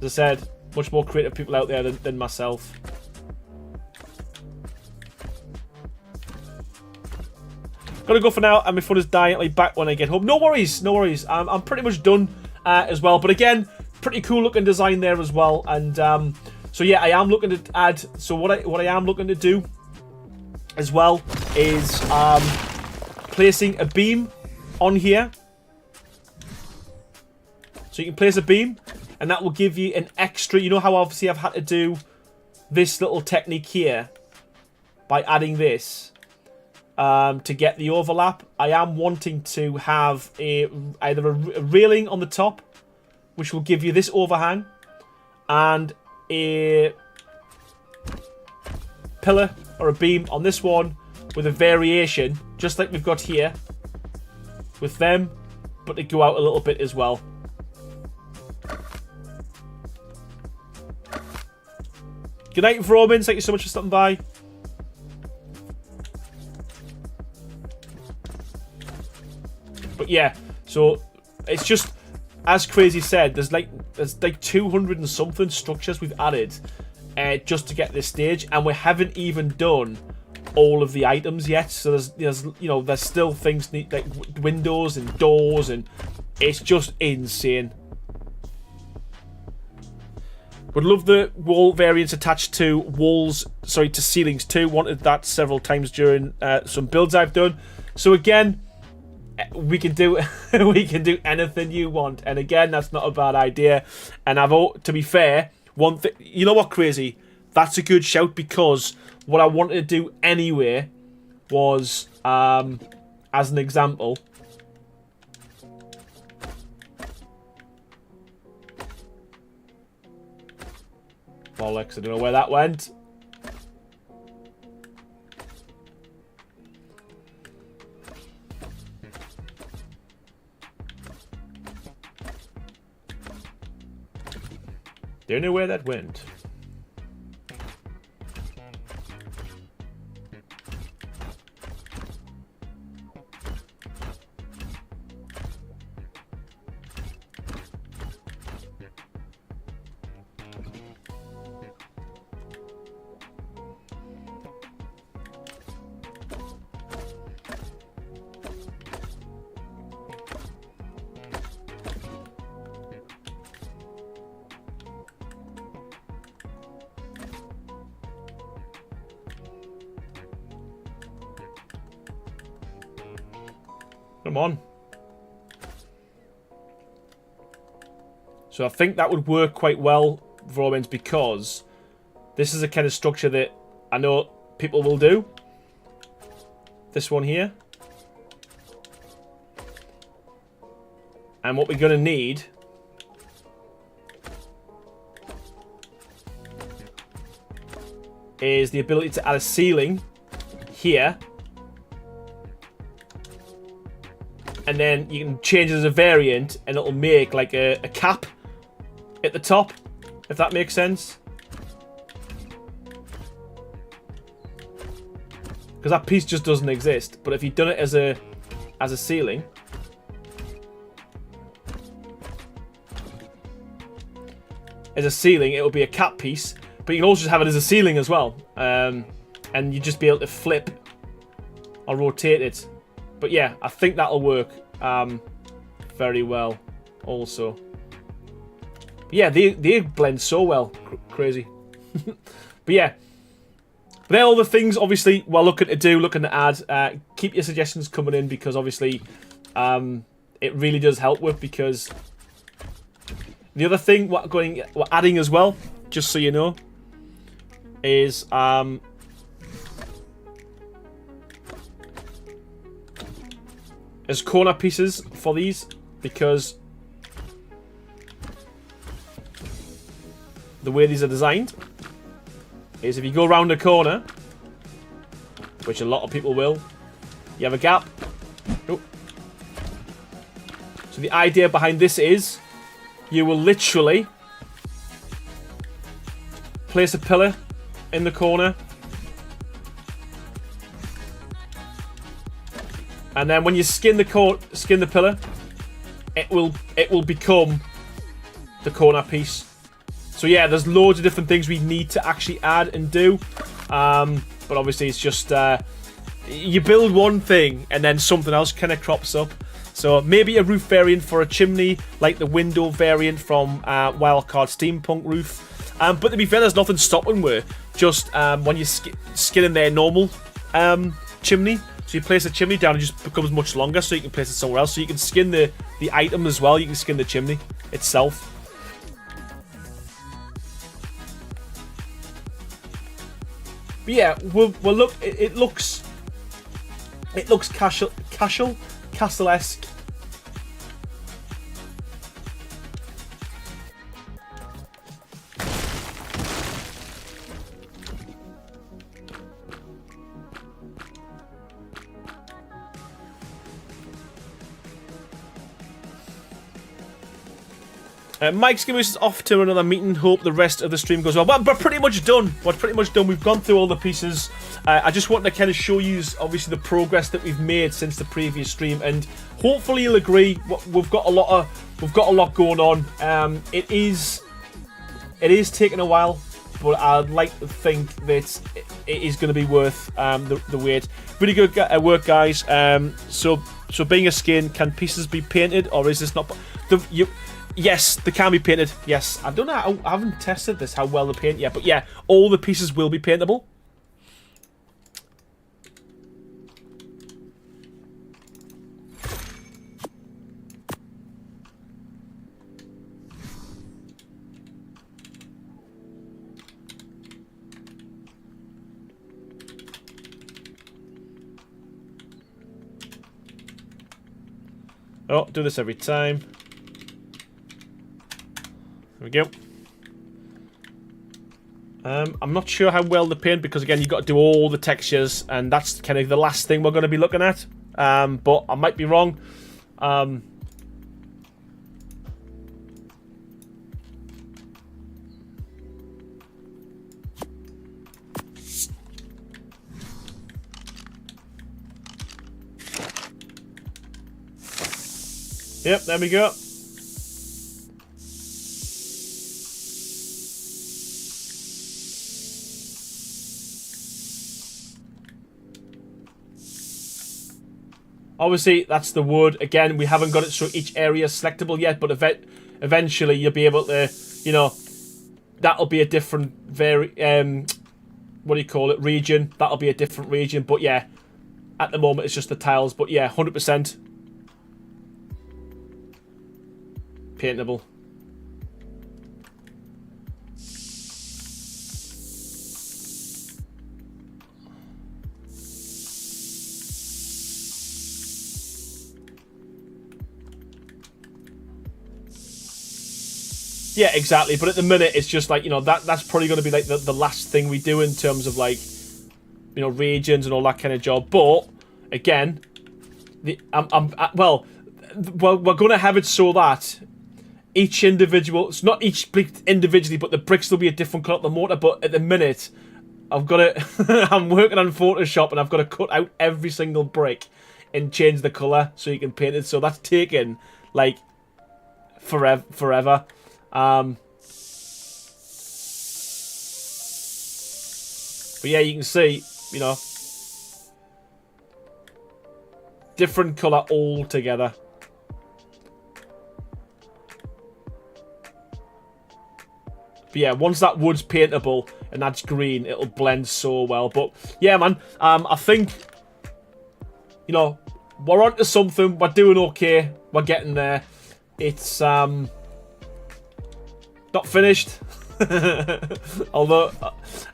I said, much more creative people out there than myself. Gotta go for now, and my phone is dying. I'll be back when I get home. No worries, no worries. I'm pretty much done as well. But again, pretty cool looking design there as well. And so yeah, I am looking to add. So what I am looking to do as well is placing a beam on here. So you can place a beam, and that will give you an extra. You know how obviously I've had to do this little technique here by adding this. To get the overlap, I am wanting to have either a railing on the top, which will give you this overhang, and a pillar or a beam on this one with a variation, just like we've got here with them, but to go out a little bit as well. Good night, Romans. Thank you so much for stopping by. But yeah, so it's just, as Crazy said, there's like 200 and something structures we've added just to get this stage, and we haven't even done all of the items yet. So there's still things like windows and doors, and it's just insane. Would love the wall variants attached to walls, sorry, to ceilings too. Wanted that several times during some builds I've done. So again, we can do anything you want, and again, that's not a bad idea. And to be fair, one thing, you know what, Crazy, that's a good shout, because what I wanted to do anyway was, as an example, bollocks, I don't know where that went. Don't know where that went. Come on. So I think that would work quite well for Romans, because this is a kind of structure that I know people will do. This one here. And what we're going to need is the ability to add a ceiling here. And then you can change it as a variant, and it'll make like a cap at the top, if that makes sense. Because that piece just doesn't exist. But if you've done it as a ceiling, it will be a cap piece. But you can also just have it as a ceiling as well, and you just be able to flip or rotate it. But yeah, I think that'll work very well also. But yeah, they blend so well. Crazy. But yeah, they're all the things, obviously, we're looking to add. Keep your suggestions coming in, because obviously it really does help with, because the other thing we're adding as well, just so you know, is as corner pieces for these, because the way these are designed is if you go around a corner, which a lot of people will, you have a gap. Oh. So the idea behind this is you will literally place a pillar in the corner, and then when you skin the pillar, it will become the corner piece. So yeah, there's loads of different things we need to actually add and do, but obviously it's just you build one thing and then something else kind of crops up. So maybe a roof variant for a chimney, like the window variant from Wildcard Steampunk Roof. But to be fair, there's nothing stopping with just when you skin in their normal chimney. So you place the chimney down, it just becomes much longer, so you can place it somewhere else. So you can skin the item as well. You can skin the chimney itself. But yeah, we'll look. It looks castle-esque. Mike's giving us off to another meeting. Hope the rest of the stream goes well. But we're pretty much done. We've gone through all the pieces. I just wanted to kind of show you, obviously, the progress that we've made since the previous stream, and hopefully you'll agree. We've got a lot going on. It is taking a while, but I'd like to think that it is going to be worth the wait. Really good work, guys. So being a skin, can pieces be painted, or is this not? Yes, they can be painted. Yes, I don't know. I haven't tested this, how well they paint yet. But yeah, all the pieces will be paintable. Oh, do this every time. There we go. I'm not sure how well the paint, because again, you've got to do all the textures, and that's kind of the last thing we're going to be looking at. But I might be wrong. Yep, there we go. Obviously, that's the wood. Again, we haven't got it so each area is selectable yet, but eventually you'll be able to, you know, that'll be a different what do you call it, region. That'll be a different region, but yeah, at the moment it's just the tiles, but yeah, 100% paintable. Yeah, exactly. But at the minute, it's just like, you know, that's probably going to be like the last thing we do in terms of like, you know, regions and all that kind of job. But again, well, we're going to have it so that each individual, it's not each brick individually, but the bricks will be a different colour of the mortar. But at the minute, I've got to, I'm working on Photoshop and I've got to cut out every single brick and change the colour so you can paint it. So that's taken like forever. But yeah, you can see, you know, different colour altogether. But yeah, once that wood's paintable and that's green, it'll blend so well. But yeah, man, I think, you know, we're onto something. We're doing okay. We're getting there. It's not finished. although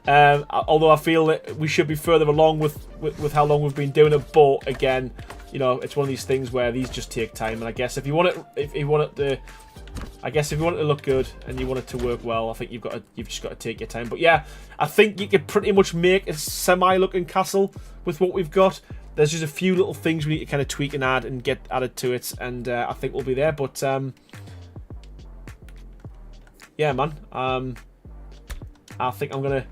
I feel that we should be further along with how long we've been doing it. But again, you know, it's one of these things where these just take time. And I guess if you want it to look good and you want it to work well, I think you've just got to take your time. But yeah, I think you could pretty much make a semi-looking castle with what we've got. There's just a few little things we need to kind of tweak and add and get added to it, and I think we'll be there. But yeah, man, I think I'm gonna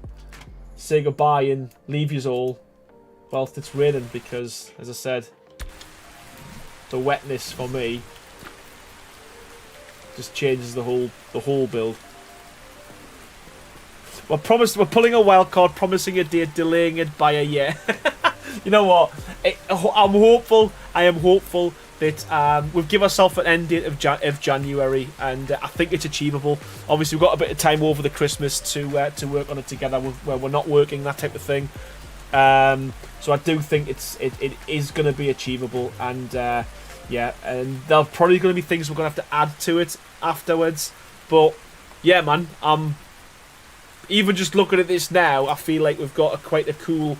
say goodbye and leave you all whilst it's raining, because, as I said, the wetness for me just changes the whole build. We're pulling a wild card, promising a date, delaying it by a year. You know what? I'm hopeful. I am hopeful that we've given ourselves an end date of January, and I think it's achievable. Obviously, we've got a bit of time over the Christmas to work on it together, where we're not working, that type of thing. So I do think it is going to be achievable, and yeah, and there's probably going to be things we're going to have to add to it afterwards. But yeah, man, even just looking at this now, I feel like we've got quite a cool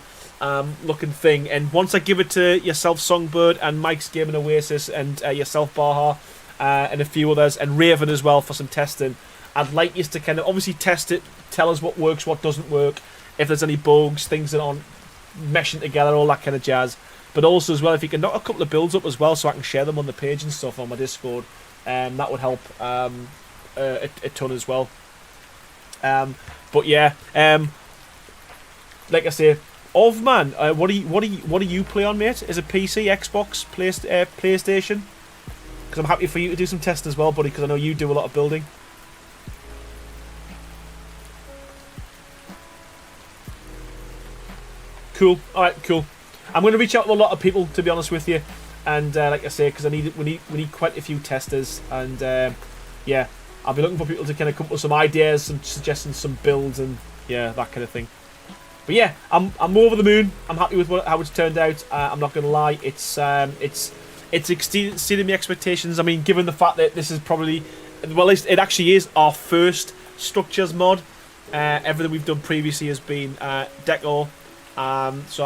looking thing. And once I give it to yourself, Songbird, and Mike's Gaming Oasis, and yourself, Baha, and a few others, and Raven as well for some testing, I'd like you to kind of obviously test it, tell us what works, what doesn't work, if there's any bugs, things that aren't meshing together, all that kind of jazz. But also as well, if you can knock a couple of builds up as well, so I can share them on the page and stuff on my Discord, that would help a ton as well. But yeah, like I say, man, what do you play on, mate? Is it PC, Xbox, PlayStation? Because I'm happy for you to do some testing as well, buddy, because I know you do a lot of building. Cool. All right, cool. I'm going to reach out to a lot of people, to be honest with you, and like I say, because we need quite a few testers, and yeah, I'll be looking for people to kind of come up with some ideas, some suggestions, some builds, and yeah, that kind of thing. But yeah, I'm over the moon. I'm happy with how it's turned out. I'm not going to lie, it's exceeded my expectations. I mean, given the fact that this is probably, well, it actually is our first structures mod. Everything we've done previously has been Decor. So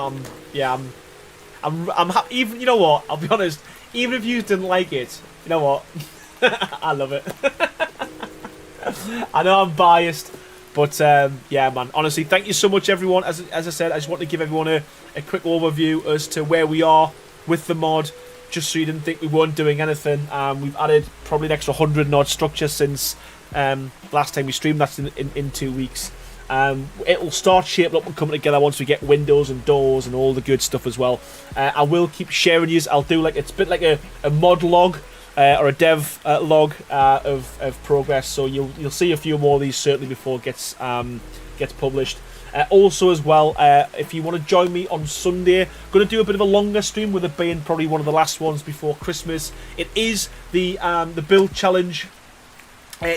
I'm happy. Even, you know what? I'll be honest. even if you didn't like it, you know what? I love it. I know I'm biased, but yeah, man. Honestly, thank you so much, everyone. As I said, I just want to give everyone a quick overview as to where we are with the mod, just so you didn't think we weren't doing anything. We've added probably an extra 100 and odd structures since last time we streamed. That's in 2 weeks. It will start shaping up and coming together once we get windows and doors and all the good stuff as well. I will keep sharing yous. I'll do it's a bit like a mod log. Or a dev log of progress, so you'll see a few more of these certainly before it gets published. Also as well, if you want to join me on Sunday, I'm going to do a bit of a longer stream, with it being probably one of the last ones before Christmas. It is the build challenge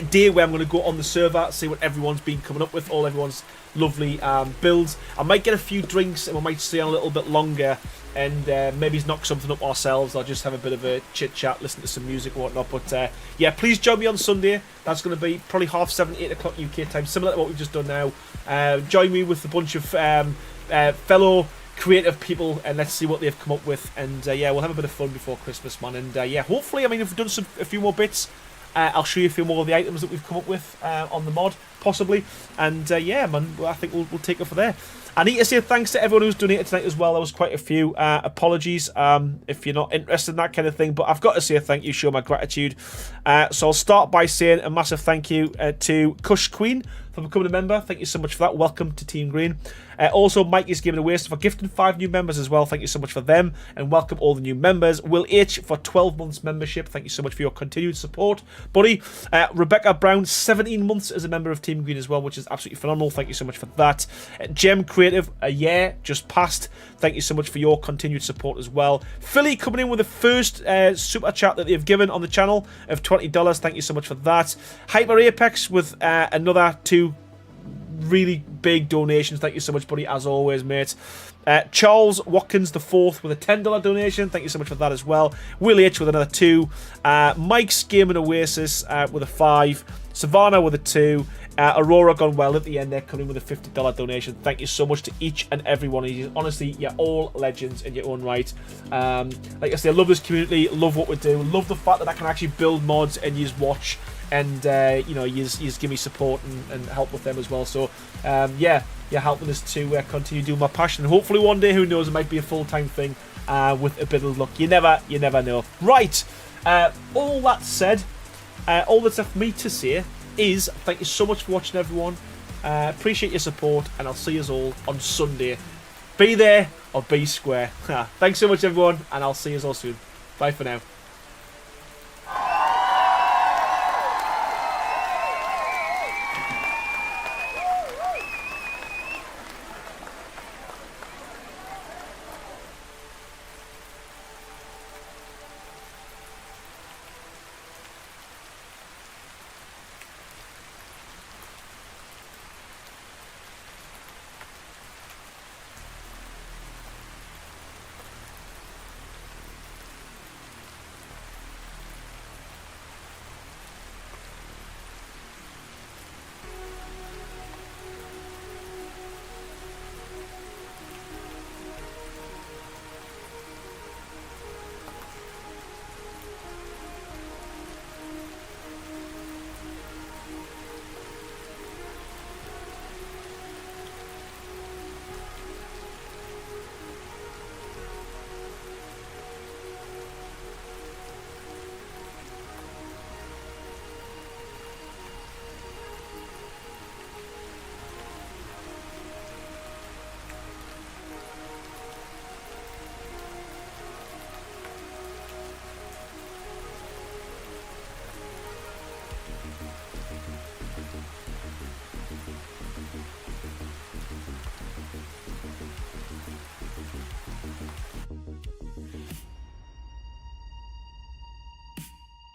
day, where I'm going to go on the server, see what everyone's been coming up with, all everyone's lovely builds. I might get a few drinks and we might stay on a little bit longer and maybe knock something up ourselves. I'll just have a bit of a chit chat, listen to some music and whatnot. But yeah, please join me on Sunday. That's going to be probably 7:30, 8 o'clock UK time, similar to what we've just done now. Join me with a bunch of fellow creative people, and let's see what they've come up with. And yeah, we'll have a bit of fun before Christmas, man. And yeah, hopefully, I mean, if we've done a few more bits, I'll show you a few more of the items that we've come up with on the mod, possibly. And yeah, man, I think we'll take it from there. I need to say thanks to everyone who's donated tonight as well. There was quite a few. Apologies if you're not interested in that kind of thing, but I've got to say thank you, show my gratitude. So I'll start by saying a massive thank you to Kush Queen for becoming a member. Thank you so much for that. Welcome to Team Green. Also, Mike is giving away stuff for gifting 5 new members as well. Thank you so much for them, and welcome all the new members. Will H for 12 months membership. Thank you so much for your continued support, buddy. Rebecca Brown, 17 months as a member of Team Green as well, which is absolutely phenomenal. Thank you so much for that. Gem Creative, a year just passed. Thank you so much for your continued support as well. Philly coming in with the first super chat that they've given on the channel of $20. Thank you so much for that. Hyper Apex with another 2 really big donations. Thank you so much, buddy, as always, mate. Charles Watkins the 4th with a $10 donation. Thank you so much for that as well. Will H with another 2. Mike's Gaming Oasis with a 5. Savannah with a 2. Aurora Gone Well at the end there, coming with a $50 donation. Thank you so much to each and every one of you. Honestly, you're all legends in your own right. Like I say, I love this community, love what we do, love the fact that I can actually build mods and use watch, and you know, you give me support and help with them as well. So yeah, you're helping us to continue doing my passion. And hopefully one day, who knows, it might be a full-time thing with a bit of luck. You never know. Right, all that said, all that's left for me to say is thank you so much for watching, everyone. Appreciate your support, and I'll see us all on Sunday. Be there or be square. Thanks so much, everyone, and I'll see you all soon. Bye for now.